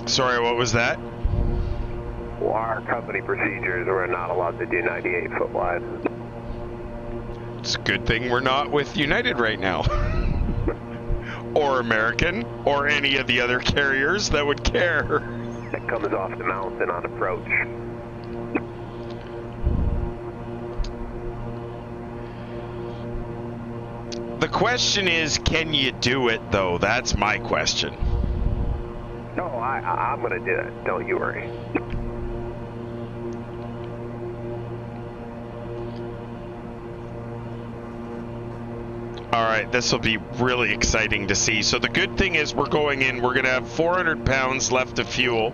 Sorry, what was that? Well, our company procedures, we're not allowed to do 98 foot wide. It's a good thing we're not with United right now. Or American, or any of the other carriers that would care. It comes off the mountain on approach. The question is, can you do it, though? That's my question. No, I'm going to do it. Don't you worry. All right, this will be really exciting to see. So the good thing is we're going in, we're going to have 400 pounds left of fuel.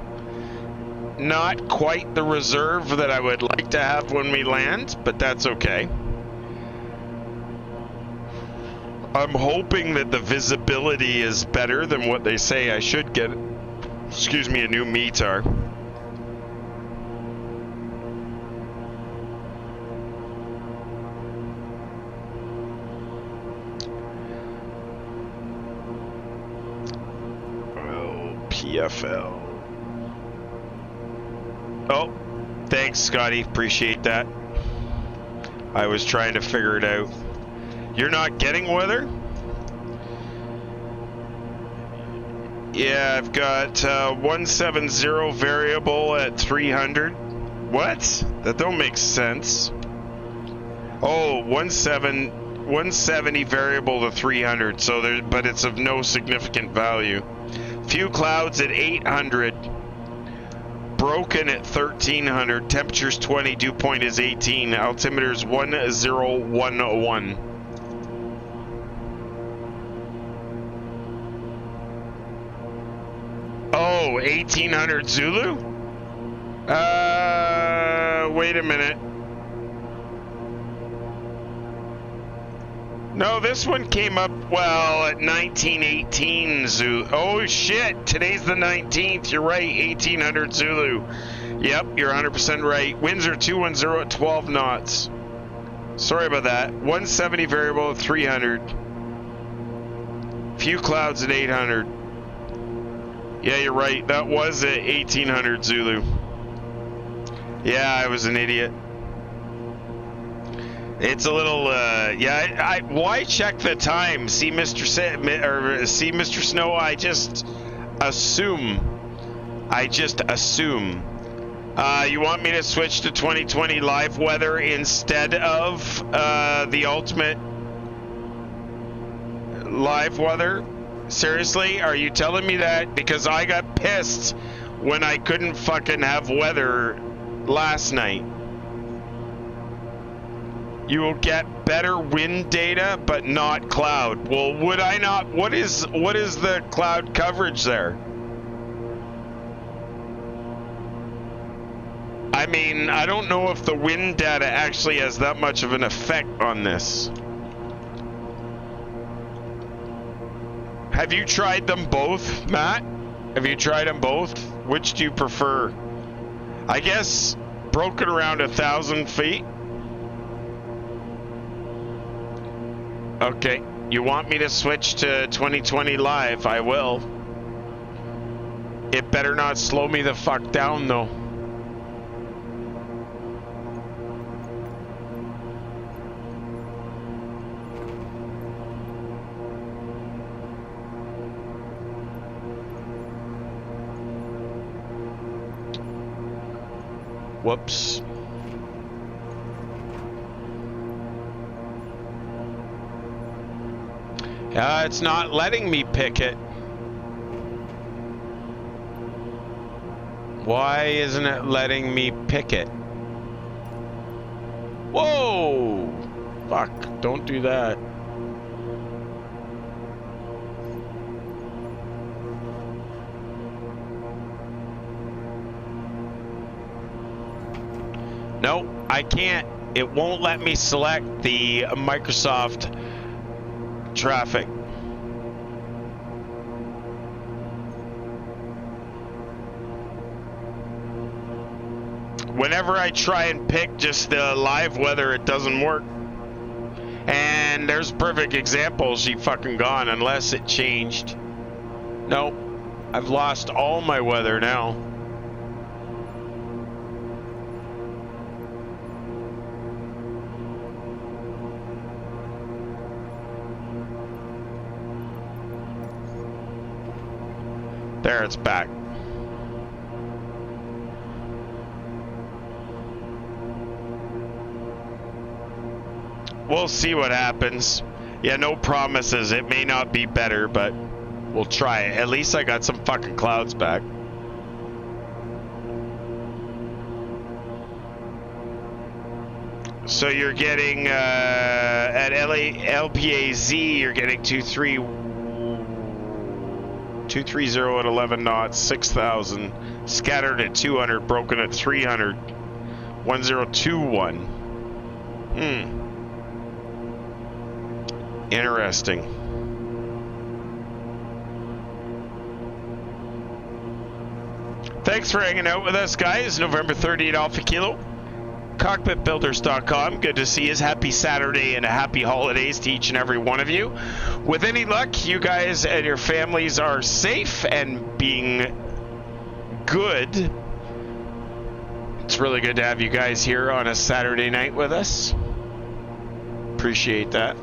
Not quite the reserve that I would like to have when we land, but that's okay. I'm hoping that the visibility is better than what they say I should get. Excuse me, a new METAR. LPFL. Oh, thanks, Scotty. Appreciate that. I was trying to figure it out. You're not getting weather? Yeah, I've got 170 variable at 300. What? That don't make sense. Oh, 17 170 variable to 300, so there, but it's of no significant value. Few clouds at 800. Broken at 1300. Temperature's 20. Dew point is 18. Altimeter's 1011. Oh, 1800 Zulu? Wait a minute. No, this one came up, well, at 1918 Zulu. Oh, shit. Today's the 19th. You're right. 1800 Zulu. Yep, you're 100% right. Winds are 210 at 12 knots. Sorry about that. 170 variable at 300. Few clouds at 800. Yeah, you're right. That was at 1800 Zulu. Yeah, I was an idiot. It's a little, yeah, why check the time? See Mr. Snow, I just assume. You want me to switch to 2020 live weather instead of the ultimate live weather? Seriously? Are you telling me that? Because I got pissed when I couldn't fucking have weather last night. You will get better wind data, but not cloud. Well, would I not? What is the cloud coverage there? I mean, I don't know if the wind data actually has that much of an effect on this. Have you tried them both, Matt? Have you tried them both? Which do you prefer? I guess broken around 1,000 feet. Okay, you want me to switch to 2020 live? I will. It better not slow me the fuck down, though. Whoops. It's not letting me pick it. Why isn't it letting me pick it? Whoa! Fuck, don't do that. No, I can't. It won't let me select the Microsoft traffic. Whenever I try and pick just the live weather, it doesn't work. And there's a perfect example. She fucking gone unless it changed. Nope. I've lost all my weather now. There, it's back. We'll see what happens. Yeah, no promises. It may not be better, but we'll try it. At least I got some fucking clouds back. So you're getting, at LPAZ, you're getting 230 at 11 knots, 6,000. Scattered at 200, broken at 300. 1021. Interesting. Thanks for hanging out with us, guys. November 30th, Alpha Kilo. Cockpitbuilders.com. Good to see you. Happy Saturday and happy holidays to each and every one of you. With any luck, you guys and your families are safe and being good. It's really good to have you guys here on a Saturday night with us. Appreciate that.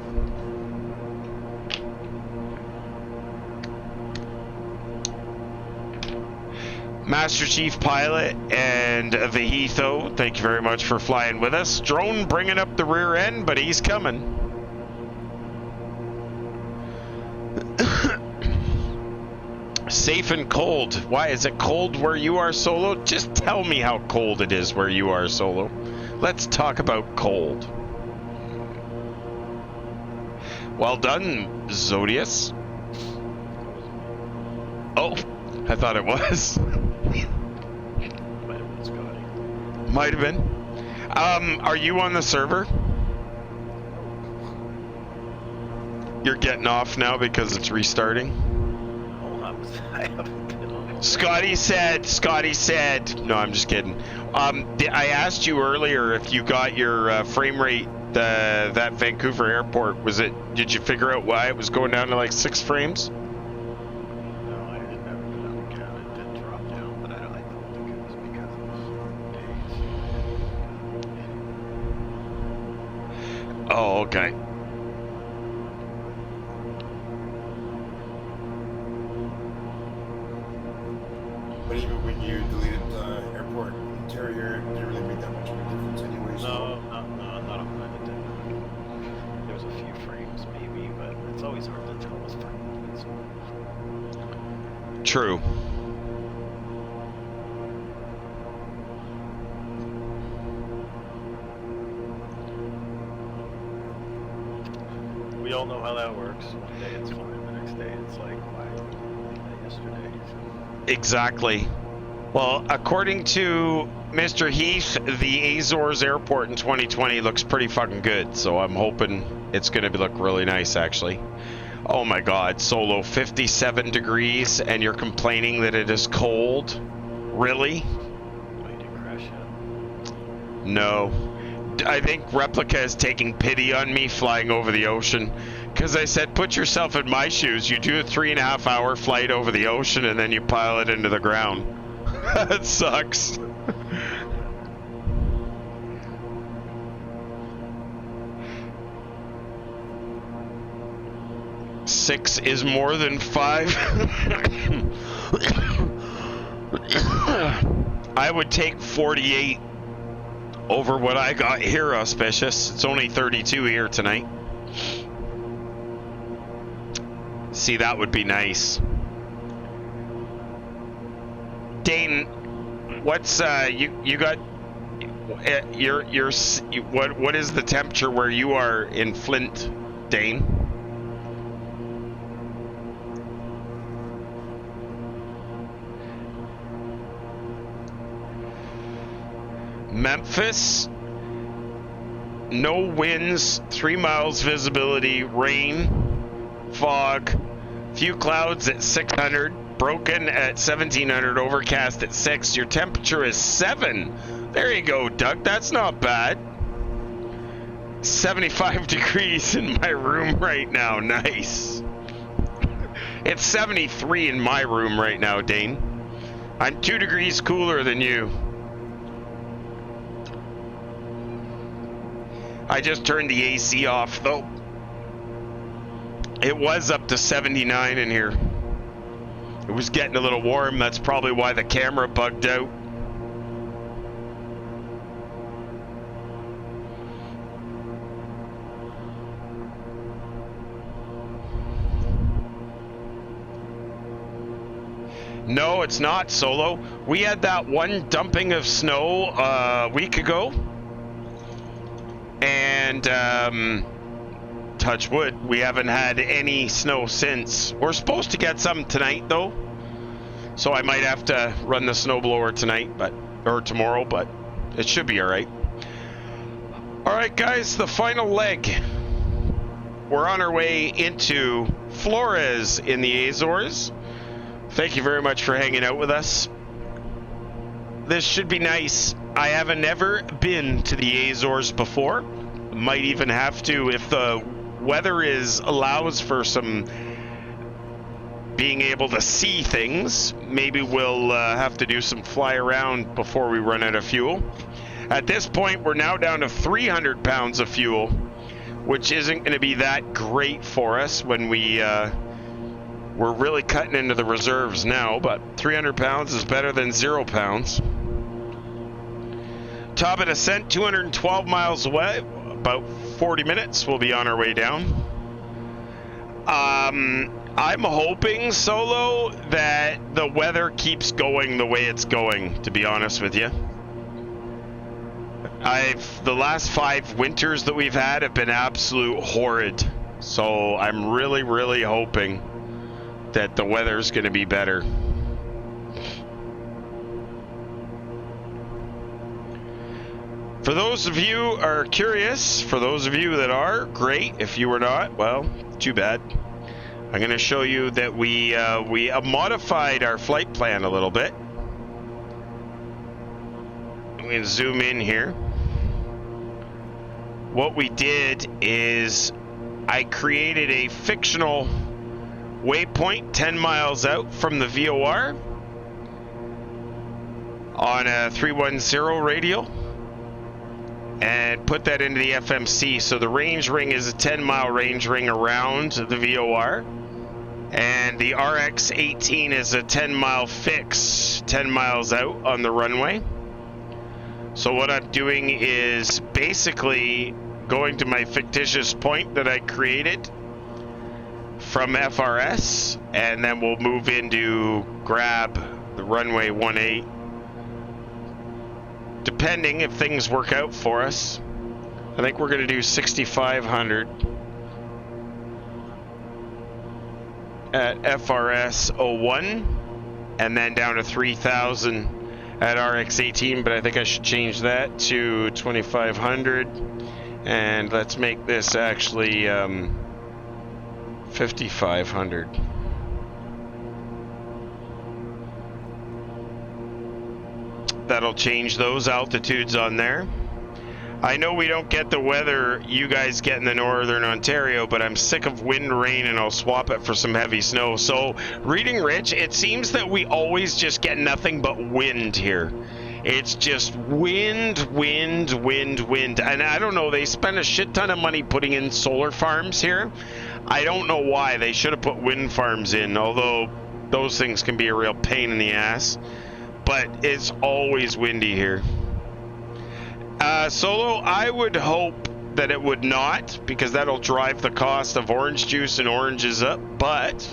Master Chief Pilot and Vahitho, thank you very much for flying with us. Drone bringing up the rear end, but he's coming. Safe and cold. Why is it cold where you are, Solo? Just tell me how cold it is where you are, Solo. Let's talk about cold. Well done, Zodius. Oh, I thought it was. Might have been Scotty. Might have been. Are you on the server? You're getting off now because it's restarting? Oh, I haven't been on. Scotty said, no, I'm just kidding. I asked you earlier if you got your frame rate, that Vancouver airport, did you figure out why it was going down to like 6 frames? No, I didn't ever put on the count. It did drop down, but I don't think it was because of days. Oh, okay. But even when you deleted the airport interior, it didn't really make that much of a difference anyway. So. No, not on mine. It didn't. There was a few frames maybe, but it's always hard to tell what's fine. True. We all know how that works. One day it's fine, the next day it's like, why did we do that yesterday? So, Exactly. Well, according to Mr. Heath, the Azores airport in 2020 looks pretty fucking good, so I'm hoping it's going to look really nice, actually. Oh my god, Solo, 57 degrees, and you're complaining that it is cold? Really? why you didn't crash yet? No. I think Replica is taking pity on me flying over the ocean. Because I said, put yourself in my shoes. You do a 3.5-hour flight over the ocean and then you pile it into the ground. That sucks. Six is more than 5. I would take 48 over what I got here, Auspicious. It's only 32 here tonight. See, that would be nice. Dane, what's you got what is the temperature where you are in Flint, Dane? Memphis, no winds, 3 miles visibility, rain, fog, few clouds at 600, broken at 1700, overcast at 6. Your temperature is 7. There you go, Doug. That's not bad. 75 degrees in my room right now. Nice. It's 73 in my room right now, Dane. I'm 2 degrees cooler than you. I just turned the AC off, though. It was up to 79 in here. It was getting a little warm. That's probably why the camera bugged out. No, it's not, Solo. We had that one dumping of snow a week ago. And, touch wood, we haven't had any snow since. We're supposed to get some tonight, though. So I might have to run the snowblower tonight, or tomorrow, but it should be alright. Alright, guys, the final leg. We're on our way into Flores in the Azores. Thank you very much for hanging out with us. This should be nice. I haven't ever been to the Azores before. Might even have to if the weather allows for some being able to see things. Maybe we'll have to do some fly around before we run out of fuel. At this point, we're now down to 300 pounds of fuel, which isn't going to be that great for us when we're really cutting into the reserves now, but 300 pounds is better than 0 pounds. Top of descent, 212 miles away, about 40 minutes. We'll be on our way down. I'm hoping, Solo, that the weather keeps going the way it's going, to be honest with you. The last 5 winters that we've had have been absolute horrid. So I'm really, really hoping that the weather's going to be better. For those of you who are curious, for those of you that are, great. If you were not, well, too bad. I'm going to show you that we modified our flight plan a little bit. I'm going to zoom in here. What we did is I created a fictional waypoint 10 miles out from the VOR on a 310 radial and put that into the FMC. So the range ring is a 10-mile range ring around the VOR, and the RX-18 is a 10-mile fix 10 miles out on the runway. So what I'm doing is basically going to my fictitious point that I created from FRS, and then we'll move into grab the runway 18, depending if things work out for us. I think we're going to do 6,500 at FRS 01, and then down to 3,000 at RX-18, but I think I should change that to 2,500, and let's make this actually 5,500. That'll change those altitudes on there. I know we don't get the weather you guys get in the northern Ontario, but I'm sick of wind, rain, and I'll swap it for some heavy snow. So, reading Rich, it seems that we always just get nothing but wind here. It's just wind, wind, wind, wind. And I don't know, they spend a shit ton of money putting in solar farms here. I don't know why. They should have put wind farms in, although those things can be a real pain in the ass. But it's always windy here. Solo, I would hope that it would not, because that'll drive the cost of orange juice and oranges up. But,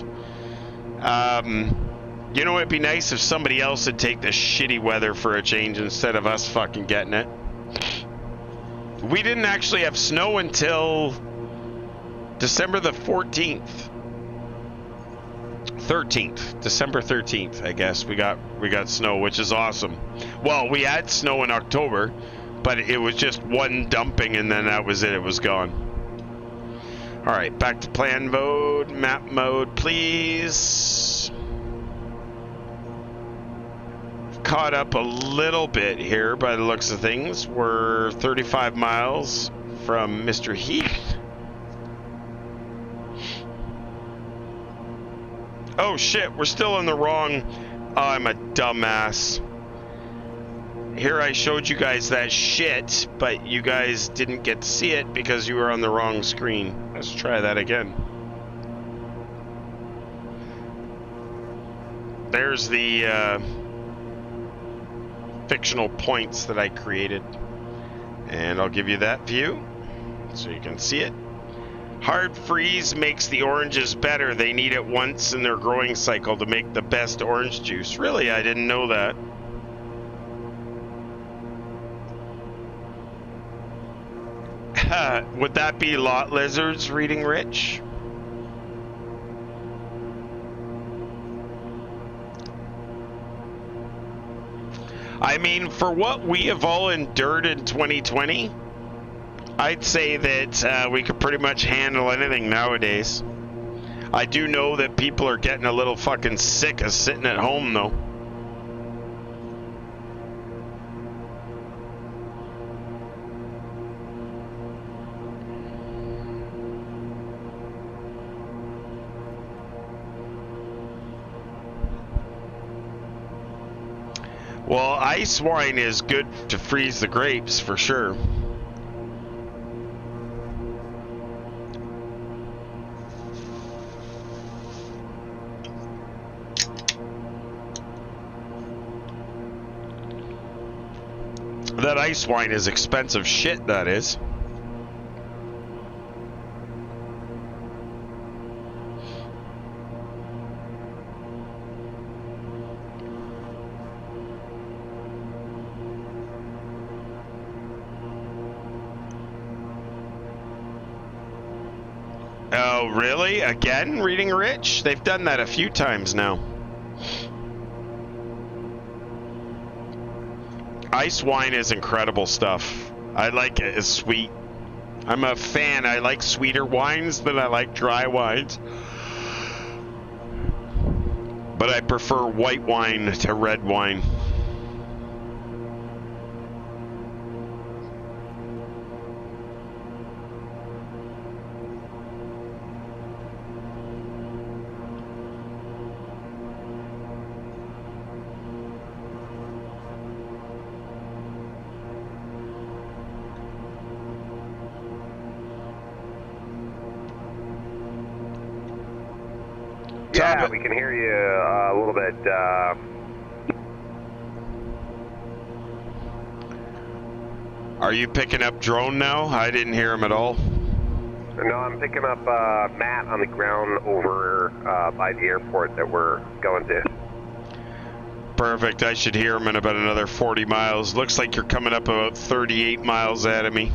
you know, it'd be nice if somebody else would take the shitty weather for a change instead of us fucking getting it. We didn't actually have snow until December the 13th, December 13th, I guess. We got snow, which is awesome. Well, we had snow in October, but it was just one dumping, and then that was it. It was gone. All right, back to plan mode, map mode, please. Caught up a little bit here by the looks of things. We're 35 miles from Mr. Heath. Oh shit, we're still in the wrong. Oh, I'm a dumbass. Here I showed you guys that shit, but you guys didn't get to see it because you were on the wrong screen. Let's try that again. There's the fictional points that I created. And I'll give you that view so you can see it. Hard freeze makes the oranges better. They need it once in their growing cycle to make the best orange juice. Really? I didn't know that. Would that be lot lizards, reading Rich? I mean, for what we have all endured in 2020, I'd say that we could pretty much handle anything nowadays. I do know that people are getting a little fucking sick of sitting at home, though. Well, ice wine is good to freeze the grapes, for sure. That ice wine is expensive shit, that is. Oh, really? Again, reading Rich? They've done that a few times now. Ice wine is incredible stuff. I like it. It's sweet. I'm a fan. I like sweeter wines than I like dry wines. But I prefer white wine to red wine. Yeah, we can hear you a little bit. Are you picking up drone now? I didn't hear him at all. No, I'm picking up Matt on the ground over by the airport that we're going to. Perfect. I should hear him in about another 40 miles. Looks like you're coming up about 38 miles out of me.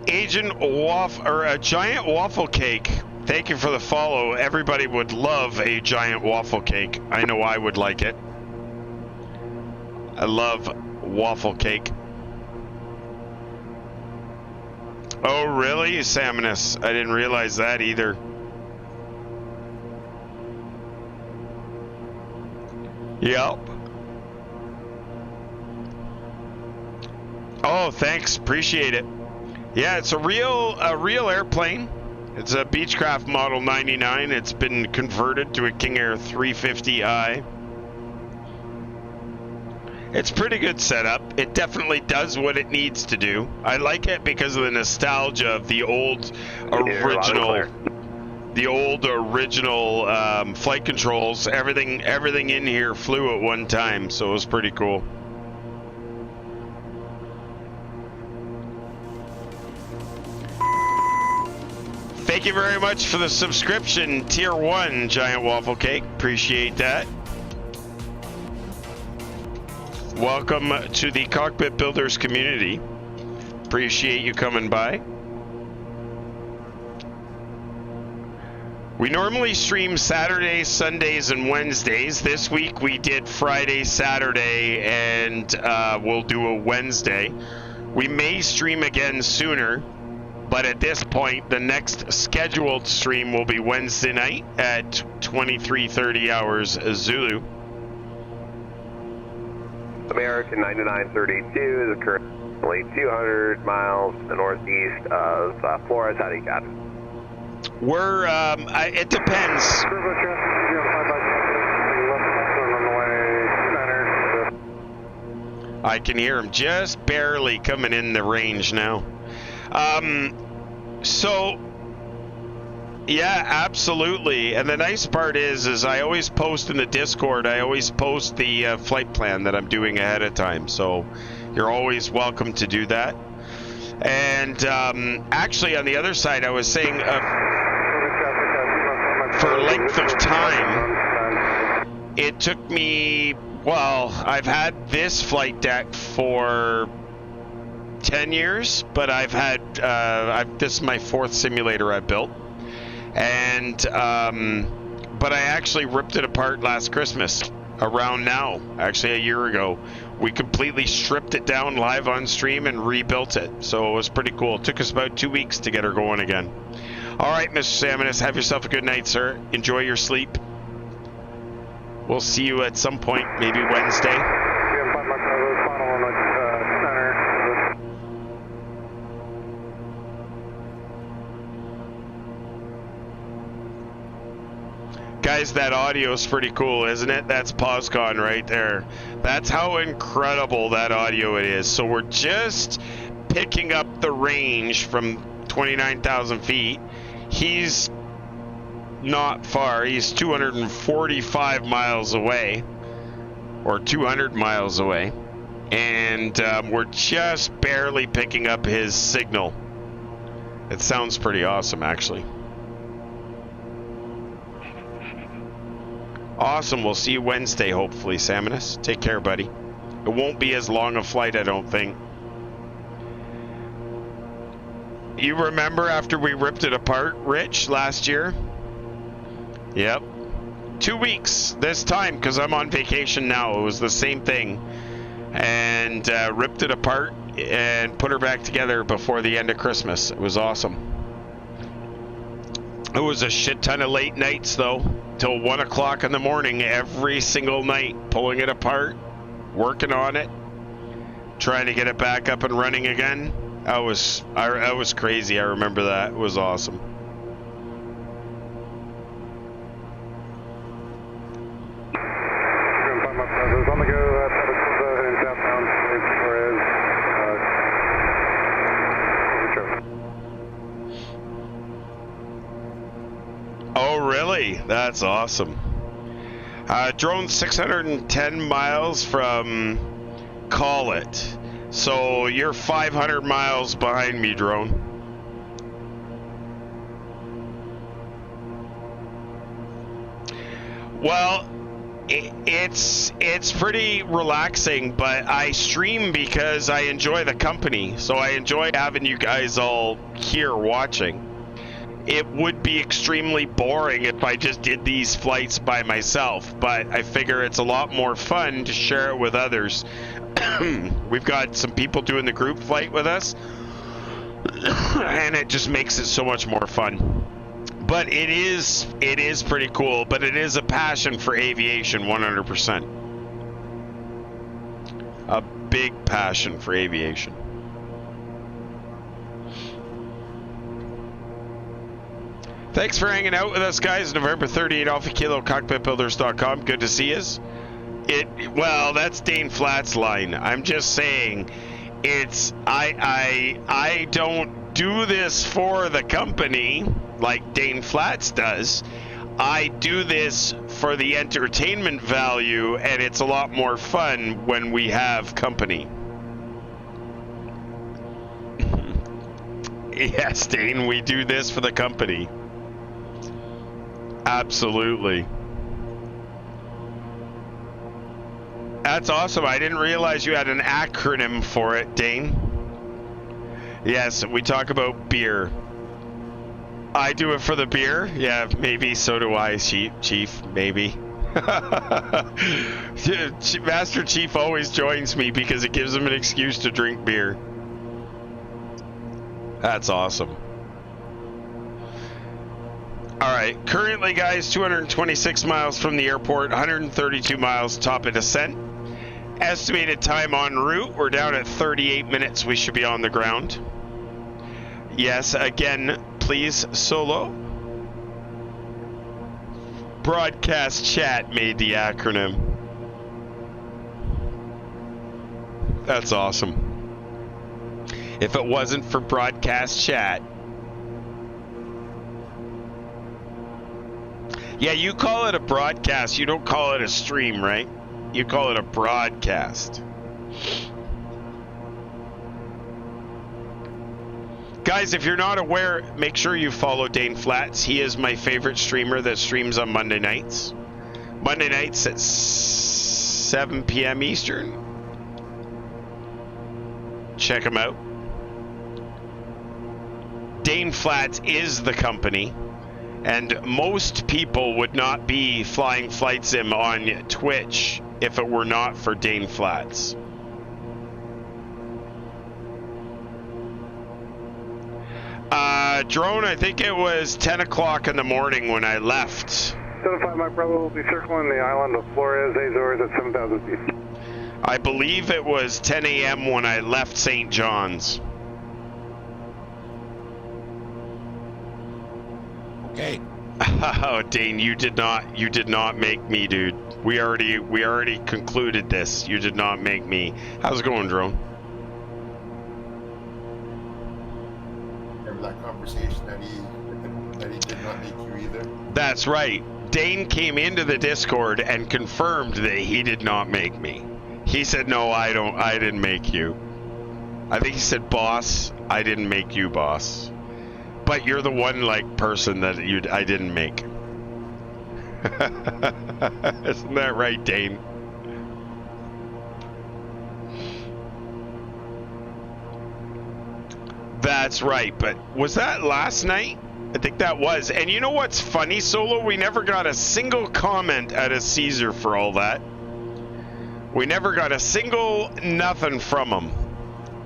Agent a giant waffle cake. Thank you for the follow. Everybody would love a giant waffle cake. I know I would like it. I love waffle cake. Oh, really, Salmonus? I didn't realize that either. Yep. Oh, thanks. Appreciate it. Yeah, it's a real airplane. It's a Beechcraft Model 99. It's been converted to a KingAir 350i. It's pretty good setup. It definitely does what it needs to do. I like it because of the nostalgia of the old original, flight controls. Everything in here flew at one time, so it was pretty cool. Thank you very much for the subscription, Tier 1 Giant Waffle Cake. Appreciate that. Welcome to the Cockpit Builders community. Appreciate you coming by. We normally stream Saturdays, Sundays, and Wednesdays. This week we did Friday, Saturday, and we'll do a Wednesday. We may stream again sooner. But at this point, the next scheduled stream will be Wednesday night at 23:30 hours Zulu. American 9932 is currently 200 miles to the northeast of Flores. How do you got it? We're, it depends. I can hear him just barely coming in the range now. So yeah, absolutely. And the nice part is I always post in the Discord. I always post the flight plan that I'm doing ahead of time. So you're always welcome to do that. And actually, on the other side, I was saying for length of time, it took me. Well, I've had this flight deck for 10 years, but I've had this is my 4th simulator I've built, and but I actually ripped it apart last Christmas, around now, actually a year ago. We completely stripped it down live on stream and rebuilt it, so it was pretty cool. It took us about 2 weeks to get her going again. All right, Mr. Salmonus, have yourself a good night, sir. Enjoy your sleep. We'll see you at some point, maybe Wednesday. Guys, that audio is pretty cool, isn't it? That's POSCON right there. That's how incredible that audio it is. So we're just picking up the range from 29,000 feet. He's not far. He's 245 miles away, or 200 miles away. And we're just barely picking up his signal. It sounds pretty awesome, actually. Awesome. We'll see you Wednesday, hopefully, Salmonus. Take care, buddy. It won't be as long a flight, I don't think. You remember after we ripped it apart, Rich, last year? Yep. 2 weeks this time because I'm on vacation now. It was the same thing. And ripped it apart and put her back together before the end of Christmas. It was awesome. It was a shit ton of late nights though. Till 1 o'clock in the morning every single night. Pulling it apart. Working on it. Trying to get it back up and running again. That was crazy. I remember that. It was awesome. On the go, in southbound, Oh, really? That's awesome. Drone 610 miles from Call It. So you're 500 miles behind me, drone. Well, it's pretty relaxing, but I stream because I enjoy the company. So I enjoy having you guys all here watching. It would be extremely boring if I just did these flights by myself, but I figure it's a lot more fun to share it with others. We've got some people doing the group flight with us, and it just makes it so much more fun. But it is pretty cool, but it is a passion for aviation, 100%. A big passion for aviation. Thanks for hanging out with us, guys. November 38 Alpha Kilo, Cockpitbuilders.com. Good to see us. Well, that's Dane Flat's line. I'm just saying, I don't do this for the company like Dane Flats does. I do this for the entertainment value, and it's a lot more fun when we have company. Yes, Dane, we do this for the company. Absolutely. That's awesome. I didn't realize you had an acronym for it, Dane. Yes, we talk about beer. I do it for the beer? Yeah, maybe. So do I, Chief. Maybe. Master Chief always joins me because it gives him an excuse to drink beer. That's awesome. Alright, currently, guys, 226 miles from the airport, 132 miles top of descent. Estimated time en route, we're down at 38 minutes. We should be on the ground. Yes, again, please, solo. Broadcast chat made the acronym. That's awesome. If it wasn't for broadcast chat. Yeah, you call it a broadcast. You don't call it a stream, right? You call it a broadcast. Guys, if you're not aware, make sure you follow Dane Flats. He is my favorite streamer that streams on Monday nights. Monday nights at 7 p.m. Eastern. Check him out. Dane Flats is the company. And most people would not be flying flight sim on Twitch if it were not for Dane Flats. Drone, I think it was 10 o'clock in the morning when I left. 75 Mike Bravo will be circling the island of Flores, Azores at 7,000 feet. I believe it was 10 a.m. when I left St. John's. Okay. Oh, Dane, you did not make me, dude. We already concluded this. You did not make me. How's it going, Drone? Remember that conversation that he did not make you either? That's right. Dane came into the Discord and confirmed that he did not make me. He said, "No, I didn't make you." I think he said, "Boss, I didn't make you, boss." But you're the one person that I didn't make. Isn't that right, Dane? That's right, but was that last night? I think that was. And you know what's funny, Solo? We never got a single comment out of Caesar for all that. We never got a single nothing from him.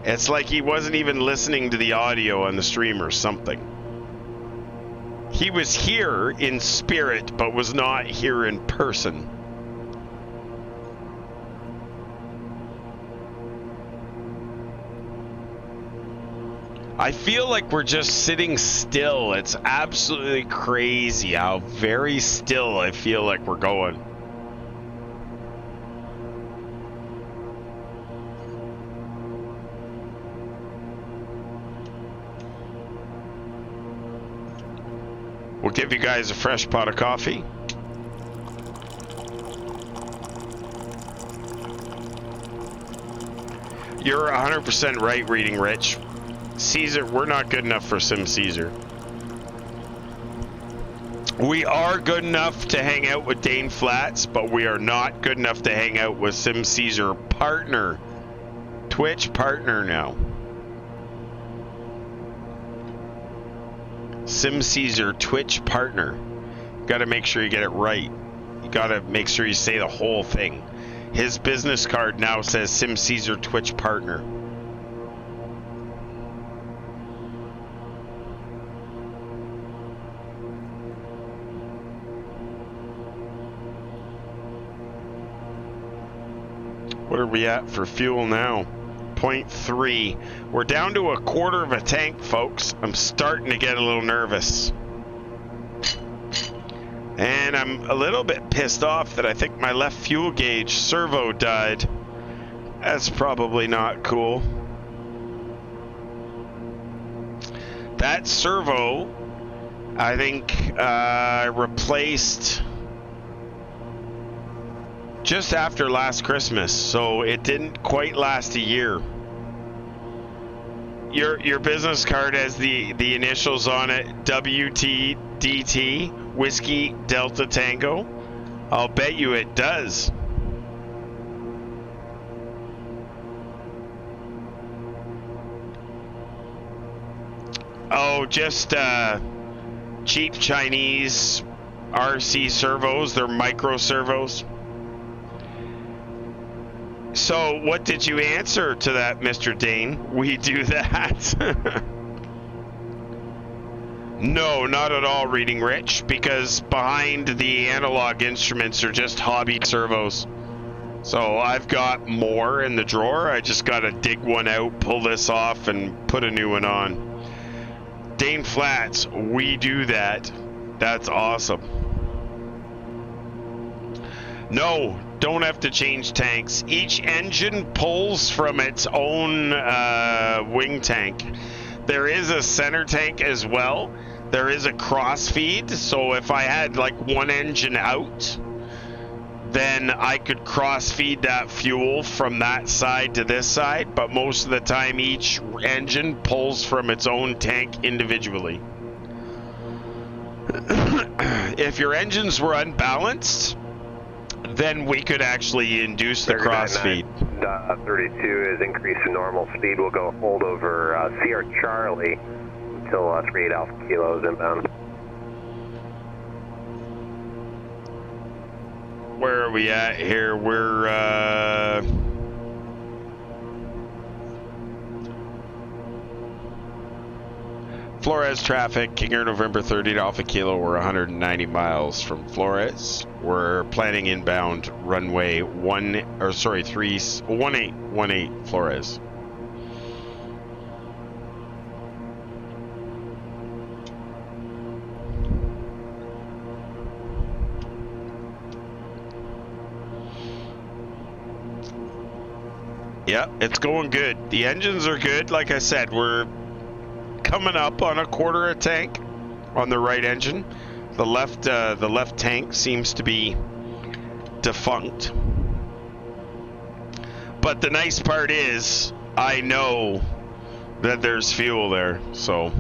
It's like he wasn't even listening to the audio on the stream or something. He was here in spirit, but was not here in person. I feel like we're just sitting still. It's absolutely crazy how very still I feel like we're going. We'll give you guys a fresh pot of coffee. You're 100% right, Reading Rich. Caesar, we're not good enough for Sim Caesar. We are good enough to hang out with Dane Flats, but we are not good enough to hang out with Sim Caesar partner. Twitch partner now. Sim Caesar Twitch partner. Got to make sure you get it right. You got to make sure you say the whole thing. His business card now says Sim Caesar Twitch partner. What are we at for fuel now? 0.3. We're down to a quarter of a tank, folks. I'm starting to get a little nervous. And I'm a little bit pissed off that I think my left fuel gauge servo died. That's probably not cool. That servo, I think, replaced just after last Christmas, so it didn't quite last a year. Your business card has the initials on it, WTDT, Whiskey Delta Tango. I'll bet you it does. Oh, just cheap Chinese RC servos. They're micro servos. So what did you answer to that, Mr. Dane? We do that. No, not at all, Reading Rich, because behind the analog instruments are just hobby servos. So I've got more in the drawer. I just got to dig one out, pull this off, and put a new one on. Dane Flats, we do that. That's awesome. No, don't have to change tanks. Each engine pulls from its own wing tank. There is a center tank as well. There is a cross feed, so if I had like one engine out, then I could cross feed that fuel from that side to this side, but most of the time each engine pulls from its own tank individually. If your engines were unbalanced, then we could actually induce the cross feed. 32 is increased to normal speed. We'll go hold over CR Charlie until 38 Alpha Kilo is inbound. Where are we at here? We're Flores traffic, KingAir November 30 Alpha Kilo. We're 190 miles from Flores. We're planning inbound runway 1818 Flores. Yeah, it's going good. The engines are good. Like I said, we're coming up on a quarter a tank on the right engine. The left tank seems to be defunct. But the nice part is I know that there's fuel there. So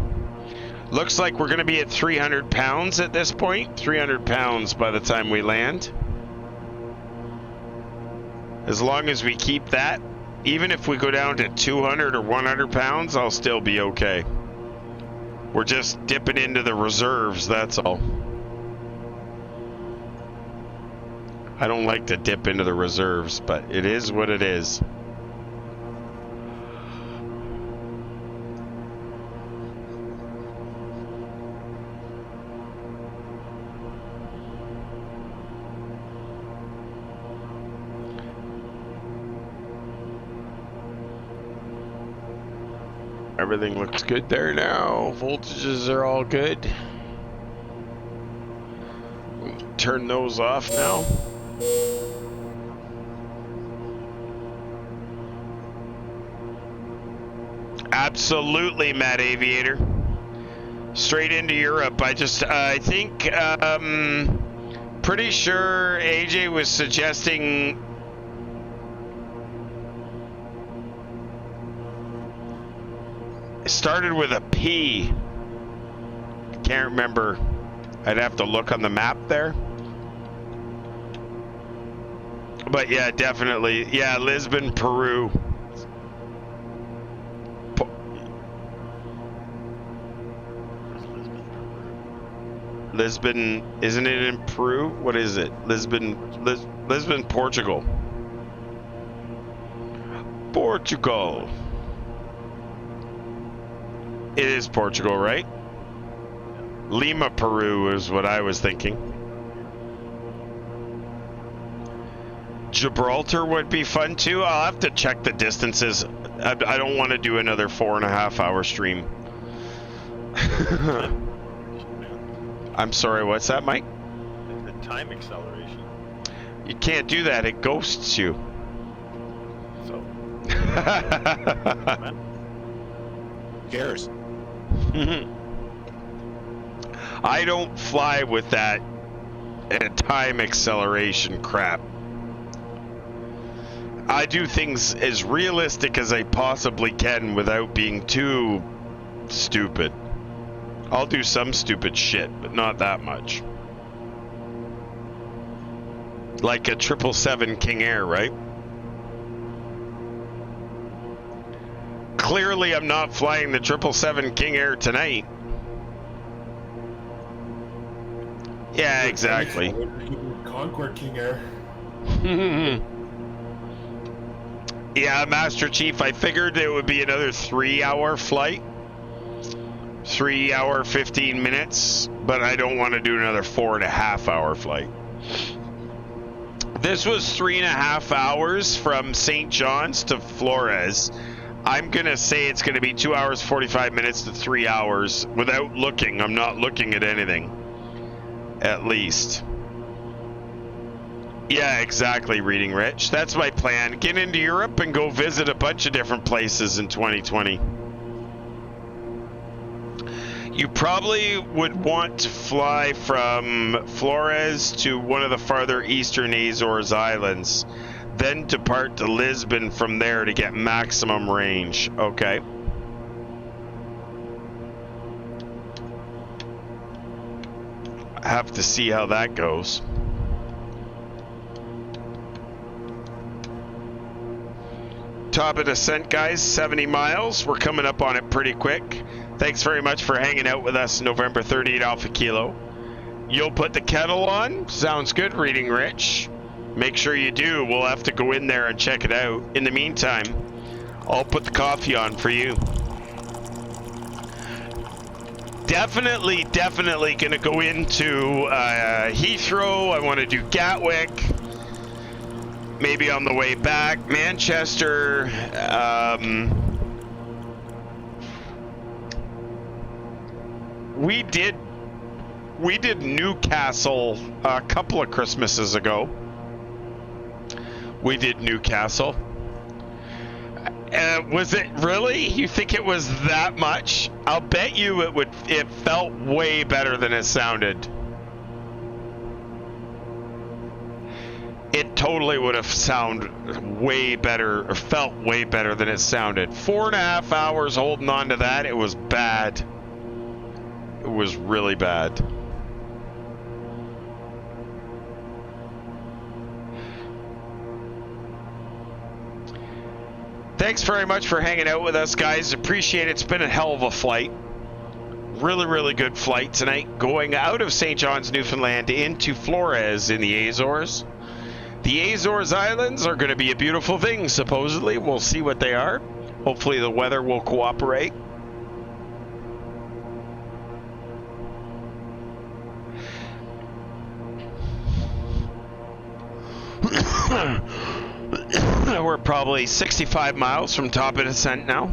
looks like we're going to be at 300 pounds at this point. 300 pounds by the time we land. As long as we keep that, Even if we go down to 200 or 100 pounds, I'll still be okay. We're just dipping into the reserves, that's all. I don't like to dip into the reserves, but it is what it is. Everything looks good there now. Voltages are all good. Turn those off now. Absolutely, Matt Aviator. Straight into Europe. I think, pretty sure AJ was suggesting it started with a P. Can't remember. I'd have to look on the map there. But yeah, definitely. Yeah, Lisbon, Peru. Lisbon, isn't it in Peru? What is it? Lisbon, Portugal. Portugal. It is Portugal, right? Lima, Peru is what I was thinking. Gibraltar would be fun too. I'll have to check the distances. I don't want to do another 4.5 hour stream. I'm sorry, what's that, Mike? The time acceleration. You can't do that, it ghosts you. So. Who cares? I don't fly with that time acceleration crap. I do things as realistic as I possibly can without being too stupid. I'll do some stupid shit, but not that much. Like a 777 KingAir, right? Clearly, I'm not flying the 777 KingAir tonight. Yeah, exactly. Concord KingAir. Yeah, Master Chief, I figured it would be another 3-hour flight. 3 hour, 15 minutes, but I don't want to do another 4.5 hour flight. This was 3.5 hours from St. John's to Flores. I'm going to say it's going to be 2 hours, 45 minutes to 3 hours without looking. I'm not looking at anything. At least. Yeah, exactly, Reading Rich. That's my plan. Get into Europe and go visit a bunch of different places in 2020. You probably would want to fly from Flores to one of the farther eastern Azores Islands, then depart to Lisbon from there to get maximum range. Okay. I have to see how that goes. Top of descent, guys, 70 miles. We're coming up on it pretty quick. Thanks very much for hanging out with us, November 30 Alpha Kilo. You'll put the kettle on? Sounds good, Reading Rich. Make sure you do. We'll have to go in there and check it out. In the meantime, I'll put the coffee on for you. Definitely going to go into Heathrow. I want to do Gatwick. Maybe on the way back, Manchester. We did Newcastle a couple of Christmases ago. We did Newcastle. Was it really? You think it was that much? I'll bet you it felt way better than it sounded. It totally would have sounded way better, or felt way better than it sounded. 4.5 hours holding on to that, it was bad. It was really bad. Thanks very much for hanging out with us, guys. Appreciate it. It's been a hell of a flight. Really, really good flight tonight. Going out of St. John's, Newfoundland into Flores in the Azores. The Azores Islands are going to be a beautiful thing, supposedly. We'll see what they are. Hopefully the weather will cooperate. We're probably 65 miles from top of descent now.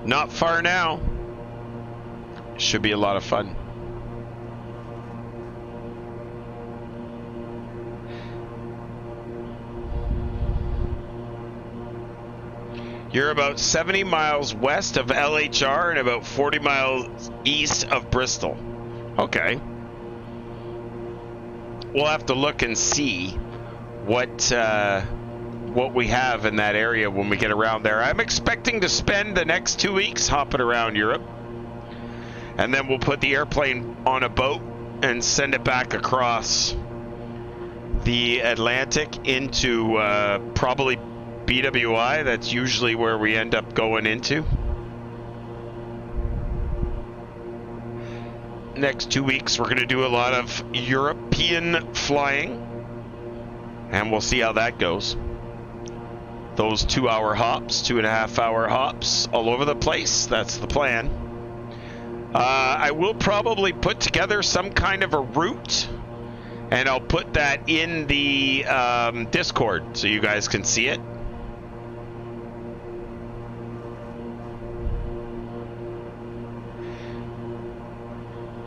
Not far now. Should be a lot of fun. You're about 70 miles west of LHR and about 40 miles east of Bristol. Okay. We'll have to look and see what we have in that area when we get around there. I'm expecting to spend the next 2 weeks hopping around Europe. And then we'll put the airplane on a boat and send it back across the Atlantic into probably BWI. That's usually where we end up going into. Next 2 weeks, we're going to do a lot of European flying. And we'll see how that goes. Those 2-hour hops, 2.5-hour hops all over the place. That's the plan. I will probably put together some kind of a route. And I'll put that in the Discord so you guys can see it.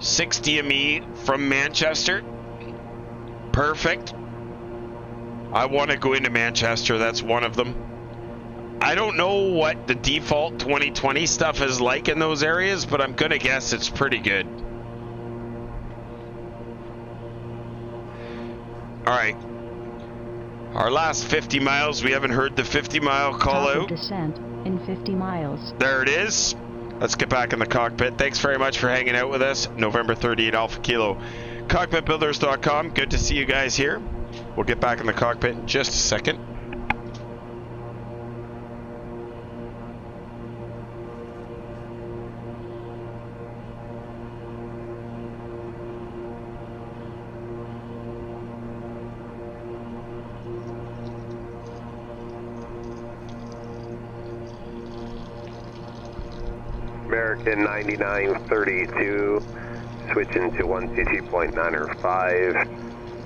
Six DME from Manchester. Perfect. I want to go into Manchester. That's one of them. I don't know what the default 2020 stuff is like in those areas, but I'm going to guess it's pretty good. All right. Our last 50 miles. We haven't heard the 50-mile call out. Descent in 50 miles. There it is. Let's get back in the cockpit. Thanks very much for hanging out with us. November 38 Alpha Kilo. Cockpitbuilders.com. Good to see you guys here. We'll get back in the cockpit in just a second. American 9932, switching to 122.905.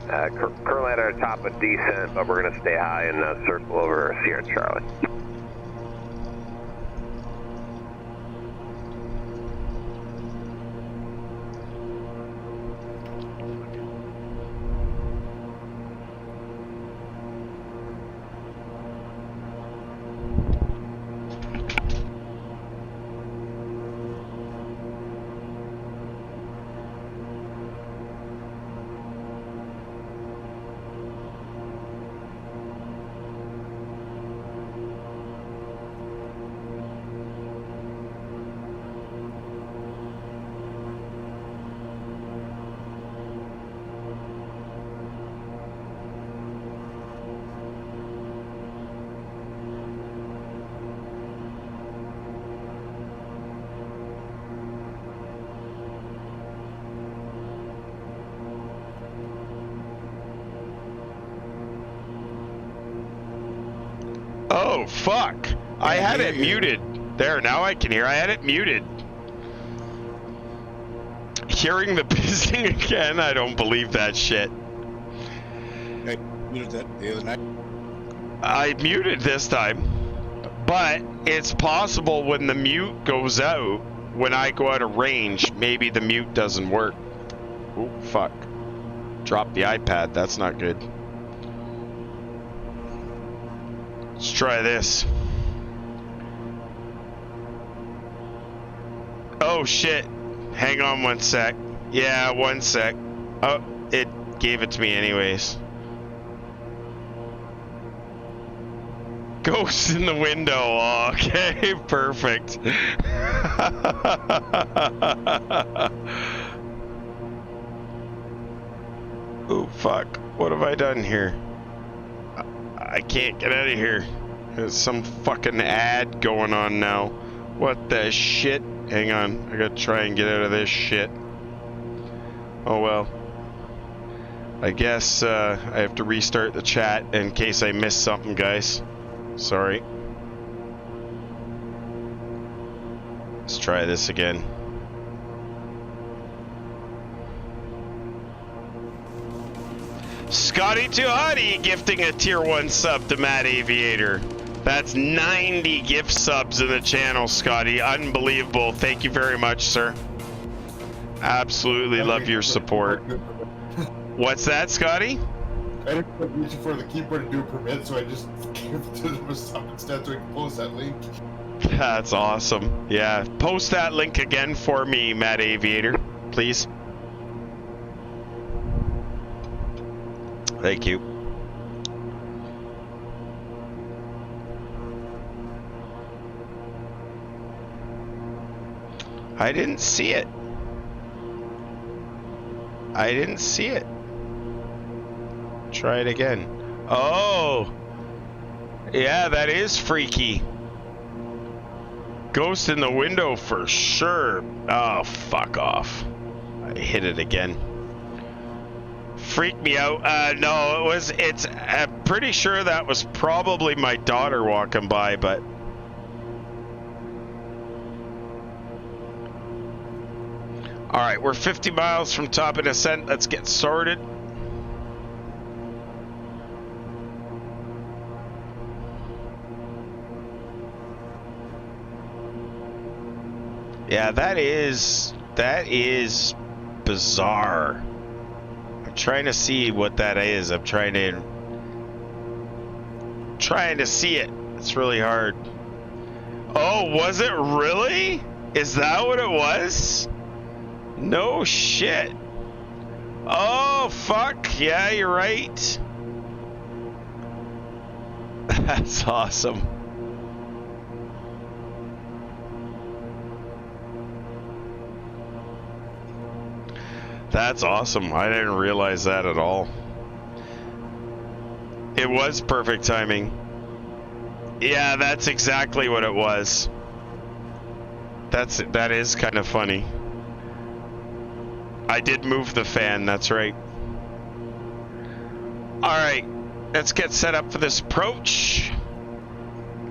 Currently at our top of descent, but we're going to stay high and circle over Sierra Charlie. Oh, fuck. I had it muted. There, now I can hear. I had it muted. Hearing the pissing again? I don't believe that shit. I muted that the other night. I muted this time. But it's possible when the mute goes out, when I go out of range, maybe the mute doesn't work. Oh, fuck. Dropped the iPad. That's not good. Let's try this. Oh shit. Hang on one sec. Yeah, one sec. Oh, it gave it to me anyways. Ghost in the window. Oh, okay, perfect. Oh fuck. What have I done here? I can't get out of here. There's some fucking ad going on now. What the shit? Hang on, I gotta try and get out of this shit. Oh well. I guess I have to restart the chat in case I missed something, guys. Sorry. Let's try this again. Scotty Tuhati gifting a tier 1 sub to Mad Aviator. That's 90 gift subs in the channel, Scotty. Unbelievable. Thank you very much, sir. Absolutely love your support. What's that, Scotty? I didn't put reaching for the keyboard to do a permit, so I just gave it to them a sub instead so I can post that link. That's awesome. Yeah, post that link again for me, Mad Aviator, please. Thank you. I didn't see it. I didn't see it. Try it again. Oh! Yeah, that is freaky. Ghost in the window for sure. Oh, fuck off. I hit it again. Freaked me out. No, I'm pretty sure that was probably my daughter walking by, but... Alright, we're 50 miles from top of descent. Let's get sorted. Yeah, that is bizarre. I'm trying to see what that is. I'm trying to see it. It's really hard. Oh, was it really? Is that what it was? No shit. Oh, fuck. Yeah, you're right. That's awesome. That's awesome. I didn't realize that at all. It was perfect timing. Yeah, that's exactly what it was. That is kind of funny. I did move the fan, that's right. Alright, let's get set up for this approach.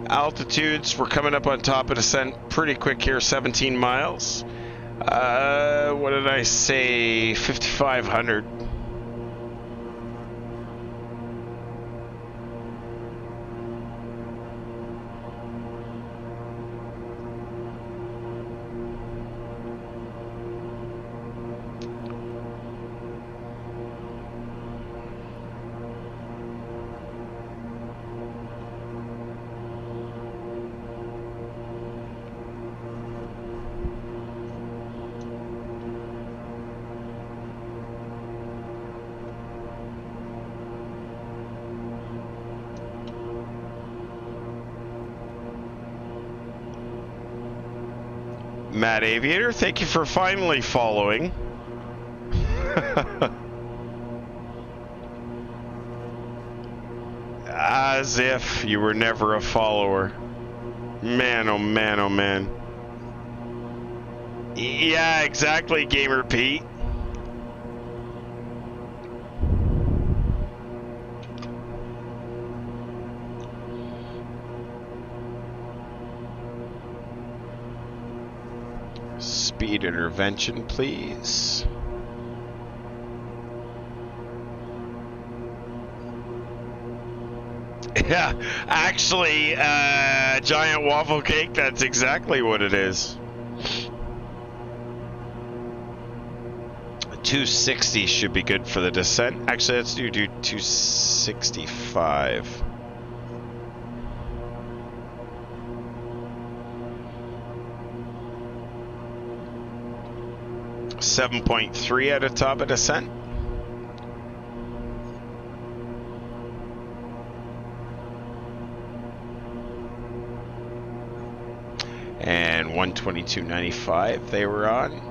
Altitudes, we're coming up on top of descent pretty quick here, 17 miles. What did I say? 5,500. Mad Aviator, thank you for finally following. As if you were never a follower. Man, oh man, oh man. Yeah, exactly, Gamer Pete. Speed intervention, please. Yeah, actually, giant waffle cake, that's exactly what it is. 260 should be good for the descent. Actually, let's do 265. .3 at the top of descent. And 122.95 they were on.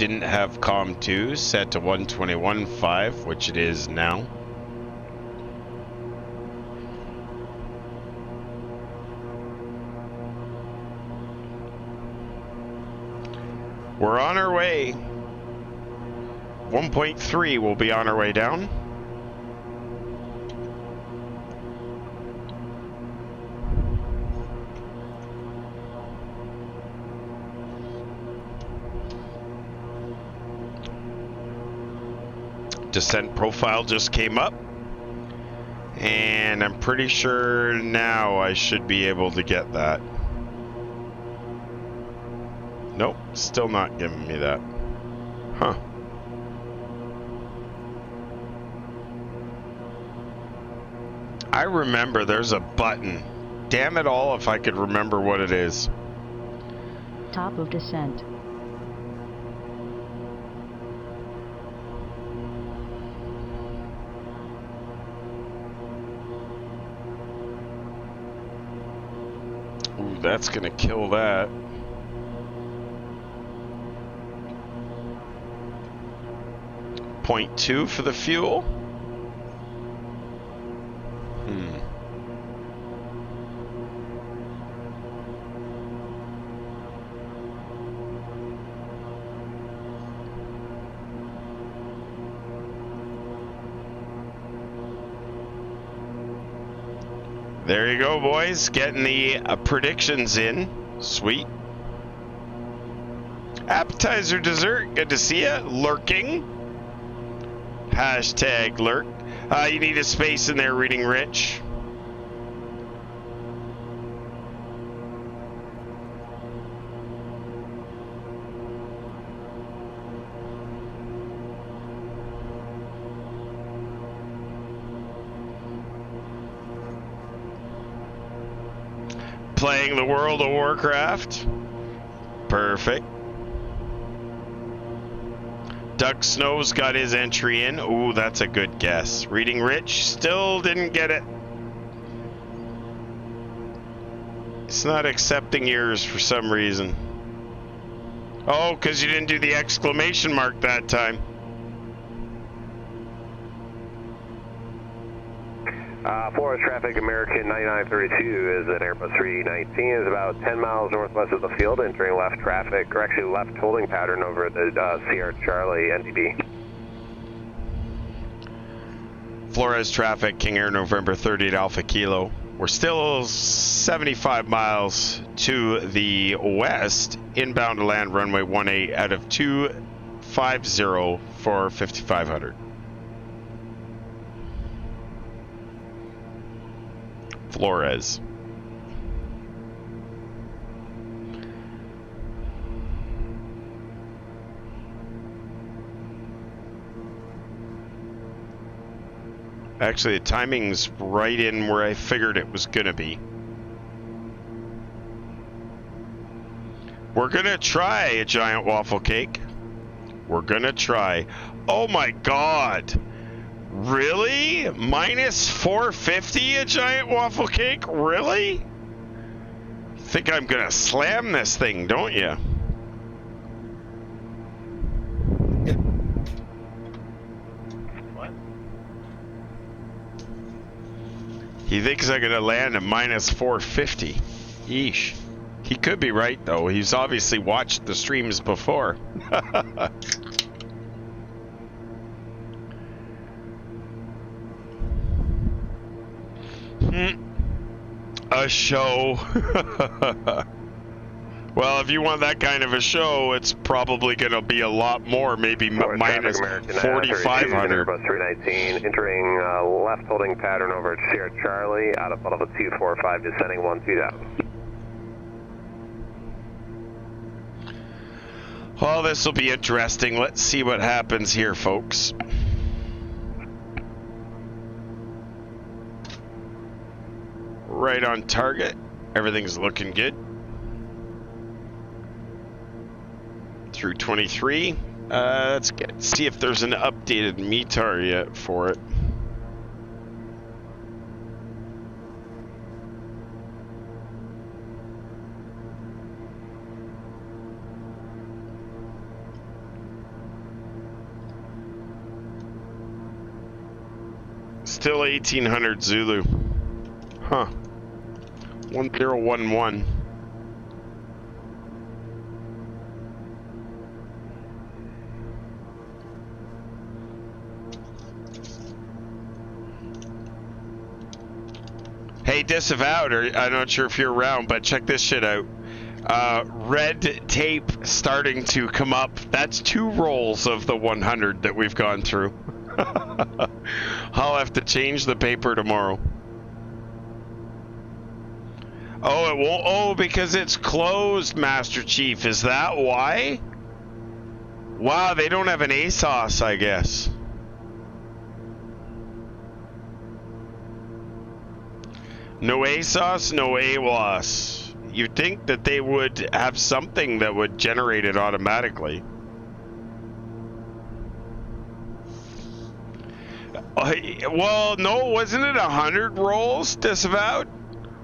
didn't have COM 2 set to 121.5, which it is now. We're on our way. 1.3 will be on our way down. Descent profile just came up, and I'm pretty sure now I should be able to get that. Nope, still not giving me that. Huh. I remember there's a button. Damn it all if I could remember what it is. Top of descent. Ooh, that's gonna kill that. Point 2 for the fuel. There you go, boys. Getting the predictions in. Sweet. Appetizer dessert. Good to see ya. Lurking. Hashtag lurk. You need a space in there, reading Rich. Playing the World of Warcraft. Perfect. Doug Snow's got his entry in. Ooh, that's a good guess. Reading Rich still didn't get it. It's not accepting yours for some reason. Oh, because you didn't do the exclamation mark that time. Forest traffic, American 9932 is at Airbus 319, is about 10 miles northwest of the field, entering left traffic, or actually left holding pattern over at the Sierra Charlie NDB. Flores traffic, KingAir November 38 Alpha Kilo. We're still 75 miles to the west, inbound to land runway 18 out of 250 for 5500. Flores. Actually, the timing's right in where I figured it was gonna be. We're gonna try a giant waffle cake. We're gonna try. Oh my God. Really? Minus 450 a giant waffle cake? Really? Think I'm gonna slam this thing, don't you? What? He thinks I'm gonna land a minus 450. Yeesh. He could be right though. He's obviously watched the streams before. A show. Well, if you want that kind of a show, it's probably going to be a lot more, maybe minus 4,500. Airbus 319, entering left holding pattern over at Sierra Charlie, out of Alpha 245, descending 12,000. Well, this will be interesting. Let's see what happens here, folks. Right on target. Everything's looking good. Through 23. Let's see if there's an updated METAR yet for it. still 1800 Zulu. Huh. 1011. Hey, Disavowed, or I'm not sure if you're around, but check this shit out. Red tape starting to come up. That's 2 rolls of the 100 that we've gone through. I'll have to change the paper tomorrow. Oh, it won't. Oh, because it's closed, Master Chief. Is that why? Wow, they don't have an ASOS, I guess. No ASOS, no AWOS. You'd think that they would have something that would generate it automatically. Well, no, wasn't it 100 rolls, Disavowed?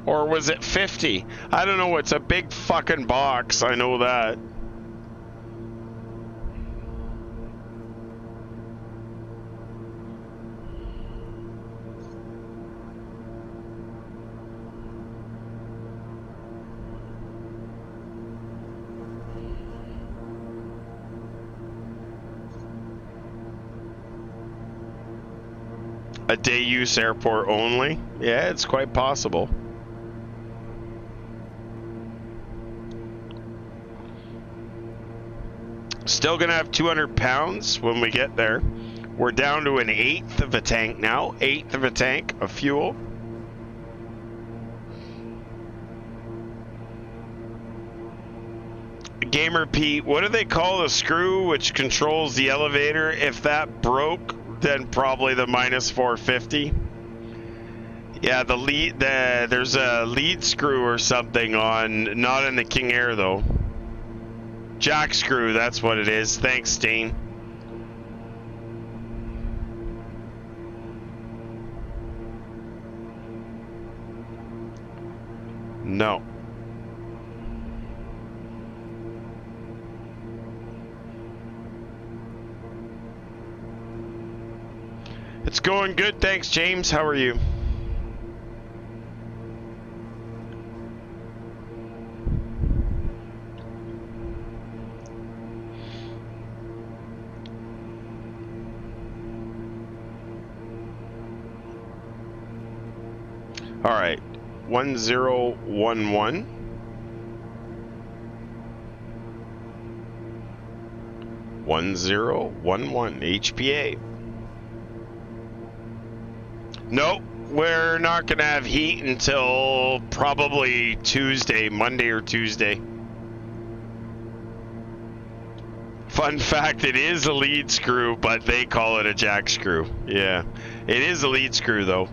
Or was it 50? I don't know, it's a big fucking box, I know that. A day use airport only? Yeah, it's quite possible. Still gonna have 200 pounds when we get there. We're down to an 1/8 of a tank now. 1/8 of a tank of fuel. Gamer Pete, what do they call the screw which controls the elevator? If that broke, then probably the -450. Yeah, there's a lead screw or something on, not in the KingAir though. Jack screw, that's what it is. Thanks, Steen. No. It's going good, thanks, James. How are you? All right, 1011. HPA. Nope, we're not gonna have heat until probably Tuesday, Monday or Tuesday. Fun fact, it is a lead screw, but they call it a jack screw. Yeah, it is a lead screw though.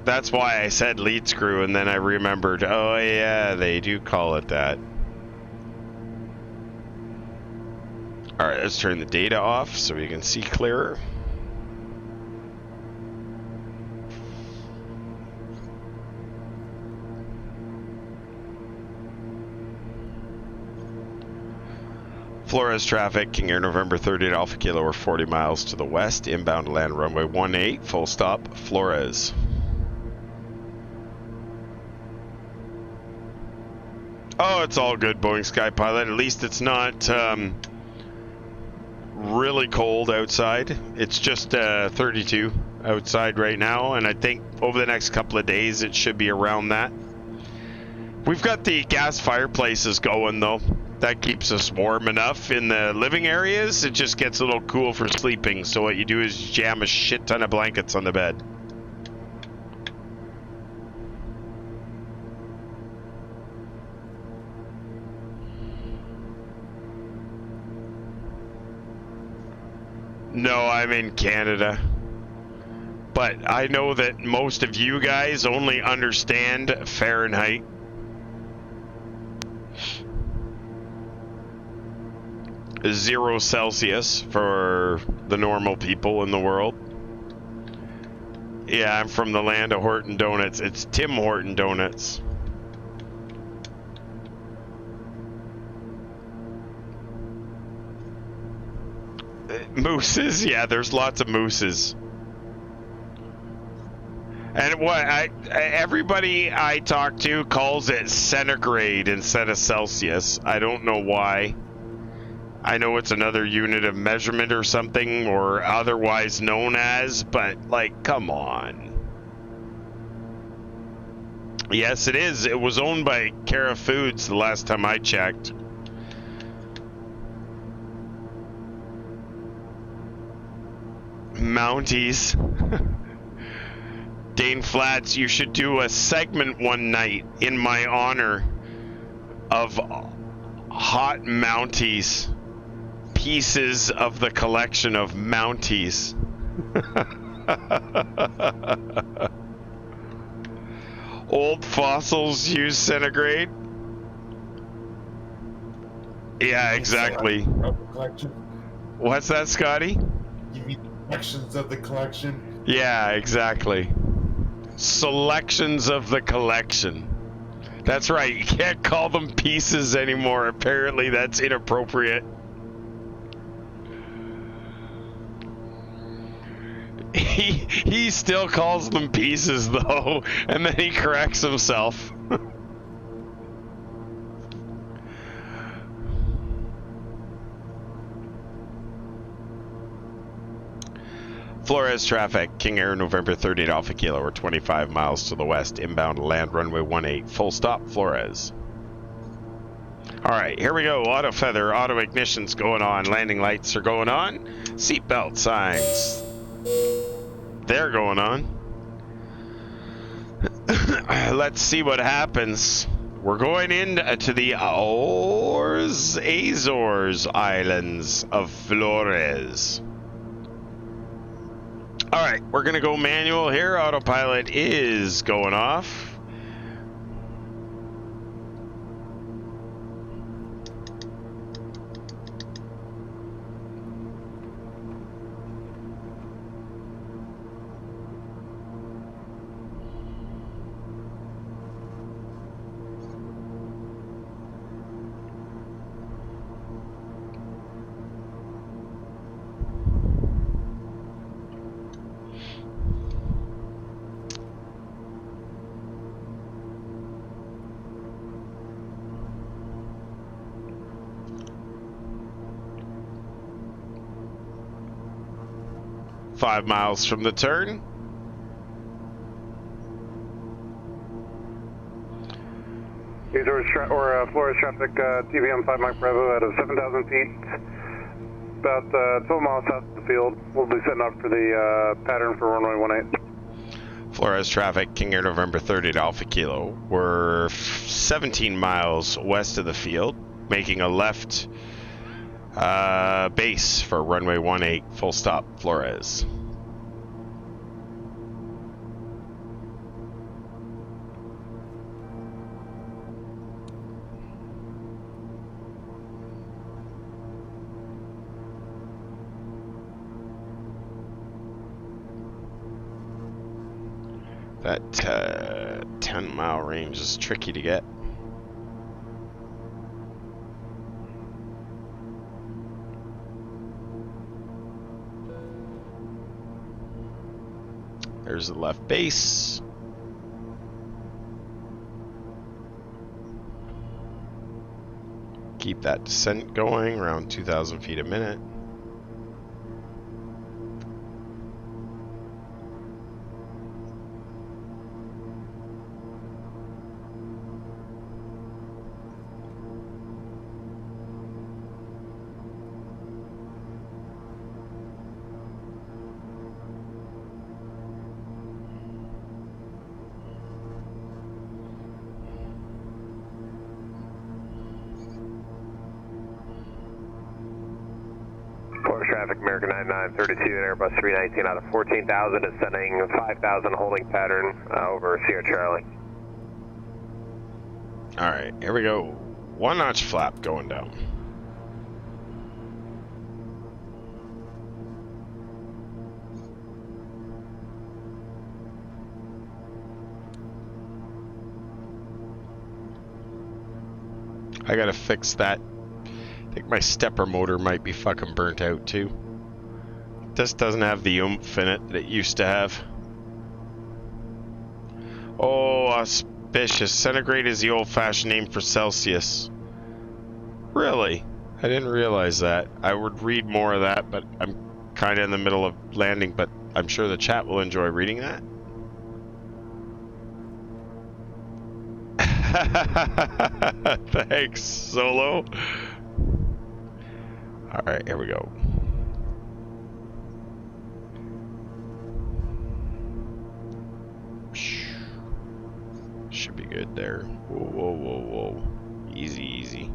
That's why I said lead screw, and then I remembered, oh yeah, they do call it that. All right, let's turn the data off so we can see clearer. Flores traffic, KingAir November 30 Alpha Kilo, we're 40 miles to the west, inbound to land runway 18, full stop, Flores. Oh, it's all good, Boeing Sky Pilot. At least it's not really cold outside. It's just 32 outside right now, and I think over the next couple of days it should be around that. We've got the gas fireplaces going though. That keeps us warm enough. In the living areas, it just gets a little cool for sleeping. So what you do is jam a shit ton of blankets on the bed. No, I'm in Canada. But I know that most of you guys only understand Fahrenheit. Zero Celsius for the normal people in the world. Yeah, I'm from the land of Horton Donuts. It's Tim Horton Donuts. Mooses? Yeah, there's lots of mooses. And everybody I talk to calls it centigrade instead of Celsius. I don't know why. I know it's another unit of measurement or something, or otherwise known as, but like, come on. Yes, it is. It was owned by Cara Foods the last time I checked. Mounties. Dane Flats, you should do a segment one night in my honor of hot Mounties. Pieces of the collection of Mounties. Old fossils use centigrade? Yeah, exactly. What's that, Scotty? You mean sections of the collection? Yeah, exactly. Selections of the collection. That's right, you can't call them pieces anymore. Apparently that's inappropriate. He still calls them pieces though, and then he corrects himself. Flores traffic, KingAir November 30 Alpha Kilo, or 25 miles to the west, inbound land runway 18, full stop, Flores. Alright, here we go, auto feather, auto ignition's going on, landing lights are going on, seatbelt signs, they're going on. Let's see what happens. We're going into the Azores Islands of Flores. Alright, we're going to go manual here. Autopilot is going off. Five miles from the turn. Azores Flores traffic, TVM 5 Mike Bravo out of 7,000 feet. About 12 miles south of the field. We'll be setting up for the pattern for runway 18. Flores traffic, KingAir November 30 Alpha Kilo. We're 17 miles west of the field, making a left base for runway 18, full stop, Flores. That 10-mile range is tricky to get. There's the left base. Keep that descent going around 2,000 feet a minute. Traffic, American 9932 and Airbus 319 out of 14,000 is sending 5,000 holding pattern over Sierra Charlie. Alright, here we go. One notch flap going down. I gotta fix that. I think my stepper motor might be fucking burnt out too. This doesn't have the oomph in it that it used to have. Oh, auspicious. Centigrade is the old-fashioned name for Celsius. Really? I didn't realize that. I would read more of that, but I'm kind of in the middle of landing, but I'm sure the chat will enjoy reading that. Thanks, Solo. All right, here we go. Should be good there. Whoa, whoa, whoa, whoa. Easy, easy.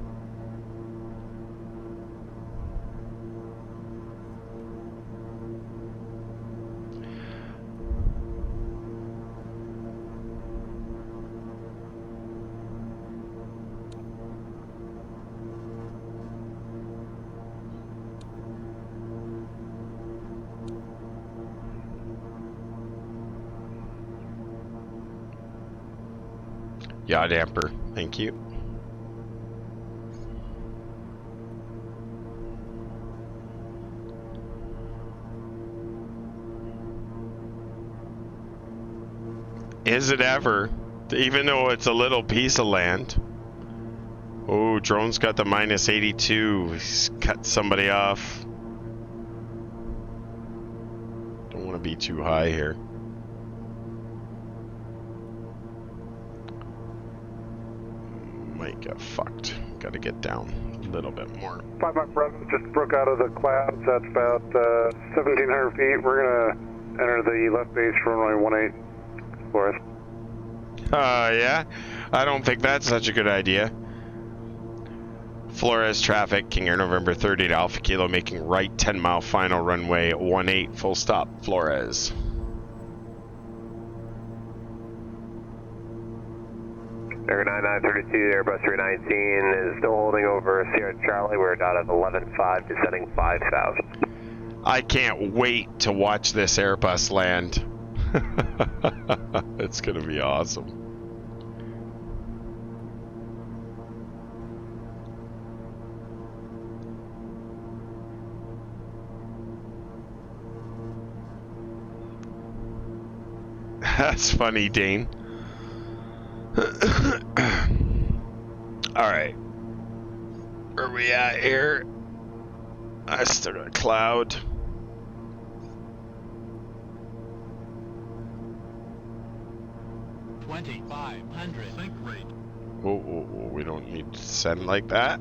Yaw damper, thank you. Is it ever? Even though it's a little piece of land. Oh, drone's got the minus 82. He's cut somebody off. Don't want to be too high here. Might get fucked. Gotta get down a little bit more. 5 Mach Bravo just broke out of the clouds. That's about 1,700 feet. We're gonna enter the left base for runway 18. Flores. Yeah? I don't think that's such a good idea. Flores traffic, King Air November 30 to Alpha Kilo, making right 10 mile final runway 18, full stop, Flores. Air 9932, Airbus 319 is still holding over Sierra Charlie. We're out at 11.5, descending 5,000. I can't wait to watch this Airbus land. It's gonna be awesome. That's funny, Dane. Alright. Where are we at here? I still got a cloud. Whoa, whoa, whoa, we don't need to send like that.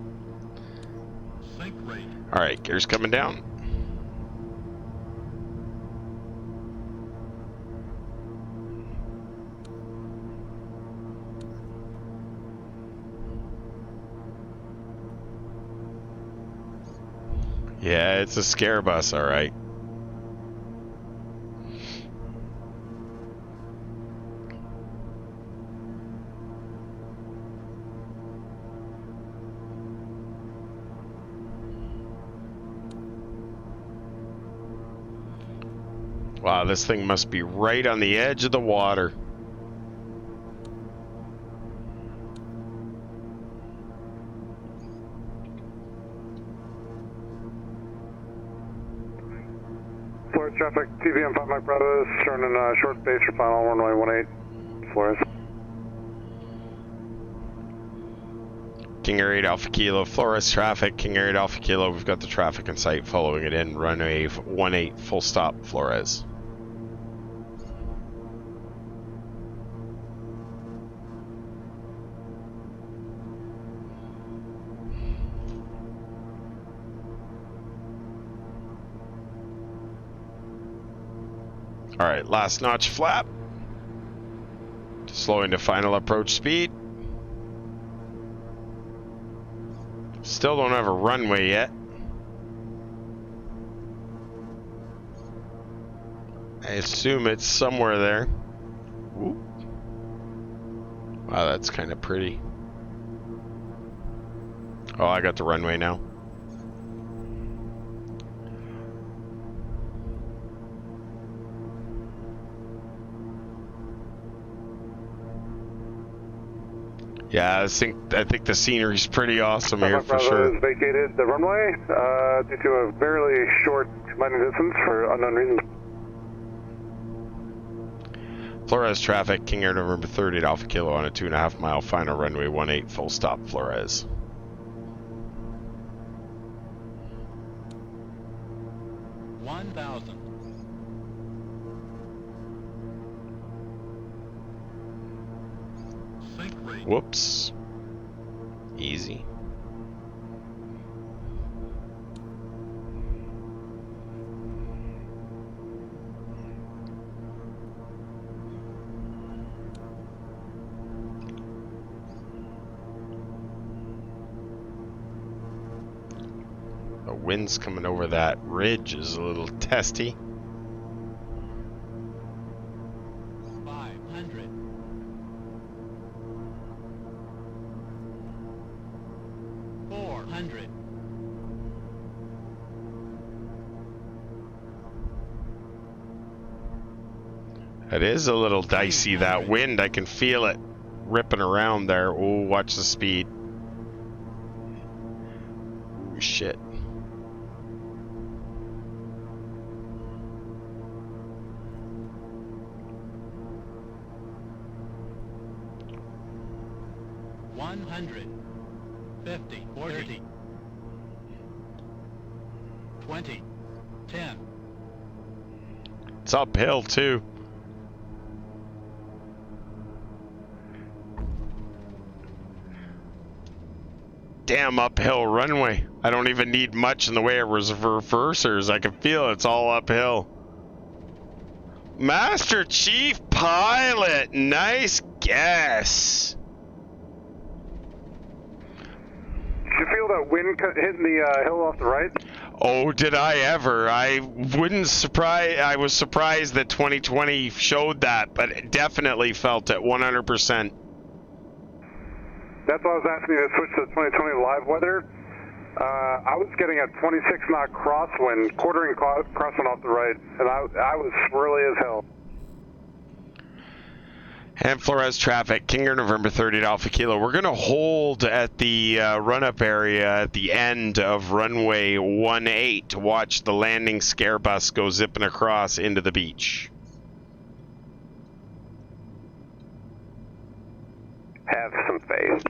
Alright, gear's coming down. Yeah, it's a scare bus, alright. Wow, this thing must be right on the edge of the water. Flores traffic, TVM 5 Mike Bravo is turning short base for final runway 18. Flores. King Air 8 Alpha Kilo, Flores traffic, King Air 8 Alpha Kilo, we've got the traffic in sight, following it in, runway 18, full stop, Flores. Alright, last notch flap. Slowing to final approach speed. Still don't have a runway yet. I assume it's somewhere there. Ooh. Wow, that's kind of pretty. Oh, I got the runway now. Yeah, I think the scenery's pretty awesome here for sure. Has vacated the runway due to a fairly short landing distance for unknown reasons. Flores traffic, King Air November 30 at Alpha Kilo on a 2.5 mile final runway 18 full stop Flores. Whoops. Easy. The wind's coming over that ridge is a little testy. 500. 400. It is a little dicey, that wind. I can feel it ripping around there. Oh, watch the speed. Ooh, shit. $150, 40, 20, 10. It's uphill too. Damn uphill runway. I don't even need much in the way of reversers. I can feel it's all uphill. Master Chief Pilot, nice guess. Did you feel that wind hitting the hill off the right? Oh, did I ever? I was surprised that 2020 showed that, but definitely felt it 100%. That's why I was asking you to switch to 2020 live weather. I was getting a 26 knot crosswind, quartering crosswind off the right, and I was swirly as hell. And Flores traffic, King Air November 30 at Alpha Kilo. We're going to hold at the run-up area at the end of runway 18 to watch the landing scare bus go zipping across into the beach. Have some faith.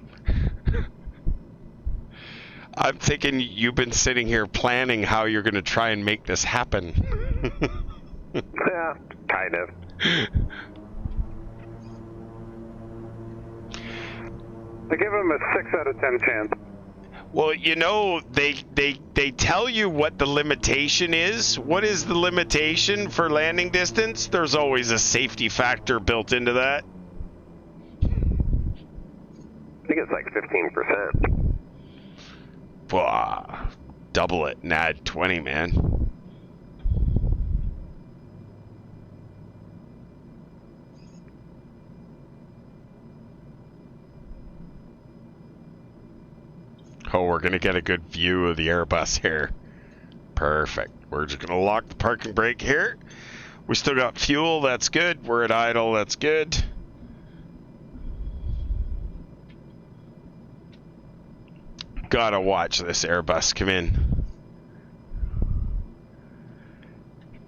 I'm thinking you've been sitting here planning how you're going to try and make this happen. Yeah, kind of. I give him a 6 out of 10 chance. Well, you know, they tell you what the limitation is. What is the limitation for landing distance? There's always a safety factor built into that. I think it's like 15%. Wow. Double it and add 20, man. Oh, we're going to get a good view of the Airbus here. Perfect. We're just going to lock the parking brake here. We still got fuel. That's good. We're at idle. That's good. Gotta watch this Airbus come in.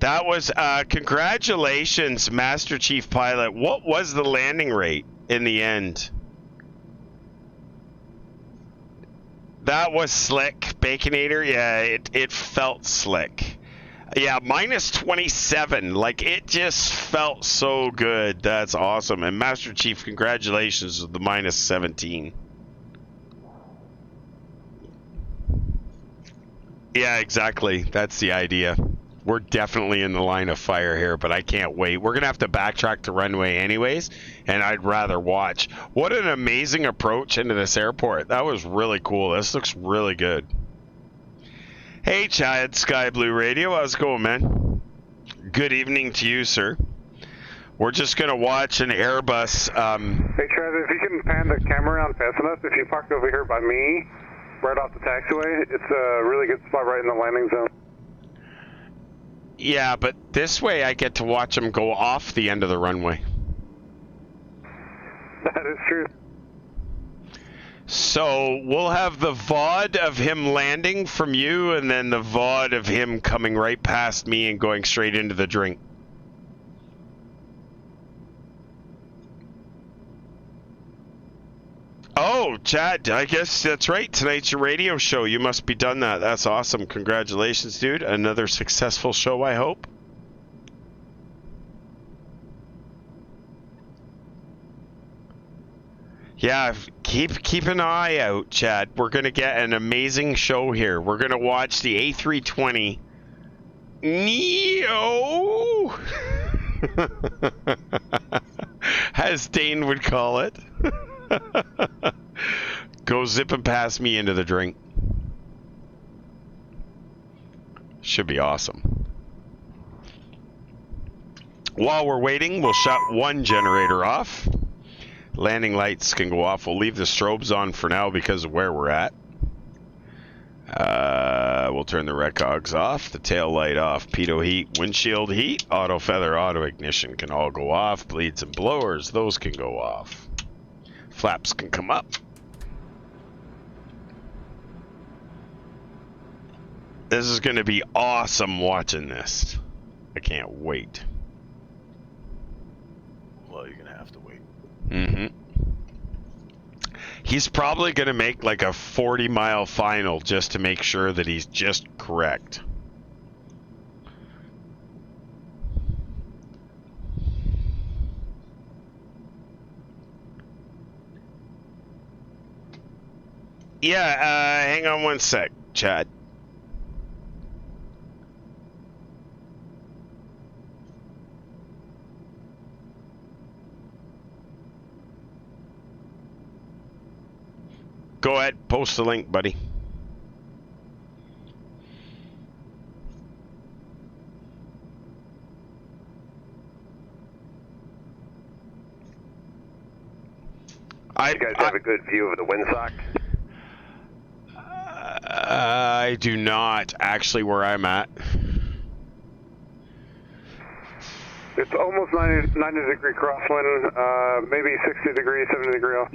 That was, congratulations, Master Chief Pilot. What was the landing rate in the end? That was slick. Baconator, yeah, it felt slick. Yeah, minus 27. Like, it just felt so good. That's awesome. And Master Chief, congratulations with the minus 17. Yeah, exactly. That's the idea. We're definitely in the line of fire here, but I can't wait. We're going to have to backtrack to runway anyways, and I'd rather watch. What an amazing approach into this airport. That was really cool. This looks really good. Hey, Chad, Sky Blue Radio. How's it going, man? Good evening to you, sir. We're just going to watch an Airbus. Hey, Travis, if you can pan the camera around fast enough, if you parked over here by me, right off the taxiway, it's a really good spot right in the landing zone. Yeah, but this way I get to watch him go off the end of the runway. That is true. So we'll have the VOD of him landing from you, and then the VOD of him coming right past me and going straight into the drink. Oh, Chad, I guess that's right. Tonight's your radio show. You must be done that. That's awesome. Congratulations, dude. Another successful show, I hope. Yeah, keep an eye out, Chad. We're going to get an amazing show here. We're going to watch the A320 Neo, as Dane would call it. Go zipping past me into the drink. Should be awesome. While we're waiting, we'll shut one generator off. Landing lights can go off. We'll leave the strobes on for now because of where we're at. We'll turn the recogs off, the tail light off, pitot heat, windshield heat, auto feather, auto ignition can all go off. Bleeds and blowers, those can go off. Flaps can come up. This is going to be awesome watching this. I can't wait. Well, you're gonna have to wait. Mm-hmm. He's probably going to make like a 40-mile final just to make sure that he's just correct. Yeah, hang on one sec, Chad. Go ahead, post the link, buddy. You guys have a good view of the windsock? I do not, actually, where I'm at. It's almost 90 degree crosswind, maybe 60 degrees, 70 degree off.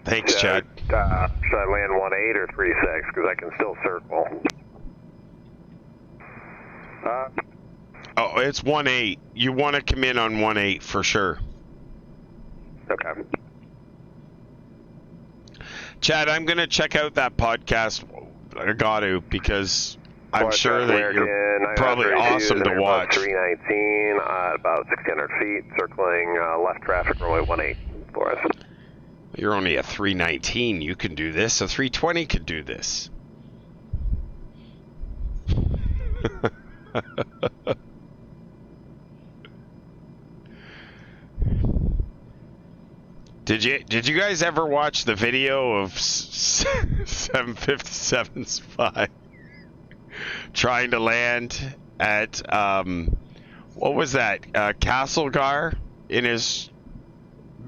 Thanks, Chad. Should I land 1.8 or 3.6? Because I can still circle. Oh, it's 1.8. You want to come in on 1.8 for sure. Okay. Chad, I'm going to check out that podcast. I got to, because I'm sure that you're probably awesome to watch. 319, about 600 feet, circling left traffic runway 18 for us. You're only a 319. You can do this. A 320 could do this. Did you guys ever watch the video of 757 Spy trying to land at what was that, Castlegar in his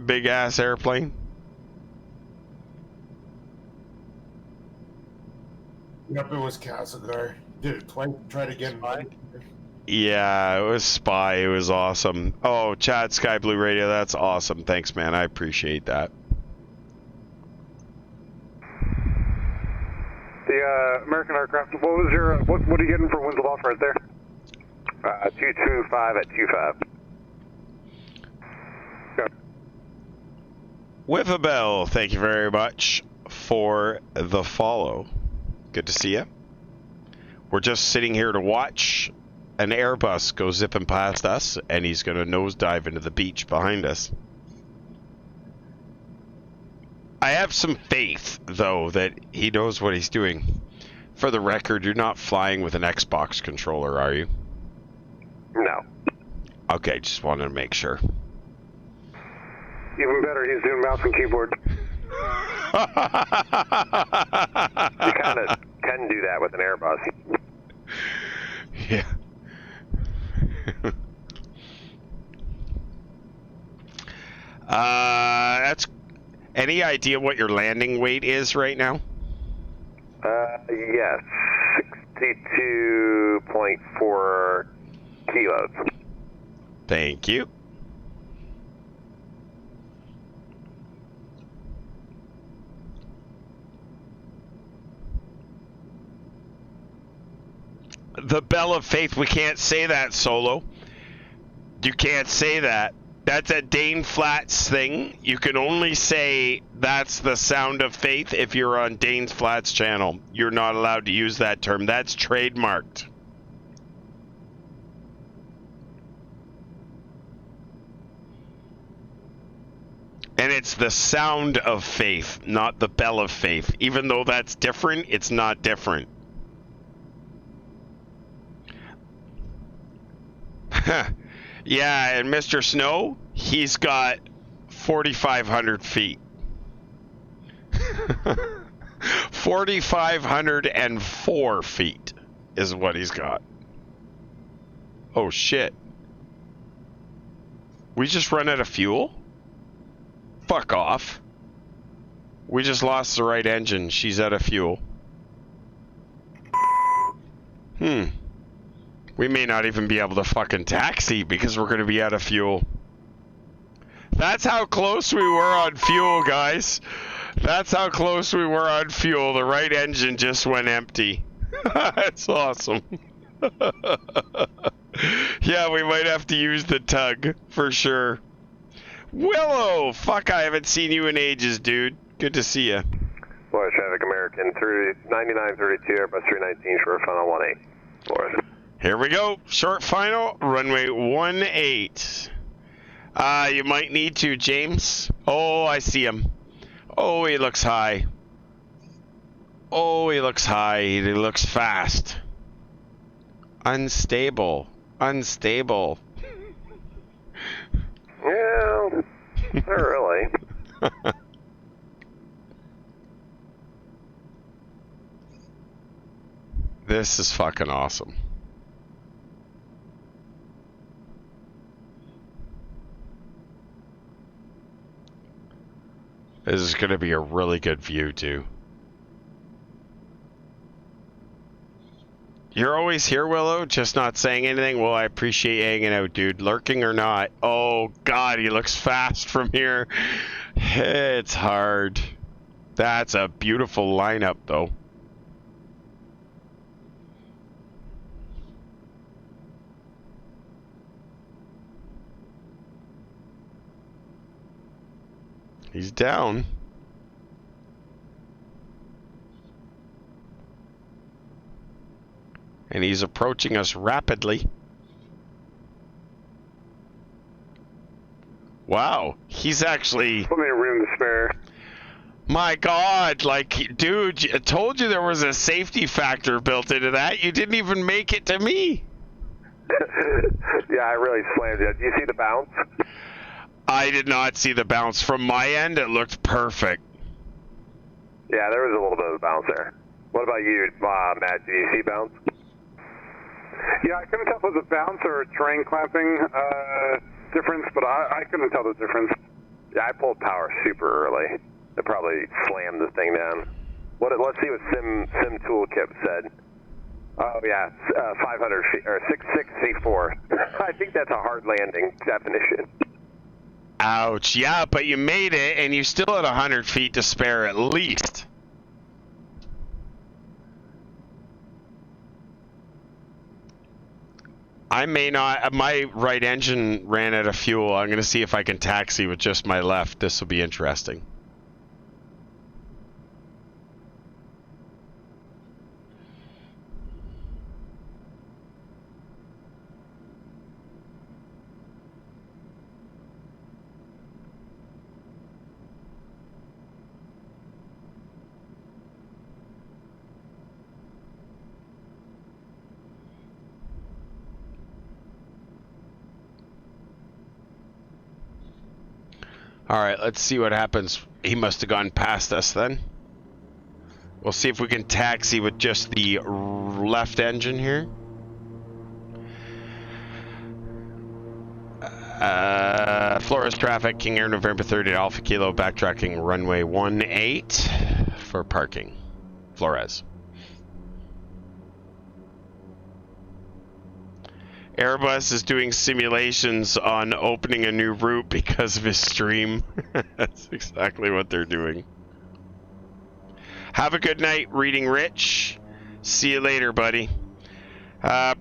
big ass airplane? Yep, it was Castlegar. Did it twice. Tried again. Yeah, it was Spy. It was awesome. Oh, Chad, Sky Blue Radio, that's awesome. Thanks, man. I appreciate that. The American aircraft, what was your, what are you getting for winds aloft right there? 225 at 25. Okay. With a bell, thank you very much for the follow. Good to see you. We're just sitting here to watch an Airbus go zipping past us, and he's going to nosedive into the beach behind us. I have some faith, though, that he knows what he's doing. For the record, you're not flying with an Xbox controller, are you? No. Okay, just wanted to make sure. Even better, he's doing mouse and keyboard. You kind of can do that with an Airbus. Yeah. That's. Any idea what your landing weight is right now? Yes, 62.4 kilos. Thank you. The Bell of Faith, we can't say that, Solo. You can't say that. That's a Dane Flats thing. You can only say that's the sound of faith if you're on Dane's Flats channel. You're not allowed to use that term. That's trademarked. And it's the sound of faith, not the bell of faith. Even though that's different, it's not different. Yeah, and Mr. Snow, he's got 4,500 feet. 4,504 feet is what he's got. Oh, shit. We just run out of fuel? Fuck off. We just lost the right engine. She's out of fuel. We may not even be able to fucking taxi because we're going to be out of fuel. That's how close we were on fuel, guys. That's how close we were on fuel. The right engine just went empty. That's awesome. Yeah, we might have to use the tug for sure. Willow! Fuck, I haven't seen you in ages, dude. Good to see you. Florida Traffic American 9932 Airbus 319 short final 18. Florida. Here we go. Short final, runway 18. You might need to, James. Oh, I see him. Oh, he looks high. Oh, he looks high. He looks fast. Unstable. Unstable. Yeah, not really. This is fucking awesome. This is going to be a really good view, too. You're always here, Willow, just not saying anything? Well, I appreciate you hanging out, dude. Lurking or not. Oh, God, he looks fast from here. It's hard. That's a beautiful lineup, though. He's down. And he's approaching us rapidly. Wow, he's actually... Plenty of room to spare. My God, like, dude, I told you there was a safety factor built into that. You didn't even make it to me. Yeah, I really slammed it. Do you see the bounce? I did not see the bounce. From my end, it looked perfect. Yeah, there was a little bit of a bounce there. What about you, Matt? Did you see bounce? Yeah, I couldn't tell if it was a bounce or a terrain clamping difference, but I couldn't tell the difference. Yeah, I pulled power super early. It probably slammed the thing down. Let's see what Sim Toolkit said. Oh yeah, 500 feet or 664. I think that's a hard landing definition. Ouch. Yeah, but you made it, and you still had 100 feet to spare at least. I may not... My right engine ran out of fuel. I'm going to see if I can taxi with just my left. This will be interesting. Alright, let's see what happens. He must have gone past us then. We'll see if we can taxi with just the left engine here. Flores traffic, KingAir November 30 Alpha Kilo, backtracking runway 18 for parking. Flores. Airbus is doing simulations on opening a new route because of his stream. That's exactly what they're doing. Have a good night, Reading Rich. See you later, buddy.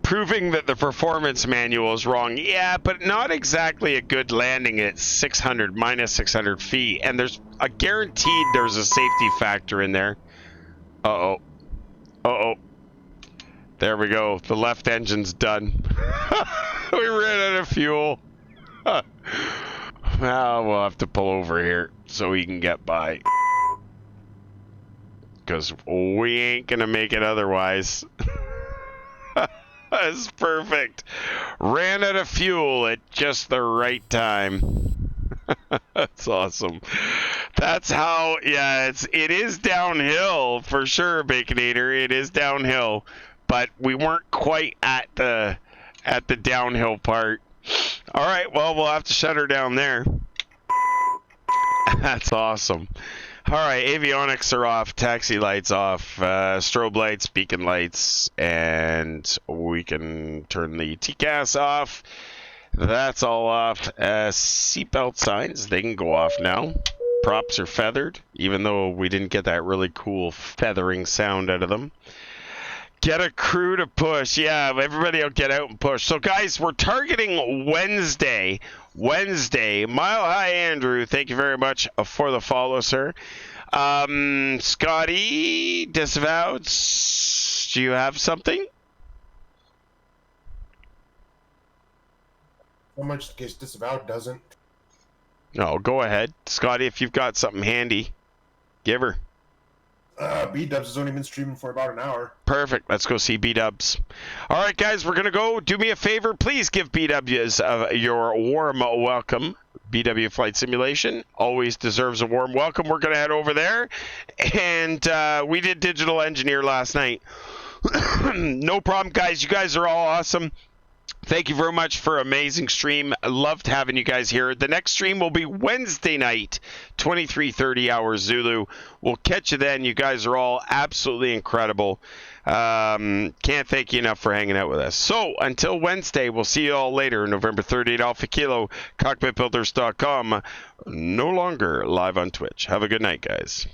Proving that the performance manual is wrong. Yeah, but not exactly a good landing at 600, minus 600 feet. And there's a guaranteed there's a safety factor in there. Uh-oh. Uh-oh. There we go. The left engine's done. We ran out of fuel. Well, we'll have to pull over here so we can get by. Because we ain't going to make it otherwise. That's perfect. Ran out of fuel at just the right time. That's awesome. That's how, yeah, it is downhill for sure, Baconator. It is downhill, but we weren't quite at the downhill part. All right, well, we'll have to shut her down there. That's awesome. All right, avionics are off, taxi lights off, strobe lights, beacon lights, and we can turn the TCAS off. That's all off. Seatbelt signs, they can go off now. Props are feathered, even though we didn't get that really cool feathering sound out of them. Get a crew to push. Yeah, everybody will get out and push. So, guys, we're targeting Wednesday. Mile High Andrew, thank you very much for the follow, sir. Scotty, disavowed. Do you have something? How much gets disavowed doesn't? No, go ahead. Scotty, if you've got something handy, give her. B-Dubs has only been streaming for about an hour. Perfect. Let's go see B-Dubs. All right, guys, we're going to go. Do me a favor. Please give B-Dubs your warm welcome. BW Flight Simulation always deserves a warm welcome. We're going to head over there. And we did Digital Engineer last night. No problem, guys. You guys are all awesome. Thank you very much for an amazing stream. I loved having you guys here. The next stream will be Wednesday night, 23:30 hours Zulu. We'll catch you then. You guys are all absolutely incredible. Can't thank you enough for hanging out with us. So until Wednesday, we'll see you all later. November 30th, Alpha Kilo, Cockpitbuilders.com. No longer live on Twitch. Have a good night, guys.